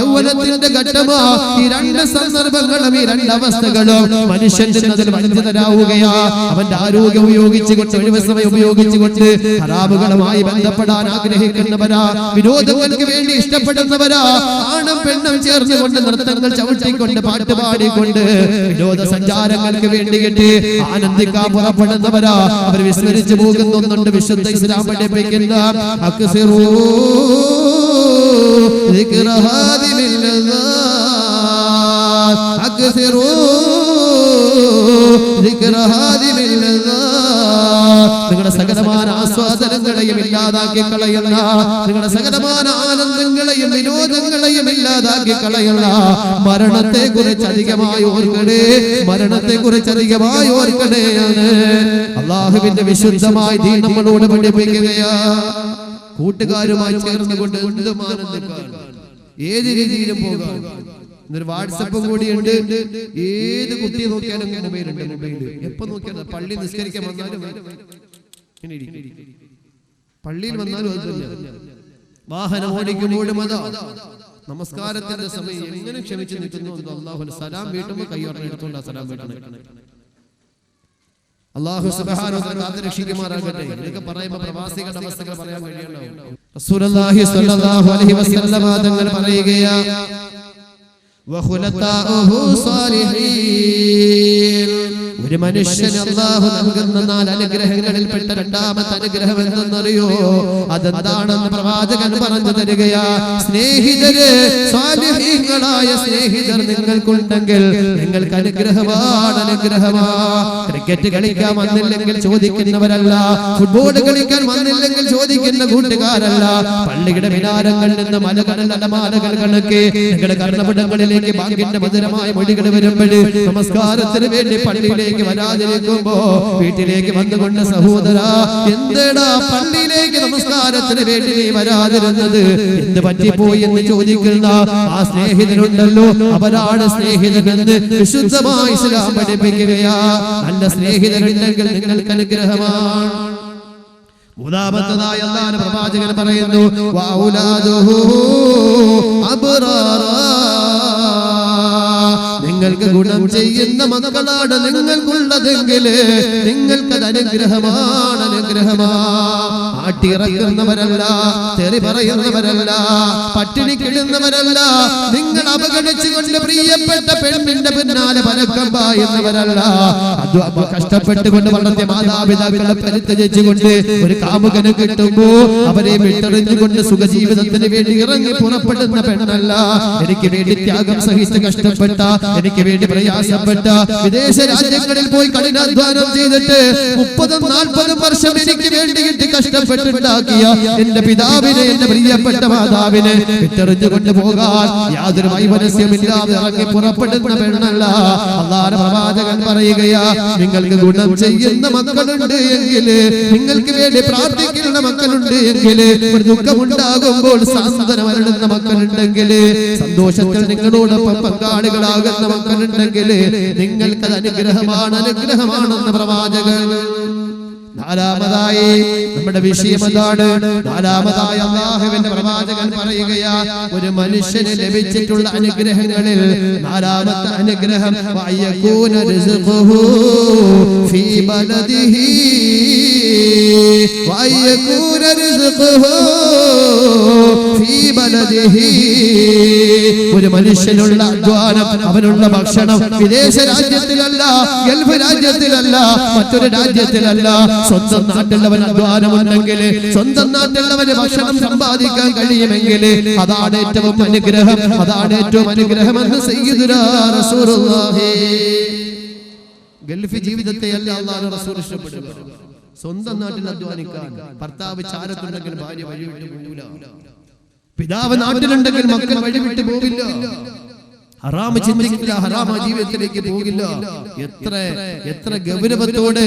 യൗവനത്തിന്റെ ഘട്ടമാ. ഈ 2 സന്ദർഭങ്ങളും ഈ 2 അവസ്ഥകളും മനുഷ്യൻ അതിൽ വഞ്ചിതരാവുകയാ. അവന്റെ ആരോഗ്യം ഉപയോഗിച്ചുകൊണ്ട്, ഒഴിവ് സമയം ഉപയോഗിച്ചുകൊണ്ട് ഹറാമുകളുമായി ബന്ധപ്പെടാൻ ആഗ്രഹിക്കുന്നവരാ, വിനോദങ്ങൾക്ക് വേണ്ടി ഇഷ്ടപ്പെടുന്നവരാ, ആണും പെണ്ണും ചേർന്നുകൊണ്ട് നൃത്തങ്ങൾ ചവിട്ടിക്കൊണ്ട് പാട്ട് പാടിക്കൊണ്ട് വിനോദ സഞ്ചാരങ്ങൾക്ക് വേണ്ടിയിട്ട് ആനന്ദിക്കാൻ പുറപ്പെടുന്നവരാ. അവർ വിസ്മരിച്ചു പോകുന്നുണ്ട് വിശുദ്ധ ഇസ്ലാം പഠിപ്പിക്കുന്ന അക്സിറൂ ദിക്റ ഹാദിമിൽ ലദാത്ത്, അക്സിറൂ ദിക്റ ഹാദിമിൽ ലദാത്ത്. നിങ്ങളുടെ സകലമായ ആസ്വാദനങ്ങളെയും ഇല്ലാതാക്കി കളയുന്ന, നിങ്ങളുടെ സകലമായ ആനന്ദങ്ങളെയും വിനോദങ്ങളെയും ഇല്ലാതാക്കി കളയുന്ന മരണത്തെ കുറിച്ച് അധികമായി ഓർക്കണേ, മരണത്തെ കുറിച്ച് അധികമായി ഓർക്കണേയാണ് അള്ളാഹുവിന്റെ വിശുദ്ധമായ ദീൻ നമ്മളോട് പഠിപ്പിക്കുകയാ. കൂട്ടുകാരുമായി ചേർന്നുകൊണ്ട് എന്തും ആനന്ദിക്കാൻ, ഏത് രീതിയിലും പോകാം. ഇന്നൊരു വാട്സപ്പും കൂടിയുണ്ട്. ഏത് കുട്ടിയെ നോക്കിയാലും മൊബൈലുണ്ട്. എപ്പോ നോക്കിയാലും പള്ളി നിസ്കരിക്കാൻ വന്നാലും പള്ളിയിൽ വന്നാലും അത് തന്നെ. വാഹനം ഓടിക്കുമ്പോഴും അതാ. നമസ്കാരത്തിന്റെ സമയം എങ്ങനെ ക്ഷമിച്ചു നിൽക്കുന്നു. അല്ലാഹുവിന്റെ സലാം വീട്ടുമ്പോൾ കൈയോടെടുത്തോണ്ടാ സലാം വീട്ടണേ. അല്ലാഹു സുബ്ഹാനഹു വ തആല കാത്തുരക്ഷിക്കുമാറാകട്ടെ. ഇതൊക്കെ പറയുമ്പോൾ പ്രവാസികളുടെ അവസ്ഥകൾ പറയാൻ കഴിയണ്ടാവും. റസൂലുള്ളാഹി സ്വല്ലല്ലാഹു അലൈഹി വസല്ലം തങ്ങൾ പറയുകയാ, വഖുലതാഉഹു സാലിഹീൻ. ഒരു മനുഷ്യന് അല്ലാഹു നൽകുന്ന 4 അനുഗ്രഹങ്ങളിൽപ്പെട്ട 2ാമത്തെ അനുഗ്രഹം എന്തെന്നറിയോ? അതെന്താണെന്ന് പ്രവാചകൻ പറഞ്ഞു തരികയാ. സ്നേഹിതര്, സാലിഹീങ്ങളായ സ്നേഹിതർ നിങ്ങൾക്കുണ്ടെങ്കിൽ നിങ്ങൾക്ക് അനുഗ്രഹമാണ്. ക്രിക്കറ്റ് കളിക്കാൻ വന്നില്ലെങ്കിൽ ചോദിക്കുന്നവരല്ല, ഫുട്ബോൾ കളിക്കാൻ വന്നില്ലെങ്കിൽ ചോദിക്കുന്ന കൂട്ടുകാരല്ല. പള്ളിയുടെ മിനാരങ്ങളിൽ നിന്ന് മലകളിൽ അലമാലകൾ കണക്കെ നിങ്ങളുടെ കർണപടങ്ങളിലേക്ക് ബാങ്കിന്റെ മധുരമായ മൊഴികൾ വരുമ്പോൾ നമസ്കാരത്തിന് വേണ്ടി പള്ളിയിലേക്ക് വരാതിരിക്കുമ്പോ വീട്ടിലേക്ക് വന്നുകൊണ്ട്, സഹോദരാ എന്തെടാ പള്ളിയിലേക്ക് നമസ്കാരത്തിന് വേണ്ടി നീ വരാതിരുന്നത്, എന്ത് പറ്റിപ്പോയി എന്ന് ചോദിക്കുന്ന ആ സ്നേഹിതരുണ്ടല്ലോ, അവരാണ് സ്നേഹിതരെന്ന് വിശുദ്ധമായ ഇസ്ലാം പഠിപ്പിക്കുകയാ. നല്ല സ്നേഹിതരുണ്ടെങ്കിൽ നിങ്ങൾക്ക് അനുഗ്രഹമാണ്. മൂന്നാമത്തതായി അല്ലാഹുവിന്റെ പ്രവാചകൻ പറയുന്നു, വഔലാദുഹു അബ്റാറാ. നിങ്ങൾക്ക് ഗുണം ചെയ്യുന്ന മക്കളാണ് നിങ്ങൾക്കുള്ളതെങ്കിൽ നിങ്ങൾക്കത് അനുഗ്രഹമാണ്. ആട്ടിയിറക്കുന്നവരല്ല, തെറി പറയുന്നവരല്ല, പട്ടിണി കിടുന്നവരല്ല, നിങ്ങൾ അവഗണിച്ചുകൊണ്ട് പ്രിയപ്പെട്ട പെണ്ണിന്റെ പിന്നാലെ പരക്കം പായുന്നവരല്ല, കഷ്ടപ്പെട്ടുകൊണ്ട് വളർത്തിയ മാതാപിതാക്കളെ പരിത്യജിച്ചുകൊണ്ട് ഒരു കാമുകനെ കിട്ടുമ്പോ അവരെ വിട്ടെറിഞ്ഞുകൊണ്ട് സുഖജീവിതത്തിന് വേണ്ടി ഇറങ്ങി പുറപ്പെടുന്ന പെണ്ണല്ല. എനിക്ക് വേണ്ടി ത്യാഗം സഹിച്ച് കഷ്ടപ്പെട്ട, എനിക്ക് വേണ്ടി പ്രയാസപ്പെട്ട, വിദേശ രാജ്യങ്ങളിൽ പോയി കഠിനാധ്വാനം ചെയ്തിട്ട് 30-40 വർഷം എനിക്ക് വേണ്ടിയിട്ട് കഷ്ടപ്പെട്ടുണ്ടാക്കിയ എന്റെ പിതാവിനെ, എന്റെ പ്രിയപ്പെട്ട മാതാവിനെ വിട്ടെറിഞ്ഞുകൊണ്ട് പോകാൻ യാതൊരു വൈമനസ്യമില്ലാതെ ഇറങ്ങി പുറപ്പെടുന്ന പെണ്ണല്ല. അല്ലാഹുവിന്റെ പ്രവാചകൻ പറയുകയാ, നിങ്ങൾക്ക് ഗുണം ചെയ്യുന്ന മക്കളുണ്ട് എങ്കിൽ, നിങ്ങൾക്ക് വേണ്ടി പ്രാർത്ഥിക്കുന്ന മക്കളുണ്ട് എങ്കിൽ, ഒരു ദുഃഖമുണ്ടാകുമ്പോൾ സാന്ത്വനം അരുളുന്ന മക്കളുണ്ടെങ്കിൽ, സന്തോഷത്തിൽ നിങ്ങളോടൊപ്പം പങ്കാളികളാകുന്ന മക്കളുണ്ടെങ്കിൽ നിങ്ങൾക്കത് അനുഗ്രഹമാണെന്ന് പ്രവാചകൻ. നാലാമതായി നമ്മുടെ വിഷയം അതാണ്. നാലാമതായി അല്ലാഹുവിന്റെ പ്രവാചകൻ പറയുകയാ, ഒരു മനുഷ്യന് ലഭിച്ചിട്ടുള്ള അനുഗ്രഹങ്ങളിൽ നാലാമത്തെ അനുഗ്രഹം വയകൂന റിസ്ഖുഹു ഫീ ബലദിഹി, വയകൂന റിസ്ഖുഹു ഫീ ബലദിഹി. ഒരു മനുഷ്യനുള്ള അധ്വാനം, അവനുള്ള ഭക്ഷണം വിദേശ രാജ്യത്തിലല്ല, ഗൾഫ് രാജ്യത്തിലല്ല, മറ്റൊരു രാജ്യത്തിലല്ല, സ്വന്തം നാട്ടിലുള്ളവൻ അധ്വാനമുണ്ടെങ്കിൽ, സ്വന്തം നാട്ടിലുള്ളവന് ഭക്ഷണം സമ്പാദിക്കാൻ കഴിയുമെങ്കിൽ അതാണ് ഏറ്റവും അനുഗ്രഹം, അതാണ് ഏറ്റവും അനുഗ്രഹമെന്ന് സയ്യിദുനാ റസൂലുള്ളാഹി. ഗൾഫ് ജീവിതത്തെ അല്ല അല്ലാഹുവിന്റെ റസൂൽ ഇഷ്ടപ്പെടുക. സ്വന്തം നാട്ടിൽ അധ്വാനിക്കാൻ ഭർത്താവ് ചാരത്തുണ്ടെങ്കിൽ ഭാര്യ വഴിവിട്ട് പോകില്ല, പിതാവ് നാട്ടിലുണ്ടെങ്കിൽ മക്കൾ വഴിവിട്ട് പോകില്ല, ഹറാമ് ചിന്തിക്കില്ല, ഹറാമ ജീവിതത്തിലേക്ക് പോകില്ല. എത്ര ഗൗരവത്തോടെ,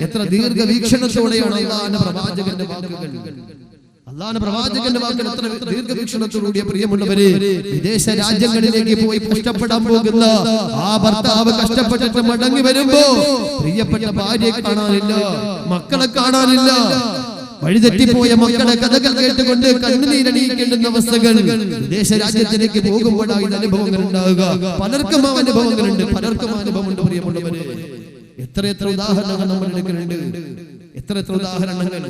എത്ര ദീർഘവീക്ഷണത്തോടെയാണ് അല്ലാഹുവിന്റെ പ്രവാചകന്റെ വാക്കുകൾ. അല്ലാഹുവിന്റെ പ്രവാചകന്റെ വാക്കുകൾ എത്ര ദീർഘവീക്ഷണത്തോടുകൂടിയ. പ്രിയമുള്ളവരെ, വിദേശ രാജ്യങ്ങളിലേക്ക് പോയി കഷ്ടപ്പെടാൻ പോകുന്ന ആ ഭർത്താവ് കഷ്ടപ്പെട്ടിട്ട് മടങ്ങി വരുമ്പോ പ്രിയപ്പെട്ട ഭാര്യയെ കാണാനില്ല, മക്കളെ കാണാനില്ല, വഴിതെറ്റിപ്പോയ മക്കളെ കഥകൾ കേട്ടുകൊണ്ട് കണ്ണുനീരണിയിക്കേണ്ടുന്ന അവസ്ഥകൾ വിദേശ രാജ്യത്തിലേക്ക് പോകുമ്പോഴാണ് ഇത് അനുഭവങ്ങൾ ഉണ്ടാവുക. പലർക്കും ആ അനുഭവങ്ങളുണ്ട്, പലർക്കും അനുഭവമുണ്ട്. പ്രിയമുള്ളവരെ, എത്ര ഉദാഹരണങ്ങൾ നമ്മൾ എടുക്കുന്നുണ്ട്, എത്ര ഉദാഹരണങ്ങൾ.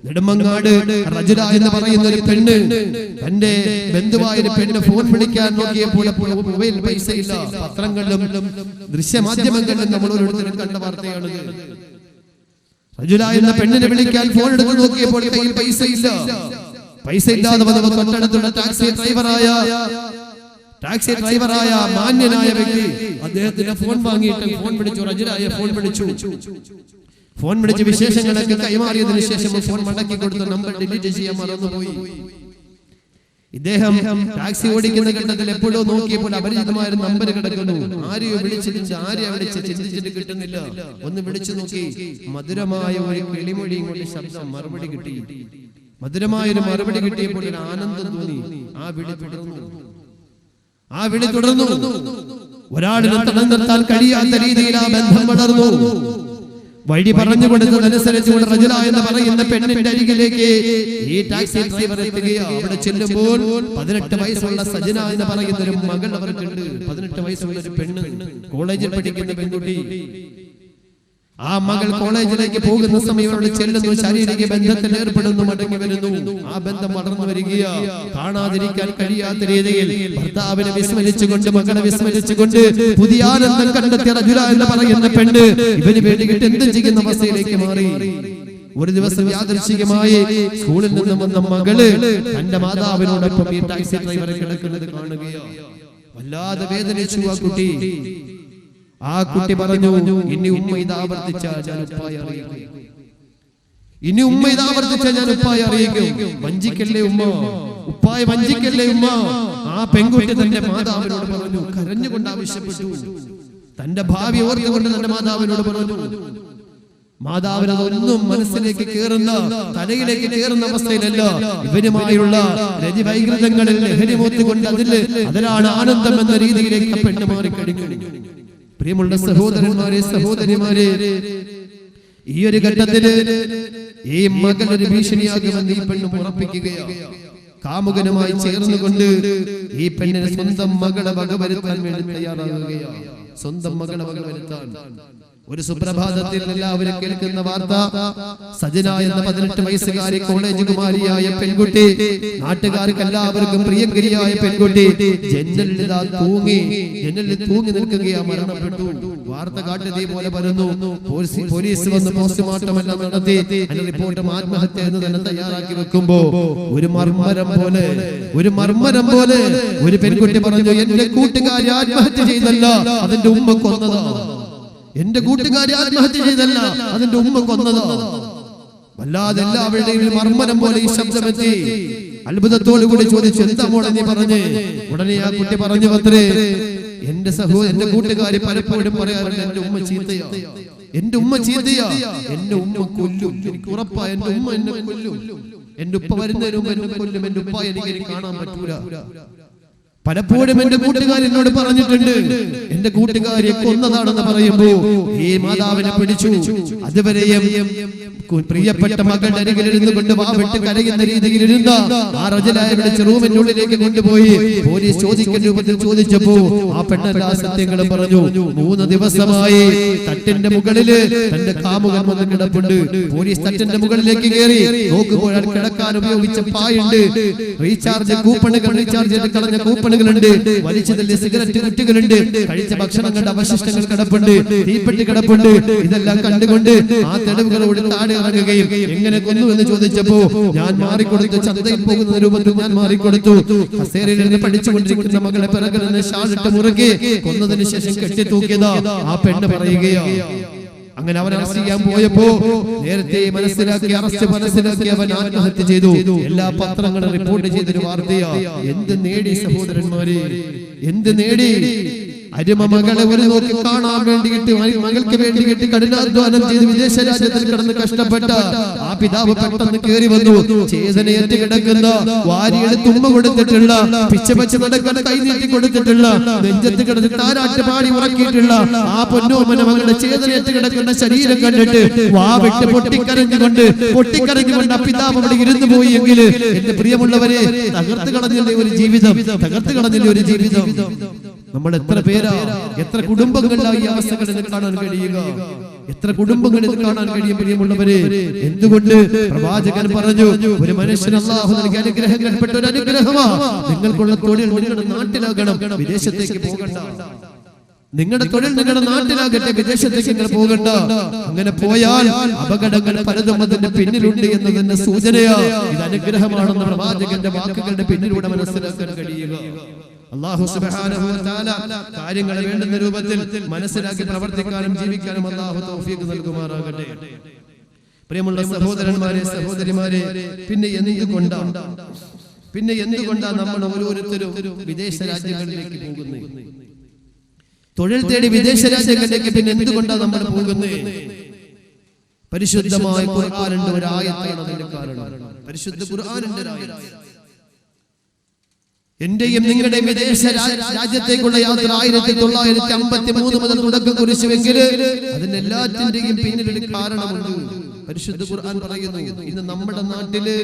നെടുമങ്ങാട് റജുല എന്ന് പറയുന്ന ഒരു പെണ്ണ്, തന്റെ ബന്ധുവായ ഒരു പെണ്ണ് ഫോൺ വിളിക്കാൻ നോക്കിയപ്പോൾ മൊബൈൽ പൈസ ഇല്ല. പത്രങ്ങളിലും ദൃശ്യമാധ്യമങ്ങളിലും നമ്മൾ ഓരോരുത്തരും കണ്ട വാർത്തയാണ്. റജുല എന്ന പെണ്ണിനെ വിളിക്കാൻ ഫോൺ എടുത്ത് നോക്കിയപ്പോൾ കയ്യിൽ പൈസ ഇല്ല. പൈസ ഇല്ലാതെ വന്നപ്പോൾ തൊട്ടടുത്തുള്ള ടാക്സി ഡ്രൈവറായ മാന്യനായ വ്യക്തി അദ്ദേഹത്തിന്റെ ഫോൺ വാങ്ങിയിട്ട് ഫോൺ വിളിച്ചു. റജുലയെ ഫോൺ വിളിച്ച് വിശേഷങ്ങളൊക്കെ കൈമാറിയതിനു ശേഷം ഫോൺ മടക്കി കൊടുത്ത നമ്പർ ഡിലീറ്റ് ചെയ്യാൻ മറന്നുപോയി. ഇദ്ദേഹം ടാക്സി ഓടിക്കുന്ന ഘട്ടത്തിൽ എപ്പോഴോ നോക്കിയപ്പോൾ അപരിചിതമായ നമ്പർ കിടക്കുന്നു. ആരെയോ വിളിച്ചിട്ടുണ്ട്, ആരെയാ വിളിച്ച് ചിന്തിച്ചിട്ട് കിട്ടുന്നില്ല. ഒന്ന് വിളിച്ചു നോക്കി, മധുരമായ ഒരു കിളിമൊഴി കൊണ്ട് ശബ്ദം, മറുപടി കിട്ടി. മധുരമായ ഒരു മറുപടി കിട്ടിയപ്പോൾ ഒരു ആനന്ദം തോന്നി. ആ വിളി തുടർന്നു. ഒരാളിനെ തടം നിർത്താൻ കഴിയാത്ത രീതിയിൽ ആ ബന്ധം വളർന്നു. വഴി പറഞ്ഞു കൊടുത്തതനുസരിച്ചുകൊണ്ട് റജുല എന്ന് പറയുന്ന പെണ്ണിന്റെ അരികിലേക്ക് ഈ ടാക്സി ഡ്രൈവർ എത്തുകയാണ്. അവിടെ ചെല്ലുമ്പോൾ 18 വയസ്സുള്ള സജന എന്ന് പറയുന്ന ഒരു മകൾ അവർക്കുണ്ട്. 18 വയസ്സുള്ള ഒരു പെണ്ണ്, കോളേജിൽ പഠിക്കുന്ന പെൺകുട്ടി. ആ മകൾ കോളേജിലേക്ക് പോകുന്ന സമയം അവിടെ ചെല്ലുന്നു, ശാരീരിക ബന്ധത്തിൽ ഏർപ്പെടുന്നു, മടങ്ങി വരുന്നു. ആ ബന്ധം വളർന്നു വരികയാണ്. കാണാതിരിക്കാൻ കഴിയാത്ത രീതിയിൽ ഭർത്താവിനെ വിസ്മരിച്ചുകൊണ്ട്, മകളെ വിസ്മരിച്ചുകൊണ്ട് പുതിയ ആനന്ദം കണ്ടെത്തിയ റജുല എന്ന് പറയുന്ന പെണ്ണ് ഇവന് വേണ്ടിയിട്ട് എന്തും ചെയ്യുന്ന അവസ്ഥയിലേക്ക് മാറി. ഒരു ദിവസം യാദൃശ്ചികമായി സ്കൂളിൽ നിന്നും വന്ന മകള് തന്റെ മാതാവിനോടൊപ്പം ഈ ടാക്സി ഡ്രൈവറെ കിടക്കുന്നത് കാണുകയാണ്. വല്ലാതെ വേദനിച്ചു ആ കുട്ടി. ആ കുട്ടി പറഞ്ഞു, ഇനി ഉമ്മ ഇത് ആവർത്തിച്ചാൽ ഞാൻ ഉപ്പായി അറിയിക്കും, ഇനി ഉമ്മ ഇത് ആവർത്തിച്ചാൽ ഞാൻ ഉപ്പായി അറിയിക്കും. വഞ്ചിക്കല്ലേ ഉമ്മ, ഉപ്പായി വഞ്ചിക്കല്ലേ ഉമ്മ. ആ പെൺകുട്ടി തന്റെ മാതാവിനോട് പറഞ്ഞു, കരഞ്ഞുകൊണ്ട് ആവശ്യപ്പെട്ടു. തന്റെ ഭാവി ഓർത്തുകൊണ്ട് തന്റെ മാതാവിനോട് പറഞ്ഞു. മാതാവിന് അതൊന്നും മനസ്സിലേക്ക് കേറുന്ന, തലയിലേക്ക് കേറുന്ന അവസ്ഥയിലല്ല. ഇവരുമായുള്ള രതിവൈകൃതങ്ങളിൽ ലഹരിമൂത്തുകൊണ്ട് അതിലാണ് ആനന്ദം എന്ന രീതിയിലേക്ക് പെണ്ണ് മാറിക്കഴിഞ്ഞു. പ്രിയമുള്ള സഹോദരന്മാരെ, സഹോദരിമാരെ, ഈ ഒരു ഘട്ടത്തില് ഈ മകൾ ഒരു ഭീഷണിയാകുമെന്ന് ഈ പെണ്ണ് ഉറപ്പിക്കുകയാണ്. കാമുകനുമായി ചേർന്നുകൊണ്ട് ഈ പെണ്ണിനെ സ്വന്തം മകളെ വകവരുത്താൻ വേണ്ടി തയ്യാറാകുകയാണ്. സ്വന്തം മകളെ വകവരുത്താൻ ഒരു സുപ്രഭാതത്തിൽ എല്ലാവരും കേൾക്കുന്ന വാർത്ത, സജന എന്ന 18 വയസ്സുകാരി കോളേജ് കുമാരിയായ പെൺകുട്ടി, നാട്ടുകാർക്ക് എല്ലാവർക്കും പ്രിയങ്കരിയായ പെൺകുട്ടി ജനലിൽ തൂങ്ങി നിൽക്കുകയാ, മരണപ്പെട്ടു. വാർത്ത കാട്ടുതീ പോലെ പരന്നു. പോലീസ് വന്ന് പോസ്റ്റ്മോർട്ടം എല്ലാം നടത്തി റിപ്പോർട്ട് ആത്മഹത്യ എന്ന് തന്നെ തയ്യാറാക്കി വെക്കുമ്പോ ഒരു മർമ്മരം പോലെ ഒരു പെൺകുട്ടി പറഞ്ഞു, എന്റെ കൂട്ടുകാരി ആത്മഹത്യ ചെയ്തല്ല, അതിന്റെ ഉമ്മ കൊന്നതാ. എന്റെ കൂട്ടുകാരി ആത്മഹത്യ ചെയ്തല്ല, അതിന്റെ ഉമ്മ കൊന്നതാ. വല്ലാതെ എല്ലാവരുടെയും മർമ്മരം പോലെ ഈ ശബ്ദമെത്തി. അത്ഭുതത്തോടു കൂടി ചോദിച്ചു, എന്താ മോളെ നീ പറഞ്ഞേ? ഉടനെ ആ കുട്ടി പറഞ്ഞു, അത്രേ, എന്റെ കൂട്ടുകാരി പലപ്പോഴും പറയാറുണ്ട്, എന്റെ ഉമ്മ ചീത്തയാ, എന്റെ ഉമ്മ കൊല്ലും, എനിക്ക് ഉറപ്പാ, എന്റെ ഉമ്മ എന്നെ കൊല്ലും, എന്റെ ഉപ്പ വരുന്നതിന് മുമ്പ് എന്നെ കൊല്ലും, എന്റെ ഉപ്പ എനിക്ക് കാണാൻ പറ്റൂല. പലപ്പോഴും എന്റെ കൂട്ടുകാരി എന്നോട് പറഞ്ഞിട്ടുണ്ട്, എന്റെ കൂട്ടുകാരിയെ കൊന്നതാണെന്ന് പറയുമ്പോ ഈ മാതാവിനെ പിടിച്ചു. അതുവരെയും പ്രിയപ്പെട്ട മകളുടെ അരികിലിരുന്ന് കൊണ്ട് വാവിട്ട് കരയുന്ന രീതിയിലിരുന്ന ആ റജലായ വിളിച്ച് റൂമിനുള്ളിലേക്ക് കൊണ്ടുപോയി പോലീസ് ചോദിക്കുന്ന രൂപത്തിൽ ചോദിച്ചപ്പോ ആ പെണ്ണെല്ലാ സത്യങ്ങളും പറഞ്ഞു. 3 ദിവസമായി തട്ടിന്റെ മുകളില് തന്റെ കാമുകൻ വന്ന് കിടപ്പുണ്ട്. പോലീസ് തട്ടിന്റെ മുകളിലേക്ക് കയറി നോക്കുമ്പോൾ കിടക്കാൻ ഉപയോഗിച്ച പായുണ്ട്, റീചാർജ് ചെയ്ത് കളഞ്ഞ കൂപ്പണുകളുണ്ട്, വലിച്ചതല്ലേ സിഗരറ്റ് കുറ്റികളുണ്ട്, കഴിച്ച ഭക്ഷണങ്ങളുടെ അവശിഷ്ടങ്ങൾ കിടപ്പുണ്ട്, തീപ്പെട്ടി കിടപ്പുണ്ട്. ഇതെല്ലാം കണ്ടുകൊണ്ട് ആ തെളിവുകളോട് താഴെ ഇറങ്ങുകയും എങ്ങനെ കൊന്നു എന്ന് ചോദിച്ചപ്പോ ഞാൻ മാറിക്കൊടുത്തു, ചന്തയിൽ പോകുന്ന രൂപത്തിൽ ഞാൻ മാറിക്കൊടുത്തു. കസേരയിൽ നിന്ന് പഠിച്ചുകൊണ്ടിരിക്കുന്ന മകളെ പിറകിൽ നിന്ന് ഷാളിട്ട് മുറുകെ കൊന്നതിന് ശേഷം കെട്ടിത്തൂക്കിയതാ ആ പെണ്ണ് പറയുകയാ. അങ്ങനെ അവൻ അറസ്റ്റ് ചെയ്യാൻ പോയപ്പോ നേരത്തെ മനസ്സിലാക്കി അവൻ ആത്മഹത്യ ചെയ്തു. എല്ലാ പത്രങ്ങളും റിപ്പോർട്ട് ചെയ്തൊരു വാർത്തയാ. എന്ത് നേടി സഹോദരന്മാരെ, എന്ത് നേടി? അരുമ മകളെ ഒരു നോക്കി കാണാൻ വേണ്ടിയിട്ട്, മകൾക്ക് വേണ്ടിയിട്ട് കഠിനാധ്വാനം ചെയ്ത് വിദേശ രാജ്യത്തിൽ കിടന്ന് കഷ്ടപ്പെട്ട ആ പിതാവ് പെട്ടെന്ന് കയറി വന്നു. ചേതനയേറ്റ് കിടക്കുന്ന, വാരിയെടുത്ത് ഉമ്മ കൊടുത്തിട്ടുള്ള, പിച്ചപച്ച് നടക്കാൻ കൈനീട്ടി കൊടുത്തിട്ടുള്ള, നെഞ്ചത്ത് കിടന്ന് താരാട്ട് പാടി ഉറക്കിയിട്ടുള്ള ആ പൊന്നോമന മകളുടെ ചേതനയേറ്റ് കിടക്കുന്ന ശരീരം കണ്ടിട്ട് വാവിട്ട് പൊട്ടിക്കരഞ്ഞുകൊണ്ട് ആ പിതാവ് അവിടെ ഇരുന്നു പോയി എങ്കിൽ എന്റെ പ്രിയമുള്ളവരെ, തകർത്ത് കളഞ്ഞില്ലേ ഒരു ജീവിതം. നമ്മൾ എത്ര പേരാ, എത്ര കുടുംബങ്ങളിലായി ഈ അവസ്ഥകൾ കാണാൻ കഴിയുക, എത്ര കുടുംബങ്ങളിൽ കാണാൻ കഴിയും പ്രിയമുള്ളവരെ. എന്തുകൊണ്ട് പ്രവാചകൻ പറഞ്ഞു, ഒരു മനുഷ്യന് അല്ലാഹു നൽകിയ അനുഗ്രഹങ്ങൾപ്പെട്ട ഒരു അനുഗ്രഹമാ, നിങ്ങൾക്കുള്ള തൊഴിൽ നിങ്ങളുടെ നാട്ടിലാകണം, വിദേശത്തേക്ക് പോകണ്ട. നിങ്ങളുടെ തൊഴിൽ നിങ്ങളുടെ നാട്ടിലാകട്ടെ, വിദേശത്തേക്ക് നിങ്ങൾ പോകണ്ട. അങ്ങനെ പോയാൽ അപകടങ്ങൾ പലതും അതിന്റെ പിന്നിലുണ്ട് എന്നതിന്റെ സൂചനയാ. ഇത് അനുഗ്രഹമാണെന്ന് പ്രവാചകന്റെ വാക്കുകളുടെ പിന്നിലൂടെ മനസ്സിലാക്കാൻ കഴിയുക. അല്ലാഹു സുബ്ഹാനഹു വ തആല കാര്യങ്ങളെ വേണ്ടുന്ന രൂപത്തിൽ മനസ്സിലാക്കി പ്രവർത്തിക്കാനും ജീവിക്കാനും അല്ലാഹു തൗഫീഖ് നൽകുമാറാകട്ടെ. പ്രിയമുള്ള സഹോദരന്മാരെ, സഹോദരിമാരെ, പിന്നെ എന്തുകൊണ്ടാ നമ്മൾ ഓരോരുത്തരും വിദേശ രാജ്യങ്ങളിലേക്ക് പോകുന്നത്? തൊഴിൽ തേടി വിദേശ രാജ്യങ്ങളിലേക്ക് പിന്നെ എന്തുകൊണ്ടാ നമ്മൾ പോകുന്നത്? പരിശുദ്ധമായ ഖുർആനിന്റെ ഒരു ആയത്താണ് അതിന്റെ കാരണം. പരിശുദ്ധ ഖുർആനിന്റെ ഒരു ആയത്ത്. എന്റെയും നിങ്ങളുടെ വിദേശ രാജ്യത്തേക്കുള്ള യാത്ര 1953 മുതൽ തുടക്കം കുറിച്ചുവെങ്കിൽ അതിന്റെ എല്ലാറ്റിന്റെയും പിന്നിലൊരു കാരണമുണ്ട്. പരിശുദ്ധ ഖുർആൻ പറയുന്നു, ഇന്ന് നമ്മുടെ നാട്ടില്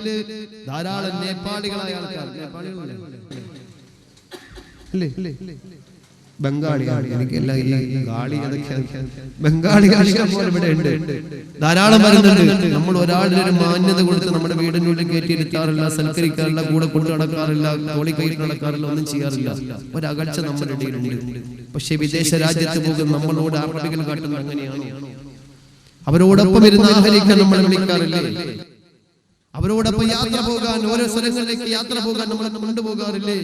ധാരാളം നേപ്പാളികളായ ആൾക്കാർ, ബംഗാളികൾ, എനിക്കെല്ലാം ഈ ഗാളി ബംഗാളികൾ ഇവിടെ ഉണ്ട്, ധാരാളം വരുന്നുണ്ട്. നമ്മൾ ഒരാളുടെ ഒരു മാന്യത കൊടുത്ത് നമ്മുടെ വീടിനുള്ളിൽ കയറ്റിയിരുത്താറില്ല, സൽക്കരിക്കാറില്ല, കൂടെ കൊണ്ടു നടക്കാറില്ല, തോളി കൈ നടക്കാറില്ല, ഒന്നും ചെയ്യാറില്ല. ഒരകൽച്ച നമ്മുടെ ഇടയിലുണ്ട്. പക്ഷെ വിദേശ രാജ്യത്ത് പോകുന്ന നമ്മളോട് അറബികൾ കാട്ടുന്നത് അങ്ങനെയാണോ? അവരോടൊപ്പം ഇരുന്ന് ആഹരിക്കാൻ നമ്മൾ വിളിക്കാറില്ലേ? അവരോടൊപ്പം യാത്ര പോകാൻ, ഓരോ സ്ഥലങ്ങളിലേക്ക് യാത്ര പോകാൻ നമ്മളെ കൊണ്ടുപോകാറില്ലേ?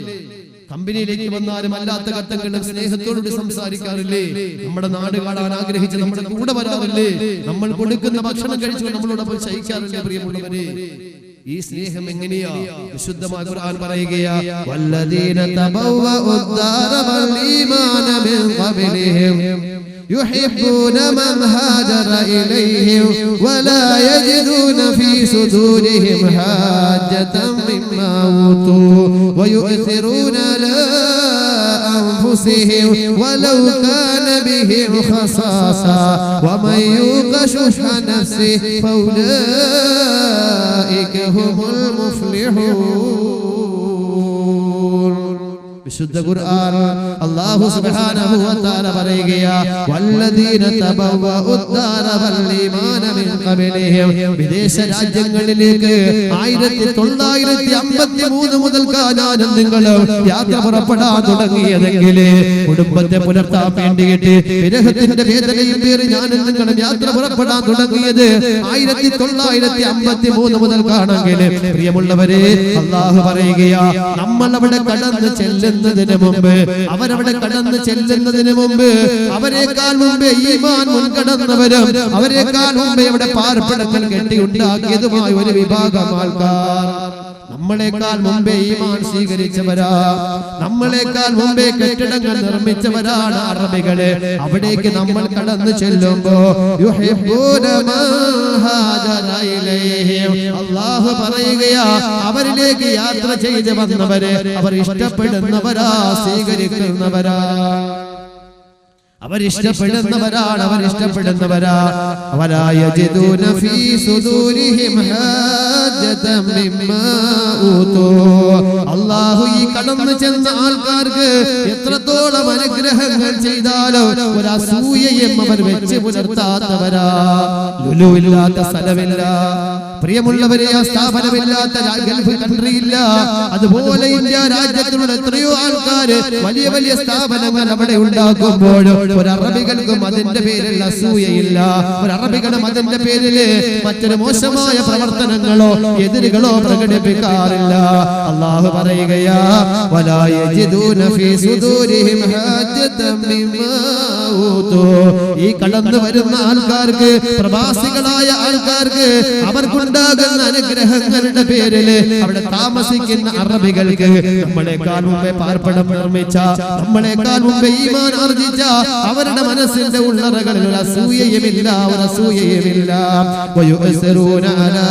കമ്പനിയിലേക്ക് വന്നാലും അല്ലാത്ത ഘട്ടങ്ങളിലും സ്നേഹത്തോട് സംസാരിക്കാറില്ലേ? നമ്മുടെ നാട് കാണാൻ ആഗ്രഹിച്ച് നമ്മുടെ കൂടെ വരാറില്ലേ? നമ്മൾ കൊടുക്കുന്ന ഭക്ഷണം കഴിച്ചു നമ്മളോടൊപ്പം ശയിക്കാറില്ലേ? പ്രിയമുള്ളവരെ, ഈ സ്നേഹം എങ്ങനെയാ? വിശുദ്ധമായ ഖുർആൻ പറയുകയാ, വല്ലദീന തബവ്വഉദ്ദാര വൽ ഈമാന മിൻ ഖബ്ലിഹിം يحبون من هاجر إليهم ولا يجدون في صدورهم حاجة مما أوتوا ويؤثرون على أنفسهم ولو كان بهم خصاصة ومن يوق شح نفسه فأولئك هم المفلحون. വിശുദ്ധ ഖുർആൻ അല്ലാഹു സുബ്ഹാനഹു വ തആല പറയുകയാ വല്ലദീന തബവഉദ്ദാര വൽ ഈമാന മിൻ ഖബലിഹിം വിദേശ രാജ്യങ്ങളിലേക്ക് 1953 മുതൽ ഞാനും നിങ്ങളും യാത്ര പുറപ്പെടാൻ തുടങ്ങിയതെങ്കിൽ കുടുംബത്തെ പുലർത്താൻ വേണ്ടിയിട്ട് വിരഹത്തിന്റെ വേദനയും പേര് ഞാനും നിങ്ങളും യാത്ര പുറപ്പെടാൻ തുടങ്ങിയത് 1953 മുതൽ കാണാമെങ്കിൽ പ്രിയമുള്ളവരെ അല്ലാഹു പറയുകയാ നമ്മൾ അവിടെ കടന്ന് ചെല്ലുന്നതിന് മുമ്പ് അവരവിടെ കടന്ന് ചെല്ലുന്നതിന് മുമ്പ് അവരെക്കാൾ മുമ്പേ ഈമാൻ മുൻകടന്നവരും അവരെക്കാൾ മുമ്പേ അവിടെ പാർപ്പിടങ്ങൾ കെട്ടിയുണ്ടാക്കിയതുമായ ഒരു വിഭാഗം ആൾക്കാർ നമ്മളെക്കാൾ മുമ്പേ ഈമാൻ സ്വീകരിച്ചവരാ നമ്മളെക്കാൾ മുമ്പേ കെട്ടിടങ്ങൾ നിർമ്മിച്ചവരാണ് അറബികളെ അവിടേക്ക് നമ്മൾ കടന്നു ചെല്ലുമ്പോ അല്ലാഹു പറയുകയാ അവരിലേക്ക് യാത്ര ചെയ്ത് വന്നവരെ അവർ ഇഷ്ടപ്പെടുന്നവരാ സ്വീകരിക്കുന്നവരാ അവരിഷ്ടപ്പെടുന്നവരാണ് അവരായജിദൂന ഫീ സുദൂരിഹിം ഹാജതൻ മിമ്മാ ഊതു അല്ലാഹു ഈ കടന്നു ചെന്ന ആൾക്കാർക്ക് എത്രത്തോളം അനുഗ്രഹങ്ങൾ ചെയ്താലോ ഒരു അസൂയയും അവർ വെച്ച് പുലർത്താത്തവരാ ലുലുവില്ലാത്ത സ്ഥലമില്ല പ്രിയമുള്ളവരെ ആ സ്ഥാപനമില്ലാത്ത ഗൾഫ് കൺട്രി ഇല്ല അതുപോലെ ഇന്ത്യ രാജ്യത്തിലുള്ള എത്രയോ ആൾക്കാർ വലിയ വലിയ സ്ഥാപനങ്ങൾ അവിടെ ഉണ്ടാക്കുമ്പോൾ ഒരു അറബികൾക്കും അതിന്റെ പേരിൽ അസൂയയില്ല ഒരു അറബികളും അതിന്റെ പേരിൽ മറ്റൊരു മോശമായ പ്രവർത്തനങ്ങളോ എതിരുകളോ പ്രകടിപ്പിക്കാറില്ല അല്ലാഹു പറയുകയാ വലാ യജിദൂന ഫീ സുദൂരിഹിം ഹാജതൻ മിമ്മാ ഊതു ഈ കടന്നു വരുന്ന ആൾക്കാർക്ക് പ്രവാസികളായ ആൾക്കാർക്ക് അവർക്കുണ്ടാകുന്ന അനുഗ്രഹങ്ങളുടെ പേരിൽ അവിടെ താമസിക്കുന്ന അറബികൾക്ക് നമ്മളെക്കാൾ മുമ്പേ പാർപ്പിടം നിർമ്മിച്ച നമ്മളെക്കാൾ മുമ്പേ ഈമാൻ ആർജിച്ച അവരുടെ മനസ്സിന്റെ ഉള്ളറകളിൽ ഒരു അസൂയയുമില്ല വയുഅ്സിറൂന അലാ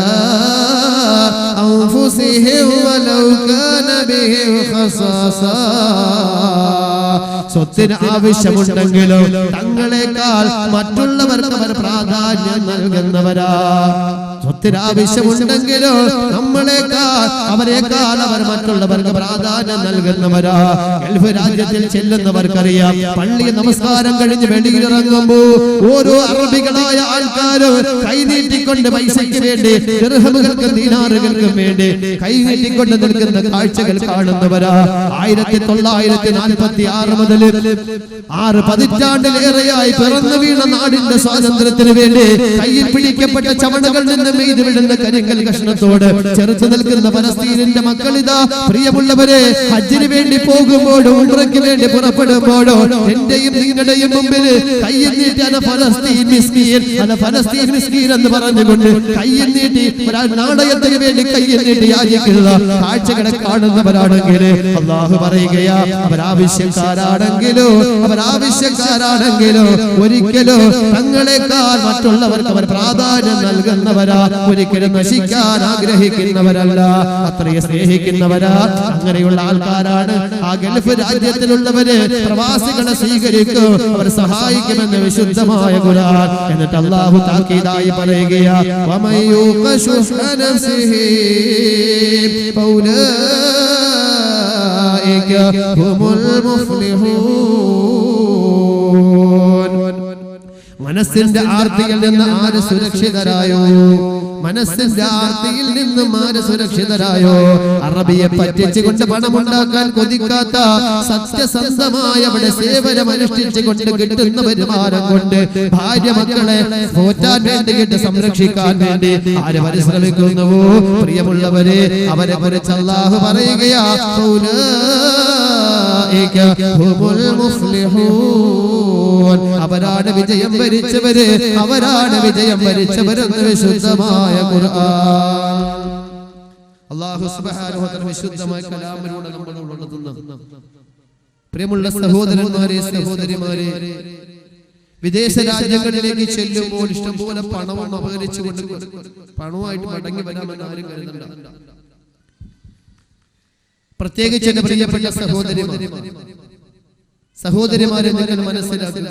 അൻഫുസിഹിം വലൗ കാന ബിഹിം ഖസാസ സ്വത്തിന് ആവശ്യമുണ്ടെങ്കിലും തങ്ങളെക്കാൾ മറ്റുള്ളവർക്ക് അവർ പ്രാധാന്യം നൽകുന്നവരാ സ്വത്തിന് ആവശ്യമുണ്ടെങ്കിലോ നമ്മളെക്കാൾ അവരെക്കാൾ അവർ മറ്റുള്ളവർക്ക് പ്രാധാന്യം നൽകുന്നവരാ ഗൾഫ് രാജ്യത്തിൽ ചെല്ലുന്നവർക്കറിയാം പള്ളി നമസ്കാരം കഴിഞ്ഞ് വെളിയിലിറങ്ങുമ്പോ ഓരോ അറബികളായ ആൾക്കാരും കൈനീട്ടിക്കൊണ്ട് പൈസയ്ക്ക് വേണ്ടി ദിർഹമുകൾക്കും ദീനാറുകൾക്കും വേണ്ടി കൈനീട്ടിക്കൊണ്ട് നിൽക്കുന്ന കാഴ്ചകൾ കാണുന്നവരാ 1946 മുതൽ 6 പതിറ്റാണ്ടിലേറെയായി പിറന്നു വീണ നാടിന്റെ സ്വാതന്ത്ര്യത്തിന് വേണ്ടി കയ്യിൽ പിടിക്കപ്പെട്ട ചവണകളിൽ നിന്ന് മെയ്ത് വിടുന്ന കരിങ്കൽ കഷ്ണത്തോട് ചെറുത്ത് നിൽക്കുന്ന ഫലസ്തീനിന്റെ മക്കളിതാ പ്രിയമുള്ളവരെ ഹജ്ജിന് വേണ്ടി പോകുമ്പോഴോ ഉംറയ്ക്ക് വേണ്ടി പുറപ്പെടുമ്പോഴോ എന്റെയും നിങ്ങളുടെയും മുമ്പിൽ കയ്യിൽ നീട്ടി ഫലസ്തീൻ മിസ്കീൻ എന്ന് പറഞ്ഞുകൊണ്ട് കയ്യിൽ നീട്ടി നാണയത്തിന് വേണ്ടി കയ്യിൽ നീട്ടി യാചിക്കുന്ന കാഴ്ചകളെ കാണുന്നവരാണെങ്കിൽ അല്ലാഹു പറയുകയാ അവരാവശ്യക്കാരാണെങ്കിലോ ഒരിക്കലോ തങ്ങളെക്കാൾ മറ്റുള്ളവർക്ക് അവർ പ്രാധാന്യം നൽകുന്നവരാ ഒരിക്കലും നശിക്കാൻ ആഗ്രഹിക്കുന്നവരല്ല അത്രയും സ്നേഹിക്കുന്നവരാ അങ്ങനെയുള്ള ആൾക്കാരാണ് ആ ഗൾഫ് രാജ്യത്തിലുള്ളവര് പ്രവാസികളെ സ്വീകരിക്കും അവർ സഹായിക്കുമെന്ന് വിശുദ്ധമായ ഖുർആൻ എന്നിട്ട് അല്ലാഹു താക്കീതായി പറയുകയാ വമയ്യൂഖ ശുഹ നഫ്സിഹി ഫൗലായിക ഹുമുൽ മുഫ്ലിഹൂൻ മനസ്സിന്റെ ആർത്തിയിൽ നിന്ന് ആര് സുരക്ഷിതരായോ അറബിയെ പറ്റിച്ചുകൊണ്ട് പണമുണ്ടാക്കാൻ കൊതിക്കാത്ത സത്യസന്ധമായ അവിടെ സേവനം അനുഷ്ഠിച്ചുകൊണ്ട് കിട്ടുന്ന വരുമാനം കൊണ്ട് ഭാര്യ മക്കളെ പോറ്റാൻ വേണ്ടിയിട്ട് സംരക്ഷിക്കാൻ വേണ്ടി ആര് പരിശ്രമിക്കുന്നുവോ പ്രിയമുള്ളവരെ അവരെ കുറിച്ച് അല്ലാഹു പറയുകയാ അവരാണ് വിജയം വരിച്ചവരെന്ന് വിശുദ്ധമായ ഖുർആൻ അല്ലാഹു സുബ്ഹാനഹു വ തആല വിശുദ്ധമായ കലാമിലൂടെ നമ്മളെ ഉണർത്തുന്നു. പ്രിയമുള്ള സഹോദരന്മാരെ സഹോദരിമാരെ വിദേശ രാജ്യങ്ങളിലേക്ക് ചെല്ലുമ്പോൾ ഇഷ്ടംപോലെ പണവും അപഹരിച്ചുകൊണ്ട് പണവുമായിട്ട് മടങ്ങി വരാമെന്ന് ആരും കരുതണ്ട. പ്രത്യേകിച്ച് എന്റെ പ്രിയപ്പെട്ട സഹോദരിമാരെ നിങ്ങൾ മനസ്സിലാക്കുക,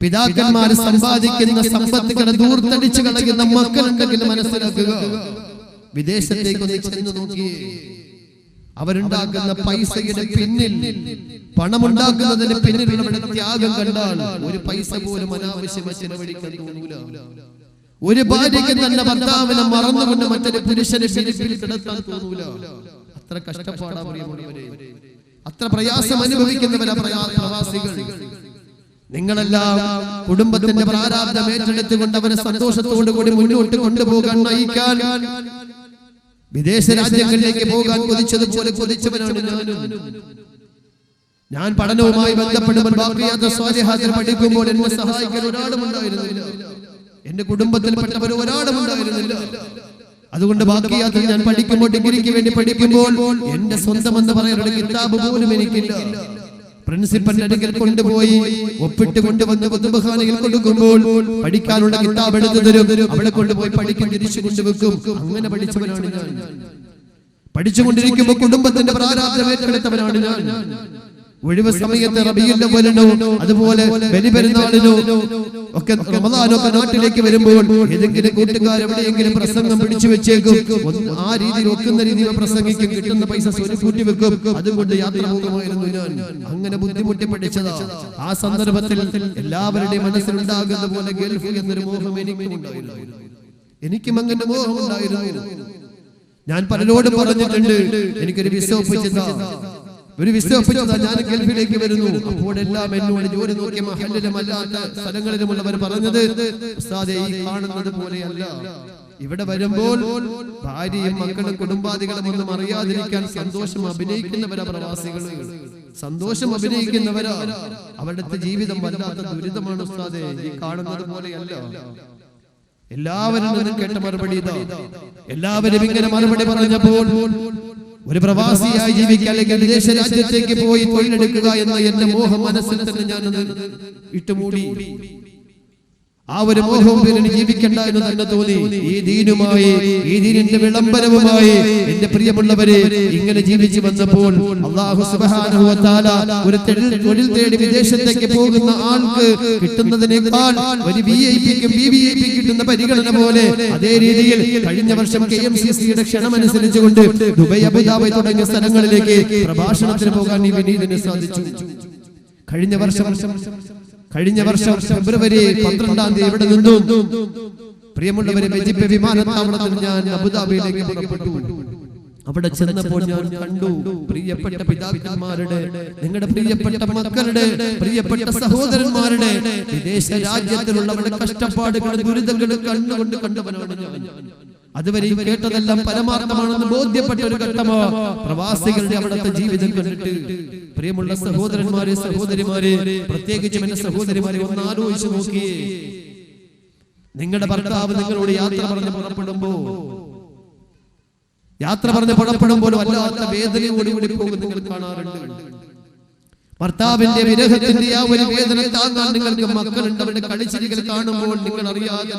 പിതാക്കന്മാർ സമ്പാദിക്കുന്ന സമ്പത്തുകളെ ദൂർത്തടിച്ചു കളയുന്ന മക്കളുണ്ടെങ്കിൽ മനസ്സിലാക്കുക, വിദേശത്തേക്ക് ഒന്ന് ചെന്ന് നോക്കിയേ. അവരുണ്ടാക്കുന്ന പൈസയുടെ പിന്നിൽ, പണമുണ്ടാക്കുന്നതിന് പിന്നിലുള്ളവരുടെ ത്യാഗം കണ്ടാൽ ഒരു പൈസ പോലും അനാവശ്യമായി ചെലവഴിക്കാൻ തോന്നൂല. ഒരു ഭാര്യയ്ക്ക് തന്നെ ഭർത്താവിനെ മറന്നുകൊണ്ട് മറ്റൊരു പുരുഷനെ പിന്നിൽ കിടത്താൻ തോന്നൂല. അത്ര കഷ്ടപ്പാടാ പ്രിയമുള്ളവരെ, അത്ര പ്രയാസം അനുഭവിക്കുന്നവരാ പ്രവാസികൾ. നിങ്ങളെല്ലാം കുടുംബത്തിന്റെ പ്രാരാബ്ധം ഏറ്റെടുത്തുകൊണ്ട് അവരെ സന്തോഷത്തോടു കൂടി മുന്നോട്ട് കൊണ്ടുപോകാൻ, നയിക്കാൻ, വിദേശ രാജ്യങ്ങളിലേക്ക് പോകാൻ കൊതിച്ചതുപോലെ കൊതിച്ചവനാണ് ഞാൻ. പഠനവുമായി ബന്ധപ്പെടുമ്പോൾ ബാഖിയാത്തുസ് സ്വാലിഹാത്തിൽ പഠിക്കുമ്പോൾ എന്നെ സഹായിക്കാൻ ഒരാളും ഉണ്ടായിരുന്നില്ല. എന്റെ കുടുംബത്തിൽപ്പെട്ടവർ ഒരാളും ഉണ്ടായിരുന്നില്ല. അതുകൊണ്ട് ബാഖിയാത്തിൽ ഞാൻ പഠിക്കുമ്പോൾ, ഡിഗ്രിക്ക് വേണ്ടി പഠിക്കുമ്പോൾ എന്റെ സ്വന്തം എന്ന് പറയാനൊരു കിതാബ് പോലും എനിക്കില്ല. പ്രിൻസിപ്പലിന്റെ അടുക്കൽ കൊണ്ടുപോയി ഒപ്പിട്ട് കൊണ്ടുവന്ന് ബുദ്ധിമുഖാനയിൽ കൊടുക്കുമ്പോൾ പഠിക്കാനുള്ള കിതാബ് എടുത്തു തരും. അവിടെ കൊണ്ടുപോയി പഠിക്കാൻ തിരിച്ചു കൊണ്ടുവെക്കും. അങ്ങനെ പഠിച്ചവനാണ് ഞാൻ. പഠിച്ചുകൊണ്ടിരിക്കുമ്പോൾ കുടുംബത്തിന്റെ പ്രാരാബ്ധം ഏറ്റെടുത്തവനാണ് ഞാൻ. ഒഴിവ് സമയത്ത് റബീഉൽ അവ്വലിനോ അതുപോലെ ബലിപെരുന്നാളിനോ ഒക്കെ റമദാനൊക്കെ നാട്ടിലേക്ക് വരുമ്പോൾ ഏതെങ്കിലും കൂട്ടുകാർ എവിടെയെങ്കിലും പ്രസംഗം പിടിച്ചു വെച്ചേക്കും. ആ രീതിയിൽ ഒക്കുന്ന രീതിയിൽ പ്രസംഗിക്കും. കിട്ടുന്ന പൈസ സ്വരുക്കൂട്ടി വെക്കും. അതുകൊണ്ട് യാത്ര പോകുമായിരുന്നു ഞാൻ. അങ്ങനെ ബുദ്ധിമുട്ടി പഠിച്ചതാ. ആ സന്ദർഭത്തിൽ എല്ലാവരുടെയും മനസ്സിലുണ്ടാകുന്ന പോലെ ഗൾഫ് എന്നൊരു മോഹം എനിക്കും ഉണ്ടായിരുന്നു. എനിക്കും അങ്ങനെ മോഹം ഉണ്ടായിരുന്നു. ഞാൻ പലരോടും പറഞ്ഞിട്ടുണ്ട്, എനിക്കൊരു വിസ ഒപ്പിച്ചതാ, ഒരു വിസ ഒപ്പിച്ചതാ, ഞാൻ ഗൾഫിലേക്ക് വരുന്നു. അപ്പോഴെല്ലാം എന്നോട് ജോലി നോക്കിയ മഹല്ലിലും അല്ലാത്ത സ്ഥലങ്ങളിലുമുള്ളവർ പറഞ്ഞത്, ഉസ്താദേ ഈ കാണുന്നത് പോലെയല്ല. ഇവിടെ വരുമ്പോൾ ഭാര്യയും മക്കളും കുടുംബാദികളും ഒന്നും അറിയാതിരിക്കാൻ സന്തോഷം അഭിനയിക്കുന്നവരാ പ്രവാസികൾ. സന്തോഷം അഭിനയിക്കുന്നവരാ. അവരുടെ ജീവിതം വല്ലാത്ത ദുരിതമാണ് ഉസ്താദേ, ഈ കാണുന്നത് പോലെയല്ല. എല്ലാവരും കേട്ട മറുപടി ഇതാ. എല്ലാവരും ഇങ്ങനെ മറുപടി പറഞ്ഞപ്പോൾ ഒരു പ്രവാസിയായി ജീവിക്കുക, അല്ലെങ്കിൽ വിദേശ രാജ്യത്തേക്ക് പോയി തൊഴിലെടുക്കുക എന്ന എന്റെ മോഹം മനസ്സിൽ തന്നെ ഞാനത് ഇട്ടുമൂടി. ആ ഒരു മോഹവും പേരിന് ജീവിക്കണ്ട എന്ന് തന്നെ തോന്നി. ഈ ദീനുമായി, ഈ ദീനിന്റെ വിളംബരവുമായി എന്റെ പ്രിയമുള്ളവരെ ഇങ്ങനെ ജീവിച്ചു വന്നപ്പോൾ അല്ലാഹു സുബ്ഹാനഹു വ തആല ഒരു തൊഴിൽ തേടി വിദേശത്തേക്ക് പോകുന്ന ആൾക്ക് കിട്ടുന്നതിനേക്കാൾ ഒരു വിഐപിക്കും വിവിഐപി കിട്ടുന്ന പരിഗണന പോലെ അതേ രീതിയിൽ കഴിഞ്ഞ വർഷം KMCC-യുടെ ക്ഷണമനുസരിച്ചുകൊണ്ട് ദുബൈ, അബുദാബി തുടങ്ങിയ സ്ഥലങ്ങളിലേക്ക് പ്രഭാഷണത്തിന് പോകാൻ ഈ വിനീതിന് സാധിച്ചു. കഴിഞ്ഞ വർഷം ഫെബ്രുവരി 12-ാം തീയതി ഇവിടെ നിന്നും പ്രിയമുള്ളവരെ വെജിപ്പ വിമാനത്താവളത്തിൽ ഞാൻ അബുദാബിയിലേക്ക് പുറപ്പെട്ടു. അവിടെ ചെന്നപ്പോൾ ഞാൻ കണ്ടു പ്രിയപ്പെട്ട പിതാക്കന്മാരുടെ, നിങ്ങളുടെ പ്രിയപ്പെട്ട മക്കളുടെ, പ്രിയപ്പെട്ട സഹോദരന്മാരുടെ വിദേശ രാജ്യത്തിലുള്ളവരുടെ കഷ്ടപ്പാടുകളും ദുരിതങ്ങളും കണ്ടുകൊണ്ട് കണ്ടവനാണ് ഞാൻ. അതുവരെ കേട്ടതെല്ലാം പരമാർത്ഥമാണെന്ന് ബോധ്യപ്പെട്ട ഒരു ഘട്ടമാ പ്രവാസികളുടെ അവിടുത്തെ ജീവിതം കണ്ടിട്ട്. പ്രിയമുള്ള സഹോദരന്മാരെ, സഹോദരിമാരെ, പ്രത്യേകിച്ചും എന്റെ സഹോദരിമാരെ, ഒന്ന് ആലോചിച്ച് നോക്കിയേ. നിങ്ങളുടെ ഭർത്താവ് നിങ്ങളോട് യാത്ര പറഞ്ഞ് പുറപ്പെടുമ്പോൾ വല്ലാത്ത വേദനയോടുകൂടി പോകും നിങ്ങൾ കാണാറുണ്ട്. ഭർത്താവിന്റെ വിരഹത്തിന്റെ ആ ഒരു വേദന താങ്ങാൻ നിങ്ങൾക്ക് മക്കളുണ്ട്. അവരുടെ കളിച്ചിരികൾ കാണുമ്പോൾ നിങ്ങൾ അറിയാതെ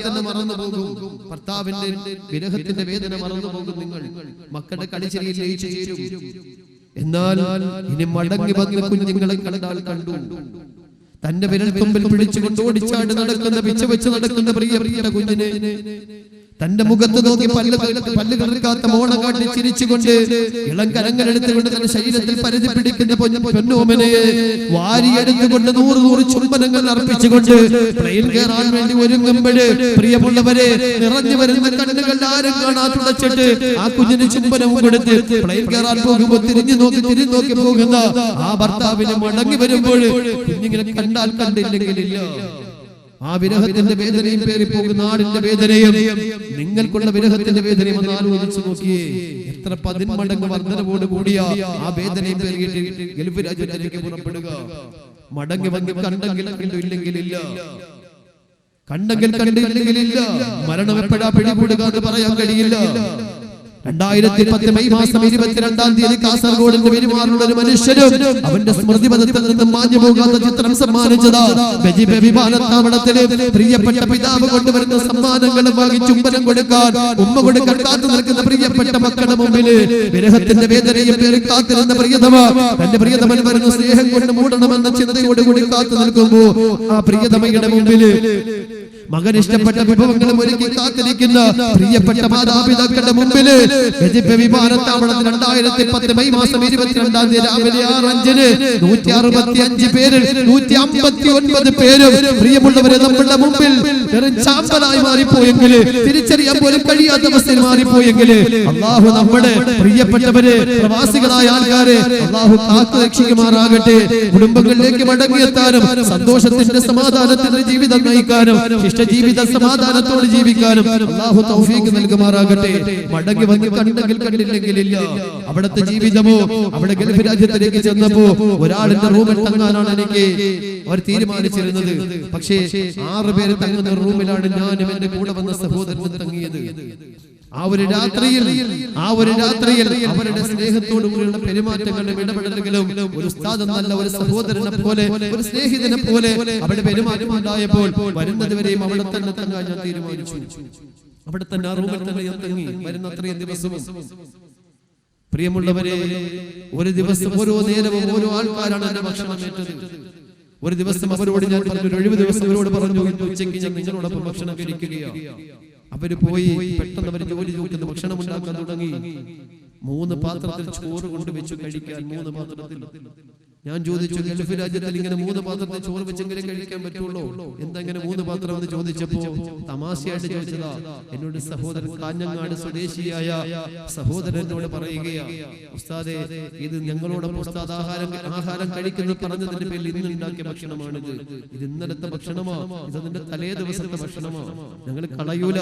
തന്നെ മറന്നു പോകും. ഭർത്താവിന്റെ വിരഹത്തിന്റെ വേദന മറന്നു പോകും. നിങ്ങൾ മക്കളുടെ കളിച്ചിരിയിൽ ലയിച്ചു ചേരും. എന്നാൽ ഇനി മടങ്ങി വന്ന കുഞ്ഞുങ്ങളെ കണ്ടാൽ കണ്ടു തന്റെ വിരൽത്തുമ്പിൽ പിടിച്ചുകൊണ്ട് ഓടിച്ചാട് നടക്കുന്ന, പിച്ച വെച്ച് നടക്കുന്ന പ്രിയ കുഞ്ഞിനെ, തന്റെ മുഖത്ത് നോക്കി പല്ല് കടക്കാത്ത മോണം കാട്ടി ചിരിച്ചുകൊണ്ട് ഇളം കരങ്ങളെടുത്തുകൊണ്ട് തന്റെ ശരീരത്തിൽ പരിധി പിടിക്കുന്ന പൊന്നോമനയെ വാരിയെടുത്തുകൊണ്ട് 100 ചുംബനങ്ങൾ അർപ്പിച്ചുകൊണ്ട് പ്ലെയിൻ കയറാൻ വേണ്ടി ഒരുങ്ങുമ്പോൾ പ്രിയമുള്ളവരെ നിറഞ്ഞു വരുന്ന കണ്ണുകൾ ആരും കാണാത്തുടച്ചിട്ട് ആ കുഞ്ഞിന് ചുംബനവും കൊടുത്ത് പ്ലെയിൻ കയറാൻ പോകുമ്പോൾ തിരിഞ്ഞു നോക്കി പോകുന്ന ആ ഭർത്താവിനെ മടങ്ങി വരുമ്പോൾ കുഞ്ഞിങ്ങനെ കണ്ടാൽ കണ്ടില്ലെങ്കിലില്ല. ആ വിരഹത്തിന്റെ വേദനയും പേറി പോകുന്ന ആടിന്റെ വേദനയും നിങ്ങൾക്കുള്ള വിരഹത്തിന്റെ വേദനയും ഒന്ന് ആലോചിച്ച് നോക്കിയേ. എത്ര 10 മടങ്ങ് വർദ്ധനവോട് കൂടിയ ആ വേദനയും പേറിയിട്ട് ഗൾഫ് രാജ്യത്തിലേക്ക് പുറപ്പെടുക. മടങ്ങി വന്ന് കണ്ടെങ്കിൽ കണ്ടില്ലെങ്കിലില്ല. മരണം എപ്പോഴാ പിടികൂടുക എന്ന് പറയാൻ കഴിയില്ല. 2010 മെയ് മാസം 22-ാം തീയതി കാസർഗോഡിന്റെ പെരുമാറുള്ള ഒരു മനുഷ്യനും അവന്റെ സ്മൃതിപഥത്തിൽ നിന്നും മാഞ്ഞു പോകാത്ത ചിത്രം സമ്മാനിച്ചതാ. വിമാനത്താവളത്തില് പ്രിയപ്പെട്ട പിതാവ് കൊണ്ടുവരുന്ന സമ്മാനങ്ങൾ വാങ്ങി ചുംബനം കൊടുക്കാൻ, ഉമ്മ കൊടുക്കാൻ കാത്തു നിൽക്കുന്ന പ്രിയപ്പെട്ട മക്കളുടെ മുമ്പില് വിരഹത്തിന്റെ വേദനയും പേറി കാത്തിരുന്ന തന്റെ പ്രിയതമൻ വരുന്ന സ്നേഹം കൊണ്ട് മൂടണമെന്ന ചിന്തയോടുകൂടി കാത്തു നിൽക്കുമ്പോ ആ പ്രിയതമയുടെ മുമ്പില് മകൻ ഇഷ്ടപ്പെട്ട വിഭവങ്ങളും ഒരുക്കി കാത്തിരിക്കുന്ന പ്രിയപ്പെട്ട മാതാപിതാക്കളുടെ മുമ്പിൽ ഈജിപ്ത് വിമാനത്താവളത്തിൽ 2010 മെയ് മാസം 22-ാം തീയതി രാവിലെ 6:05 165 പേരിൽ 159 പേരും പ്രിയമുള്ളവരെ നമ്മുടെ മുമ്പിൽ വെറും ചാമ്പലായി മാറിപ്പോയെങ്കിൽ, തിരിച്ചറിയാൻ പോലും കഴിയാത്ത അവസ്ഥയിൽ മാറിപ്പോയെങ്കിൽ, അള്ളാഹു നമ്മുടെ പ്രിയപ്പെട്ടവരെ പ്രവാസികളായ ആൾക്കാരെ അള്ളാഹു കാത്തു രക്ഷിക്കുമാറാകട്ടെ. കുടുംബങ്ങളിലേക്ക് മടങ്ങിയെത്താനും സന്തോഷത്തിന്റെ സമാധാനത്തിന്റെ ജീവിതം നയിക്കാനും ഇഷ്ടജീവിത സമാധാനത്തോടെ ജീവിക്കാനും അള്ളാഹു തൗഫീഖ് നൽകുമാറാകട്ടെ. മടങ്ങി വന്ന് കണ്ടെങ്കിൽ കണ്ടില്ലെങ്കിൽ ഇല്ല. അവിടുത്തെ ജീവിതമോ അവിടെ ഗൾഫ് രാജ്യത്തിലേക്ക് ചെന്നപ്പോ ഒരാളിന്റെ റൂമിൽ തങ്ങാനാണ് എനിക്ക് അവർ തീരുമാനിച്ചിരുന്നത്. പക്ഷേ 6 പേര് തങ്ങുന്ന റൂമിലാണ് ഞാനും എന്റെ കൂടെ വന്ന സഹോദരനും തങ്ങിയത്. ആ ഒരു രാത്രിയിൽ അവരുടെ സ്നേഹത്തോടുകൂടിയുള്ള പെരുമാറ്റങ്ങളും ഇടപെടലുകളും ഒരു ഉസ്താദ് എന്നല്ല, ഒരു സഹോദരനെ പോലെ, ഒരു സ്നേഹിതനെ പോലെ അവിടെ പെരുമാറ്റം ഉണ്ടായപ്പോൾ വരുന്നത് വരെയും അവിടെ തന്നെ തങ്ങാൻ ഞാൻ തീരുമാനിച്ചു. അവിടെ തന്നെ ആ റൂമിൽ തന്നെ ഞാൻ തങ്ങി വരുന്ന അത്രയും ദിവസവും. പ്രിയമുള്ളവരെ, ഒരു ദിവസം ഓരോ നേരവും ഓരോ ആൾക്കാരാണ് എന്റെ ഭക്ഷണം ഏറ്റത്. ഒരു ദിവസം അവരോട് ഞാൻ പറഞ്ഞു, 70 ദിവസം അവരോട് പറഞ്ഞു, ഉച്ചയ്ക്ക് ഞാൻ നിങ്ങളോടൊപ്പം ഭക്ഷണം കഴിക്കുകയാണ്. അവര് പോയി പെട്ടെന്ന് അവർ ജോലി നോക്കുന്ന ഭക്ഷണം ഉണ്ടാക്കാൻ തുടങ്ങി. 3 പാത്രത്തിൽ ചോറ് കൊണ്ട് വെച്ചു കഴിക്കാൻ. 3 പാത്രത്തിൽ. ഞാൻ ചോദിച്ചു, ഗൾഫ് രാജ്യത്തിൽ ഇങ്ങനെ 3 പാത്രത്തിൽ ചോറ് വെച്ചെങ്കിലും കഴിക്കാൻ പറ്റുള്ളൂ, എന്താ ഇങ്ങനെ 3 പാത്രം എന്ന് ചോദിച്ചപ്പോ തമാശയായിട്ട് ചോദിച്ചതാ. എന്നോട് സഹോദരൻ, കാഞ്ഞങ്ങാട് സ്വദേശിയായ സഹോദരനോട് പറയുകയാണ്, ഉസ്താദേ, ഇത് ഞങ്ങളോടൊപ്പം ഉസ്താദ് ആഹാരം കഴിക്കുന്നത് പറഞ്ഞതിന്റെ പേരിൽ ഇന്ന് ഉണ്ടാക്കിയ ഭക്ഷണമാണിത്. ഇത് ഇന്നലത്തെ ഭക്ഷണമാ, ഇത് അതിന്റെ തലേ ദിവസത്തെ ഭക്ഷണമാ, ഞങ്ങൾ കളയൂല,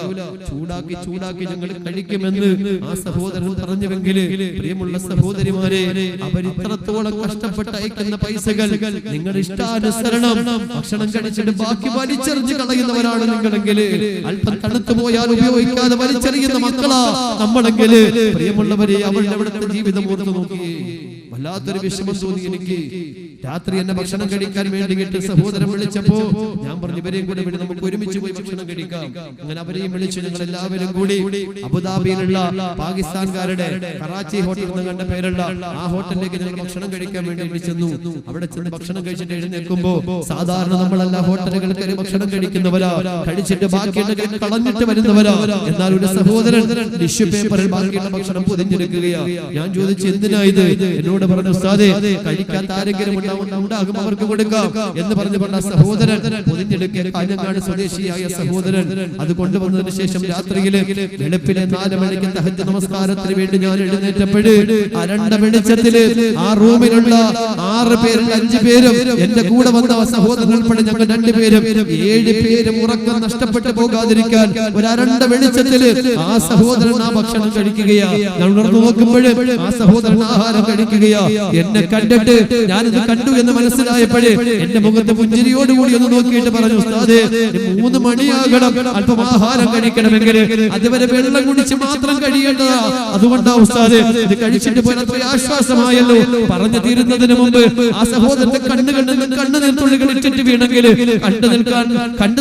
ചൂടാക്കി ഞങ്ങൾ കഴിക്കുമെന്ന് ആ സഹോദരൻ പറഞ്ഞുവെങ്കിൽ, പ്രിയമുള്ള സഹോദരിമാരെ, അവരിത്രത്തോളം കഷ്ടപ്പെട്ട അയക്കുന്ന പൈസകൾ നിങ്ങളുടെ ഇഷ്ടാനുസരണം ഭക്ഷണം കഴിച്ചിട്ട് ബാക്കി വലിച്ചെറിഞ്ഞ് കളയുന്നവരാണ് നിങ്ങളെങ്കിൽ, അല്പം തണുത്തു പോയാൽ ഉപയോഗിക്കാതെ വലിച്ചെറിയുന്ന മക്കളാ നമ്മളെങ്കിൽ, പ്രിയമുള്ളവരെ, അവരുടെ അവിടുത്തെ ജീവിതം ഓർത്ത് നോക്കി വല്ലാത്തൊരു വിഷമം തോന്നി എനിക്ക്. രാത്രി എന്നെ ഭക്ഷണം കഴിക്കാൻ വേണ്ടിയിട്ട് സഹോദരൻ വിളിച്ചപ്പോ ഞാൻ പറഞ്ഞു, ഇവരെയും കൂടെ വിട്, നമുക്ക് ഒരുമിച്ച് പോയി ഭക്ഷണം കഴിക്കാം. അങ്ങനെ അവരെയും വിളിച്ചു. ഞങ്ങൾ എല്ലാവരും കൂടി അബുദാബിയിലുള്ള പാകിസ്ഥാൻകാരുടെ കറാച്ചി ഹോട്ടൽ എന്ന് കണ്ട പേരുള്ള ആ ഹോട്ടലിലേക്ക് ഞങ്ങൾ ഭക്ഷണം കഴിക്കാൻ വേണ്ടി ചെന്നു. അവിടെ ചെന്ന് ഭക്ഷണം കഴിച്ചിട്ട് എഴുന്നേൽക്കുമ്പോ സാധാരണ നമ്മളെല്ലാ ഹോട്ടലുകൾ കയറി ഭക്ഷണം കഴിക്കുന്നവരാ, കഴിച്ചിട്ട് ബാക്കിയുള്ള കളഞ്ഞിട്ട് വരുന്നവരാ. എന്നാൽ ഒരു സഹോദരൻ ടിഷ്യൂ പേപ്പറിൽ ബാക്കിയുള്ള ഭക്ഷണം പൊതിഞ്ഞെടുക്കുകയാ. ഞാൻ ചോദിച്ചു, എന്തിനാ ഇത്? എന്നോട് പറഞ്ഞു, ഉസ്താദേ, കഴിക്കാത്ത ആരെങ്കിലും ഉണ്ടാകും, അവർക്ക് കൊടുക്കാം എന്ന് പറഞ്ഞു പറഞ്ഞ സഹോദരൻ പൊതിഞ്ഞെടുക്കിയ കാഞ്ഞങ്ങാട് സ്വദേശിയായ സഹോദരൻ അത് കൊണ്ടുവന്നതിന് ശേഷം രാത്രിയിലെ വെളുപ്പിലെ 4 മണിക്ക് തഹജ്ജുദ് നമസ്കാരത്തിന് വേണ്ടി ഞാൻ എഴുന്നേറ്റപ്പോഴ് അരണ്ട വെളിച്ചത്തില് ആ റൂമിലുള്ള 6 പേരിൽ 5 പേരും എന്റെ കൂടെ വന്ന സഹോദരൻ ഉൾപ്പെടെ ഞങ്ങൾ 2 പേരും 7 പേരും ഉറക്കം നഷ്ടപ്പെട്ടു പോകാതിരിക്കാൻ ഒരു അരണ്ട വെളിച്ചത്തില് ആ സഹോദരൻ ആ ഭക്ഷണം കഴിക്കുകയാ. ഞാൻ ഉണർന്നു നോക്കുമ്പോഴും ആ സഹോദരൻ ആഹാരം കഴിക്കുകയാ. എന്നെ കണ്ടിട്ട് ഞാനിത് കണ്ടു എന്ന് മനസ്സിലായപ്പോഴേ എന്റെ മുഖത്ത് പുഞ്ചിരിയോടുകൂടി ഒന്ന് നോക്കിയിട്ട് പറഞ്ഞു, ഉസ്താദേ, 3 മണിയാകണം, അല്പം ആഹാരം കഴിക്കണമെങ്കിൽ അതുവരെ വെള്ളം കുടിച്ച് മാത്രം കഴിയേണ്ടതാ. അതുകൊണ്ടാ ഉസ്താദേ, ഇത് കഴിച്ചിട്ട് പോയാൽ അത്ര ആശ്വാസമായല്ലോ. പറഞ്ഞു തീരുന്നതിന് മുമ്പ് ആ സഹോദരന്റെ കണ്ണുനീർത്തുള്ളികൾ ഇട്ടിട്ട് വീണെങ്കിൽ കണ്ടു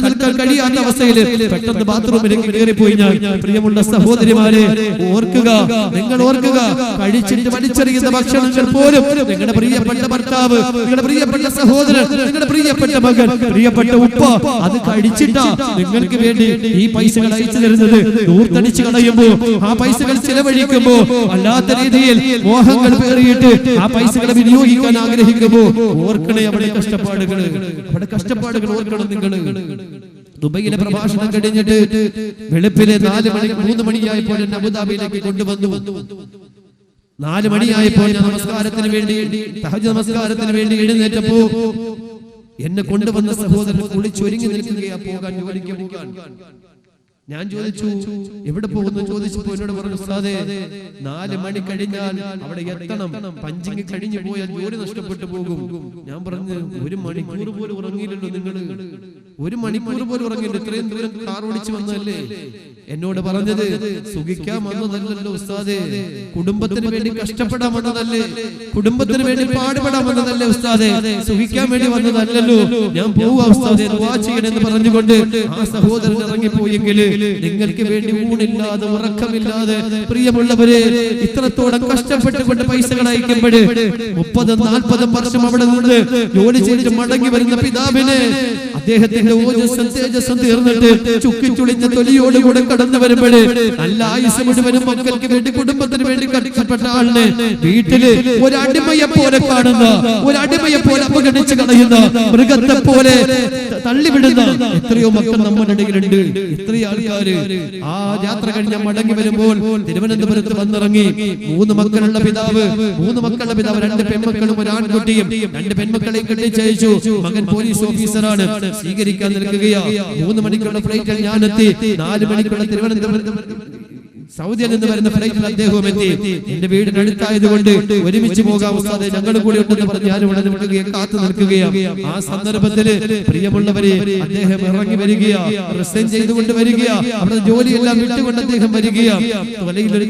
നിൽക്കാൻ കഴിയാത്ത അവസ്ഥയിൽ പെട്ടെന്ന് ബാത്റൂമിലേക്ക് കയറിപ്പോയി ഞാൻ. പ്രിയമുള്ള സഹോദരിമാരെ, ഓർക്കുക, നിങ്ങൾ ഓർക്കുക, കഴിച്ചിട്ട് വലിച്ചെറിയുന്ന ഭക്ഷണങ്ങൾ പോലും നിങ്ങളുടെ പ്രിയപ്പെട്ട ഭർത്താവ്, നിങ്ങളുടെ പ്രിയപ്പെട്ട സഹോദരൻ, നിങ്ങളുടെ പ്രിയപ്പെട്ട മകൻ, പ്രിയപ്പെട്ട ഉപ്പ അത് കഴിച്ചിട്ടാ നിങ്ങൾക്ക് വേണ്ടി ഈ പൈസകൾ അയച്ചു തരുന്നത്. ദൂർത്തടിച്ച് കളയുമ്പോ ആ പൈസകൾ ചെലവഴിക്കുമ്പോ അല്ലാത്ത രീതിയിൽ മോഹങ്ങൾ പേറിയിട്ട് ആ പൈസകളെ വിനിയോഗിക്കാൻ ആഗ്രഹിക്കുമ്പോ ഓർക്കണേ അവിടെ കഷ്ടപ്പാടുകൾ ഓർക്കണം നിങ്ങൾ. ദുബൈയിലെ പ്രഭാഷണം കഴിഞ്ഞിട്ട് വെളുപ്പിലെ 3 മണിയായപ്പോൾ എന്നെ അബുദാബിയിലേക്ക് കൊണ്ടുവന്നു. 4 മണിയായപ്പോൾ ഞാൻ നമസ്കാരത്തിന് വേണ്ടി തഹജ്ജുദ് നമസ്കാരത്തിന് വേണ്ടി എഴുന്നേറ്റപ്പോ എന്നെ കൊണ്ടുവന്ന സഹോദരൻ കുളിച്ചൊരുങ്ങി നിൽക്കുകയാ, ജോലിക്ക് പോകാൻ. ഞാൻ ചോദിച്ചു, എവിടെ പോകുന്നു ചോദിച്ചപ്പോ എന്നോട് പറഞ്ഞു, ഉസ്താദേ, 4 മണി കഴിഞ്ഞാൽ അവിടെ എത്തണം, പഞ്ചിങ് കഴിഞ്ഞു പോയാൽ ജോലി നഷ്ടപ്പെട്ടു പോകും. ഞാൻ പറഞ്ഞു, 1 മണിക്കൂർ പോലും ഉറങ്ങിയില്ലല്ലോ നിങ്ങൾ, 1 മണിക്കൂർ പോലും ഉറങ്ങിയില്ല, ഇത്രയും ദൂരം കാർ ഓടിച്ചു വന്നല്ലേ? എന്നോട് പറഞ്ഞത്, സുഖിക്കാൻ വന്നതല്ലല്ലോ ഉസ്താദേ, കുടുംബത്തിന് വേണ്ടി കഷ്ടപ്പെടാൻ വന്നതല്ലേ, കുടുംബത്തിന് വേണ്ടി പാടുപെടാൻ വന്നതല്ലേ ഉസ്താദേ, സുഖിക്കാൻ വേണ്ടി വന്നതല്ലല്ലോ. ഞാൻ പോവാ ഉസ്താദേ, ദുആ ചെയ്യണമെന്ന് പറഞ്ഞുകൊണ്ട് ആ സഹോദരൻ ഇറങ്ങിപ്പോയെങ്കിൽ നിങ്ങൾക്ക് വേണ്ടി ഊണില്ലാതെ ഉറക്കമില്ലാതെ പ്രിയമുള്ളവരെ ഇത്രത്തോളം കഷ്ടപ്പെട്ടുകൊണ്ട് പൈസകൾ അയക്കുമ്പോൾ 30-40 വർഷം അവിടെ നിന്ന് ജോലി ചെയ്ത് മടങ്ങി വരുന്ന പിതാവിനെ അദ്ദേഹത്തിന്റെ ഓജസ്സും തേജസ്സും തീർന്നിട്ട് ചുക്കിച്ചുളിഞ്ഞ തൊലിയോടുകൂടെ കടന്നു വരുമ്പോൾ നല്ല ആയുസ് മുഴുവനും മക്കൾക്ക് വേണ്ടി കുടുംബത്തിന് വേണ്ടി കഷ്ടപ്പെട്ട ആളിനെ വീട്ടില് ഒരു അടിമയെ പോലെ കാണുന്ന, ഒരു അടിമയെ പോലെ അവഗണിച്ച് കളയുന്ന, മൃഗത്തെ പോലെ തള്ളിവിടുന്ന എത്രയോ മക്കൾ നമ്മുടെ ഇടയിലുണ്ട്. ഇത്രയും ആൾക്കാര് ആ യാത്ര കഴിഞ്ഞ മടങ്ങി വരുമ്പോൾ തിരുവനന്തപുരത്ത് വന്നിറങ്ങി. 3 മക്കളുടെ പിതാവ്, 2 പെൺമക്കളും ഒരു ആൺകുട്ടിയും. 2 പെൺമക്കളെ കെട്ടിച്ചയച്ചു. മകൻ പോലീസ് ഓഫീസറാണ്. സ്വീകരിക്കാൻ നിൽക്കുകയാ. 3 മണിക്കുള്ള ഫ്ലൈറ്റിൽ ഞാനെത്തി. 4 മണിക്കുള്ള തിരുവനന്തപുരത്ത് സൗദിയിൽ നിന്ന് വരുന്ന ഫ്ലൈറ്റിൽ അദ്ദേഹം എത്തി. എന്റെ വീടിന് അടുത്തായതുകൊണ്ട് ഒരുമിച്ച് പോകാം ഉസ്താദേ, ഞങ്ങൾ കൂടി ഉണ്ടെന്ന് പറഞ്ഞ് ഞാനും ഉടനെ കാത്തു നിൽക്കുകയാണ്. ആ സന്ദർഭത്തില് പ്രിയമുള്ളവരെ അദ്ദേഹം ഇറങ്ങി വരികയാ, റിസൈൻ ചെയ്തുകൊണ്ട് വരികയാ. അവിടെ ജോലിയെല്ലാം വിട്ടുകൊണ്ട് അദ്ദേഹം വരികയാ.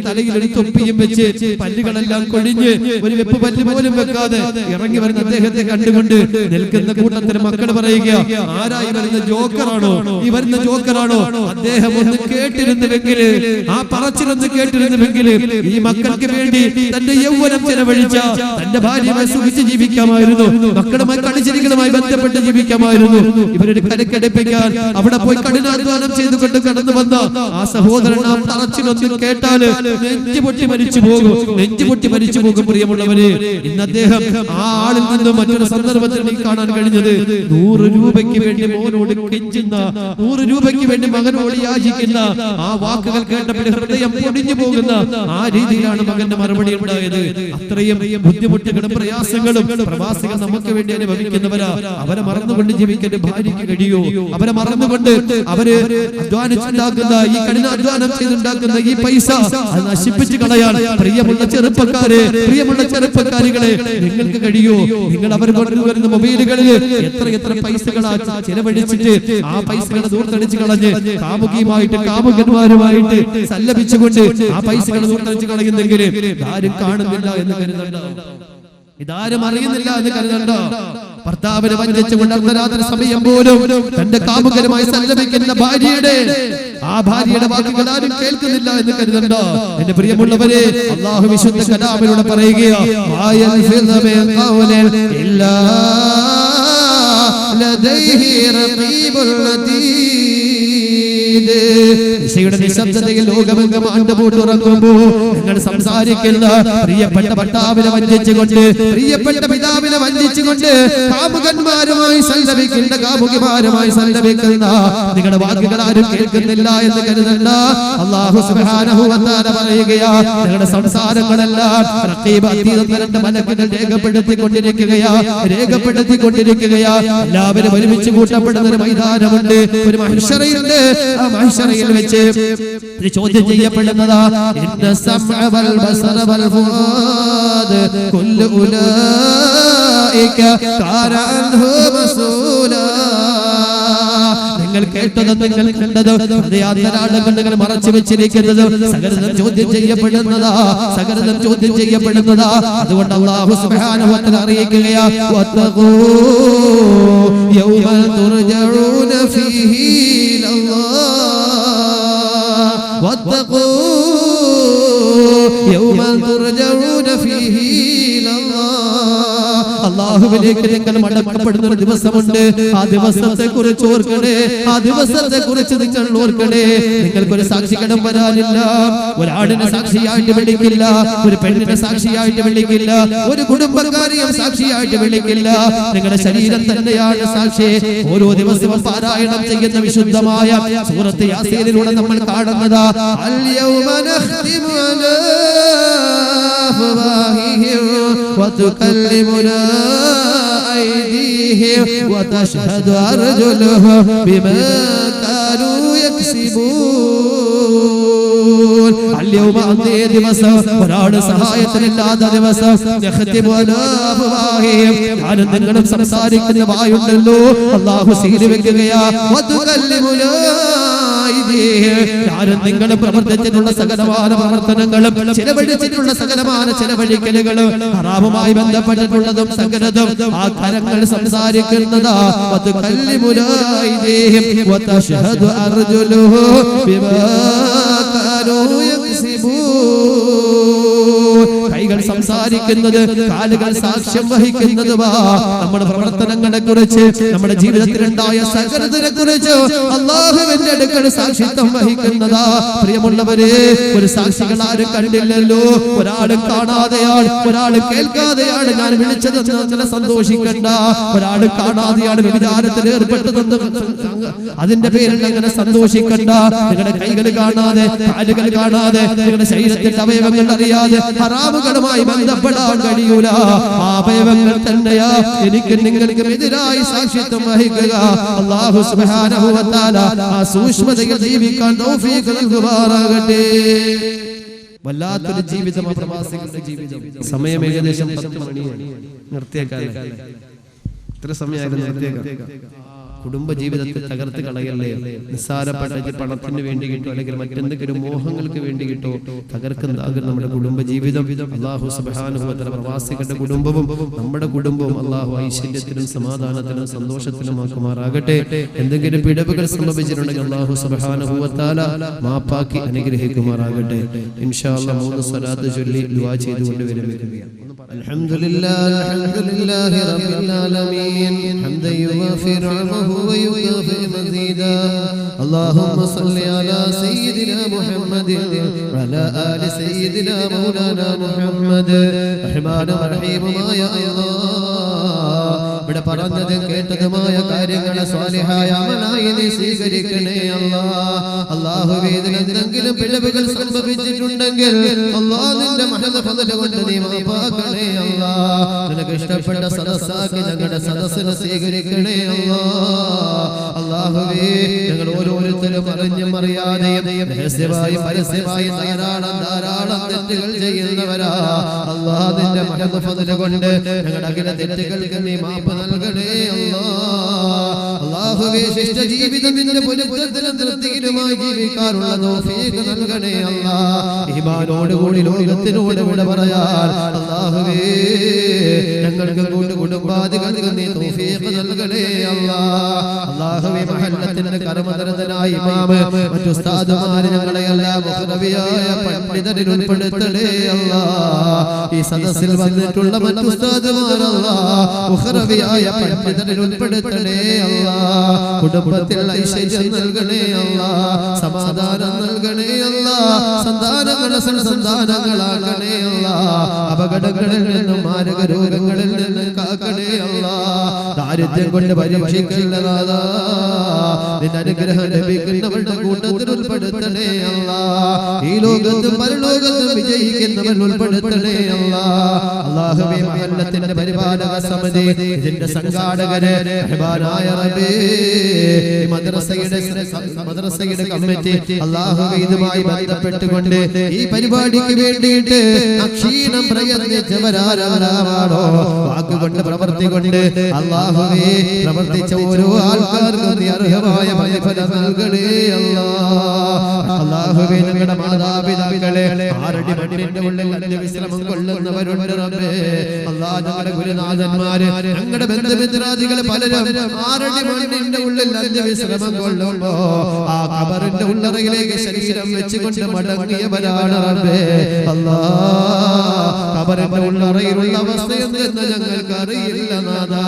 തലയിലൊരു തൊപ്പിയും വെച്ച് പല്ലുകളെല്ലാം കൊഴിഞ്ഞ് ഒരു വെപ്പ് പല്ല് പോലും വെക്കാതെ ഇറങ്ങി വരുന്ന അദ്ദേഹത്തെ കണ്ടുകൊണ്ട് നിൽക്കുന്ന കൂട്ടത്തിന് മക്കൾ പറയുക, ആരായി വരുന്ന ജോക്കറാണോ, ഈ വരുന്ന ജോക്കറാണോ? അദ്ദേഹം ഒന്ന് കേട്ടിരുന്നുവെങ്കിൽ, ആ പറച്ചിലൊന്ന് കേട്ടിരുന്നുവെങ്കിൽ ഈ മക്കൾക്ക് വേണ്ടി തന്റെ യൗവനം ചെലവഴിച്ച തന്റെ ഭാര്യയുമായി സുഖിച്ച് ജീവിക്കാമായിരുന്നു, മക്കളുമായി കളിച്ചിരികളുമായി ബന്ധപ്പെട്ട് ജീവിക്കാമായിരുന്നു. ഇവരുടെ കരക്കടിപ്പിക്കാൻ അവിടെ പോയി കഠിനാധ്വാനം ചെയ്തുകൊണ്ട് കടന്നു വന്ന ആ സഹോദരൻ ആ പറച്ചിലൊന്ന് കേട്ടാല് നെഞ്ചുപൊട്ടി മരിച്ചു പോകും. പ്രിയമുള്ളവരെ, ഇന്ന് അദ്ദേഹം ആ ആളിൽ നിന്നും മറ്റൊരു സന്ദർഭത്തിൽ എനിക്ക് കാണാൻ കഴിഞ്ഞത് 100 രൂപയ്ക്ക് വേണ്ടി മോനോട് കെഞ്ചുന്ന, 100 രൂപയ്ക്ക് വേണ്ടി മകനോട് യാചിക്കുന്ന ആ വാക്കുകൾ കേട്ടപ്പോൾ ഹൃദയം പൊടിഞ്ഞു പോകുന്ന ആ രീതിയിലാണ് മകന്റെ മറുപടി ഉണ്ടായത്. അത്രയും ബുദ്ധിമുട്ടുകളും പ്രയാസങ്ങളും പ്രവാസികൾ നമുക്ക് വേണ്ടി അനുഭവിക്കുന്നവരാ. അവരെ മറന്നുകൊണ്ട് ജീവിക്കാൻ ഭാര്യയ്ക്ക് കഴിയോ? അവരെ മറന്നുകൊണ്ട് അവര് അധ്വാനിച്ചുണ്ടാക്കുന്ന ഈ കഠിനാധ്വാനം ചെയ്തുണ്ടാക്കുന്ന ഈ പൈസ അത് നശിപ്പിച്ചു കളയാൻ പ്രിയമുള്ള ചെറുപ്പക്കാരെ, പ്രിയമുള്ള ചെറുപ്പക്കാരികളെ, നിങ്ങൾക്ക് കഴിയോ? നിങ്ങൾ അവർ കൊണ്ടുവരുന്ന മൊബൈലുകളിൽ എത്ര പൈസകളാ ചെലവഴിച്ചിട്ട് ആ പൈസകളെ ദൂർത്തടിച്ചു കളഞ്ഞ് കാമുകിയുമായിട്ട് കാമുകന്മാരുമായിട്ട് സല്ലപിച്ചുകൊണ്ട് ആ പൈസകളെ ദൂർത്തടിച്ചു കളയുന്നെങ്കിൽ ഇതാരും കാണുന്നില്ല എന്ന് കരുതണ്ട, ഇതാരും അറിയുന്നില്ല എന്ന് കരുതണ്ട. ഭർത്താവിനെ വഞ്ചിച്ചുകൊണ്ട് അർദ്ധരാത്രി സമയം പോലും തന്റെ കാമുകരുമായി സല്ലപിക്കുന്ന ആ ഭാര്യയുടെ വാക്കുകൾ ആരും കേൾക്കുന്നില്ല എന്ന് കരുതണ്ട. എന്റെ പ്രിയമുള്ളവരെ, അല്ലാഹു വിശുദ്ധ കലാമിലൂടെ പറയുകയാ, നിശബ്ദതയിൽ ലോകമെങ്ങും ആണ്ടുപോട്ടുറങ്ങുമ്പോൾ നിങ്ങൾ സംസാരിക്കുന്ന പ്രിയപ്പെട്ട ഭർത്താവിനെ വഞ്ചിച്ചുകൊണ്ട്, പ്രിയപ്പെട്ട പിതാവിനെ വഞ്ചിച്ചുകൊണ്ട് കാമുകന്മാരുമായി സല്ലപിക്കുന്ന, കാമുകിമാരുമായി സല്ലപിക്കുന്ന നിങ്ങളുടെ വാക്കുകൾ ആരും കേൾക്കുന്നില്ല എന്ന് കരുതണ്ട. അല്ലാഹു സുബ്ഹാനഹു വ തആല പറയുകയാ, നിങ്ങളുടെ സംസാരങ്ങളെല്ലാം റഖീബ് അതീത മലക്കുകൾ രേഖപ്പെടുത്തിക്കൊണ്ടിരിക്കുകയാ. എല്ലാവരും ഒരുമിച്ച് കൂട്ടപ്പെടുന്ന ഒരു മൈതാനമുണ്ട്, ഒരു മഹ്ശറയുണ്ട്. ആ മഹ്ശറയിൽ വെച്ച് ചോദ്യം ചെയ്യപ്പെടുന്നതാ, ഇന്ന സമഅ വൽ ബസറ വൽ ഫുആദ് കുല്ലു ഉലൈക കാന അൻഹു മസൂലാ. നിങ്ങൾ കേട്ടതും നിങ്ങൾ കണ്ടതും ഹൃദയാന്തരാളങ്ങൾ നിങ്ങൾ മറച്ചു വെച്ചിരിക്കുന്നത് സകലതും ചോദ്യം ചെയ്യപ്പെടുന്നതാ. അതുകൊണ്ട് അല്ലാഹു സുബ്ഹാനഹു വ തആല അറിയിക്കുകയാ, വത്തഖൂ യൗമൻ തുർജഊന ഫീഹി ഇലല്ലാഹ്, വത്തഖൂ യൗമൻ തുർജഊന ഫീഹി ഇലല്ലാഹ്. അല്ലാഹുവിലേക്ക് നിങ്ങൾ മടക്കപ്പെടുന്ന ഒരു ദിവസമുണ്ട്. ആ ദിവസത്തെ കുറിച്ച് ഓർക്കണേ, ആ ദിവസത്തെ കുറിച്ച് നിങ്ങൾ ഓർക്കണേ. നിങ്ങൾക്കൊരു സാക്ഷികടം വരാനില്ല, ഒരാടിനെ സാക്ഷിയായിട്ട് വിളിക്കില്ല, ഒരു പെണ്ണിനെ സാക്ഷിയായിട്ട് വിളിക്കില്ല, ഒരു കുടുംബക്കാരെയും സാക്ഷിയായിട്ട് വിളിക്കില്ല. നിങ്ങളുടെ ശരീരം തന്നെയാണ് സാക്ഷി. ഓരോ ദിവസവും പാരായണം ചെയ്യുന്ന വിശുദ്ധമായ സൂറത്ത് യാസീനിലൂടെ നമ്മൾ കാണുന്നതാ, അൽ യൗമ നഖ്തിമു അലാ അഫ്വാഹിഹിം വതുകല്ലിമുനാ أيديهم وتشهد أرجلهم بما كانوا يكسبون. اليوم أنتي ദിവസം ഒരാളുടെ സഹായത്തിനില്ലാത്ത ദിവസം നഖ്തിമു അലാ അഫ്വാഹിഹിം, ഞാനും നിങ്ങളും സംസാരിക്കുന്ന വായുണ്ടല്ലോ അല്ലാഹു സീൽ വെക്കുകയാ, വതുകല്ലിമുനാ ഞാനും നിങ്ങളും പ്രവർത്തിച്ചിട്ടുള്ള സകലമായ പ്രവർത്തനങ്ങളും ചെലവഴിച്ചിട്ടുള്ള സകലമായ ചെലവഴിക്കലുകളും ഹറാമുമായി ബന്ധപ്പെട്ടിട്ടുള്ളതും സകലതും ആ കരങ്ങൾ സംസാരിക്കുന്നതാ വതശ്ഹദു അർജുലുഹു ബിമാ കാനൂ യക്സിബൂൻ. കൈകൾ സംസാരിക്കുന്നത്, കാലുകൾ സാക്ഷ്യം വഹിക്കുന്നത് നമ്മുടെ പ്രവർത്തനങ്ങളെ കുറിച്ച്, നമ്മുടെ ജീവിതത്തിലുണ്ടായ സകലതിനെ കുറിച്ച് അല്ലാഹുവിന്റെ അടുക്കൽ സാക്ഷിത്വം വഹിക്കുന്നതാ. പ്രിയമുള്ളവരെ, ഒരു സാക്ഷികൾ ആരും കണ്ടില്ലല്ലോ, ഒരാളും കാണാതെയാണ്, ഒരാൾ കേൾക്കാതെയാണ് ഞാൻ വിളിച്ചതെന്ന് അങ്ങനെ സന്തോഷിക്കണ്ട. ഒരാൾ കാണാതെയാണ് വിചാരത്തിൽ ഏർപ്പെട്ടതെന്ന് അതിന്റെ പേരിൽ അങ്ങനെ സന്തോഷിക്കണ്ട. നിങ്ങളുടെ കൈകൾ കാണാതെ, കാലുകൾ കാണാതെ, നിങ്ങളുടെ ശരീരത്തിന്റെ അവയവങ്ങൾ അറിയാതെ ഹറാമുകളുമായി ബന്ധപ്പെടാൻ കഴിയൂല. ആ അവയവങ്ങൾ തന്നെയാ എനിക്ക് നിങ്ങൾക്കും എതിരായി സാക്ഷിത്വം വഹിക്കുക. അല്ലാഹു സുബ്ഹാനഹു വ തആല ആ സൂക്ഷ്മതയിൽ ജീവിക്കാൻ തൗഫീഖ് നൽകുമാറാകട്ടെ. വല്ലാത്തൊരു ജീവിതം പ്രവാസികളുടെ ജീവിതം. സമയം ഏകദേശം 10 മണിയാണ്. നിർത്തിയേക്കാല്ലേ? ഇത്ര സമയമായിരുന്നു നിർത്തിയേക്കാം. കുടുംബ ജീവിതത്തെ തകർത്ത് കളയല്ലേ. നിസ്സാരപ്പെട്ട പണത്തിന് വേണ്ടി കിട്ടോ, അല്ലെങ്കിൽ മറ്റെന്തെങ്കിലും മോഹങ്ങൾക്ക് വേണ്ടി കിട്ടോ തകർക്കുന്നതാകും നമ്മുടെ കുടുംബ ജീവിതം. അല്ലാഹു സുബ്ഹാനഹു വ തആല പ്രവാസികളുടെ കുടുംബവും നമ്മുടെ കുടുംബവും അല്ലാഹു ഐശ്വര്യത്തിലും സമാധാനത്തിലും സന്തോഷത്തിലും ആക്കുമാറാകട്ടെ. എന്തെങ്കിലും പിഴവുകൾ സംഭവിച്ചിട്ടുണ്ടെങ്കിൽ അല്ലാഹു സുബ്ഹാനഹു വ തആല മാപ്പാക്കി അനുഗ്രഹിക്കുമാറാകട്ടെ. ഇൻഷാ അല്ലാഹ് 3 സ്വലാത്ത് ചൊല്ലി ദുആ ചെയ്തുകൊണ്ട് വിരമിക്കുകയാണ്. അൽഹംദുലില്ലാഹി റബ്ബിൽ ആലമീൻ ഹംദൻ യുവാഫി നിഅമഹു ويكافئ مزيدا اللهم صل على سيدنا محمد وعلى آل سيدنا مولانا محمد رحمن رحيم يا الله ഇവിടെ പറഞ്ഞതും കേട്ടതുമായ കാര്യങ്ങളെ സ്വാലിഹായ അമലായി നീ സ്വീകരിക്കണേ അല്ലാഹ്. അല്ലാഹുവേ, ഇതിലെന്തെങ്കിലും പിഴവുകൾ സംഭവിച്ചിട്ടുണ്ടെങ്കിൽ അല്ലാഹ് നിന്റെ മഹദ് ഫദ്ല് കൊണ്ട് നീ മാപ്പാക്കണേ അല്ലാഹ്. നിനക്ക് ഇഷ്ടപ്പെട്ട സദസ്സാക്കി ഞങ്ങളുടെ സദസ്സിനെ സ്വീകരിക്കണേ അല്ലാഹ്. അല്ലാഹുവേ, ഞങ്ങൾ ഓരോരുത്തരും അറിഞ്ഞും അറിയാതെയും രഹസ്യമായും പരസ്യമായും ധാരാളം തെറ്റുകൾ ചെയ്യുന്നവരാ. അല്ലാഹ് നിന്റെ മഹദ് ഫദ്ല് കൊണ്ട് ഞങ്ങളുടെ അഖില തെറ്റുകൾക്ക് നീ മാപ്പ് നൽകണേ അല്ലാഹ്. അല്ലാഹുവേ, ശിഷ്ട ജീവിതം നിന്റെ പൊരുത്തത്തിലും തൃപ്തിയിലുമായി ജീവിക്കാനുള്ള തൗഫീഖ് നൽകണേ അല്ലാഹ്. ഈമാനോടുകൂടി ലോകത്തിനോട് വിട പറയാൻ അല്ലാഹുവേ ഞങ്ങൾക്ക് കുടുംബാദികൾക്ക് നീ തൗഫീഖ് നൽകണേ അല്ലാഹ്. അല്ലാഹുവേ, മഹല്ലത്തിന്റെ കർമ്മനിരതനായ ഇമാമ്, മറ്റു ഉസ്താദുമാരെ ഞങ്ങളെയെല്ലാം മുഖ്തവിയായ പണ്ഡിതരിൽ ഉൾപ്പെടുത്തണേ അല്ലാഹ്. ഈ സദസ്സിൽ വന്നിട്ടുള്ള മറ്റു ഉസ്താദുമാർ അല്ലാഹ് മുഖ്തവിയായ പണ്ഡിതരിൽ ഉൾപ്പെടുത്തണേ അല്ലാഹ്. കുടുംബത്തിൽ ഐശ്വര്യം നൽകണേ അല്ലാഹ്, സമാധാനം നൽകണേ അല്ലാഹ്, സന്താനങ്ങളെ സന്താനങ്ങളാകണേ അല്ലാഹ്, അപകടങ്ങളിൽ നിന്നും മാരക രോഗങ്ങളിൽ നിന്നും കാക്കണേ അല്ലാഹ്. ദാരിദ്ര്യം കൊണ്ട് പരീക്ഷിക്കല്ലതാ, നിന്റെ അനുഗ്രഹം ലഭിക്കുന്നവരുടെ കൂട്ടത്തിൽ ഉൾപ്പെടുത്തണേ അല്ലാഹ്. ഈ ലോകത്തും പരലോകത്തും വിജയിക്കുന്നവർ ഉൾപ്പെടുത്തണേ അല്ലാഹ്. അല്ലാഹുവേ, മഹല്ലത്തിന്റെ പരിപാലക സമിതി, ഇതിന്റെ സംഘാടകര്, റഹ്മാനായ റബ്ബേ, മദ്രസയുടെ കമ്മിറ്റി, അല്ലാഹുവേ, ഇതുമായി ബന്ധപ്പെട്ടുകൊണ്ട് ഈ പരിപാടിക്ക് വേണ്ടിയിട്ട് അക്ഷീണം പ്രയത്നിച്ചവരാരാണോ, വാക്കുകൊണ്ട് പ്രവൃത്തി കൊണ്ട് അല്ലാഹുവേ പ്രവർത്തിച്ച ഓരോ ആൾക്കാർക്കും നീ അർഹമായ പ്രതിഫലം നൽകണേ അല്ലാഹ്. അല്ലാഹുവേ, ഞങ്ങളുടെ മാതാപിതാക്കളെ ആരടി മണ്ണിന്റെ ഉള്ളിൽ അന്ത്യവിശ്രമം കൊള്ളുന്നവരുണ്ട് റബ്ബേ. അല്ലാഹ്, ഞങ്ങളുടെ ഗുരുനാഥന്മാര്, ഞങ്ങളുടെ ബന്ധുമിത്രാദികൾ പലരും ആരടി മണ്ണിന്റെ ഉള്ളിൽ അന്ത്യവിശ്രമം കൊള്ളുമ്പോ ആ ഖബറിന്റെ ഉള്ളറയിലേക്ക് ശരീരം വെച്ചുകൊണ്ട് മടങ്ങിയവരാണ് റബ്ബേ. അല്ലാഹ്, ഖബറിന്റെ ഉള്ളറയിലുള്ള അവസ്ഥ എന്തെന്ന് ഞങ്ങൾക്ക് അറിയില്ല നാഥാ.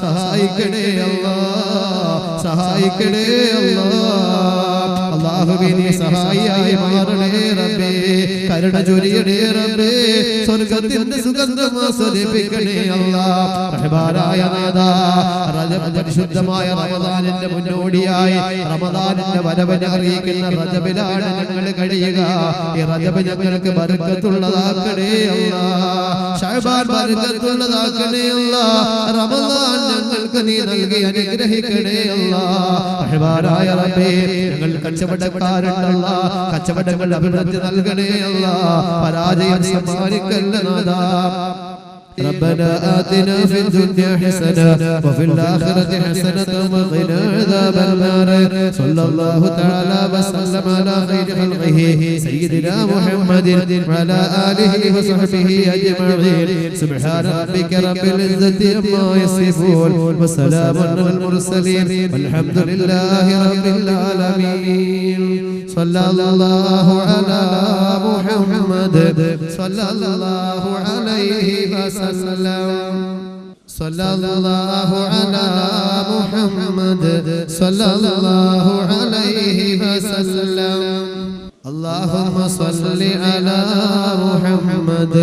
സഹായിക്കണേ അല്ലാഹ്, സഹായിക്കണേ അല്ലാഹ്. അല്ലാഹുവേ, നീ സഹായിയായി മാറണേ റബ്ബേ, കരുണ ചൊരിയണേ റബ്ബേ, സ്വർഗ്ഗത്തിന്റെ സുഗന്ധം ആസ്വദിപ്പിക്കണേ അല്ലാഹ്. റഹ്മാനായ നാഥാ, പരിശുദ്ധമായ റമദാനിന്റെ മുന്നോടിയായി റമദാനിന്റെ വരവിനെ അറിയിക്കുന്ന റജബിലാണ് ഞങ്ങൾ കഴിയുക. ഈ റജബ് ഞങ്ങൾക്ക് ബർക്കത്തുള്ളതാക്കണേ അല്ലാഹ്, ശഅബാൻ ബർക്കത്തുള്ളതാക്കണേ അല്ലാഹ്, റമദാൻ ഞങ്ങൾക്ക് നീ നൽകി അനുഗ്രഹിക്കണേ അല്ലാഹ്. റഹ്മാനായ റബ്ബേ, ഞങ്ങൾ കച്ചവടക്കാരുണ്ടല്ല, കച്ചവടങ്ങൾ അഭിവൃദ്ധി നൽകണേ അല്ലാഹ്, പരാജയം സമ്മാനിക്കല്ല നാഥാ. ربنا آتنا في الدنيا حسنة وفي الآخرة حسنة وقنا عذاب النار صلى الله تعالى وسلم على خير خلقه سيدنا محمد وعلى آله وصحبه أجمعين سبحان ربك رب العزة عما يصفون وسلام على المرسلين والحمد لله رب العالمين صلى الله على محمد صلى الله عليه وسلم صلى الله على محمد صلى الله عليه وسلم اللهم صل على محمد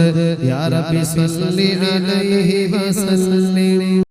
يا رب صل عليه وسلم.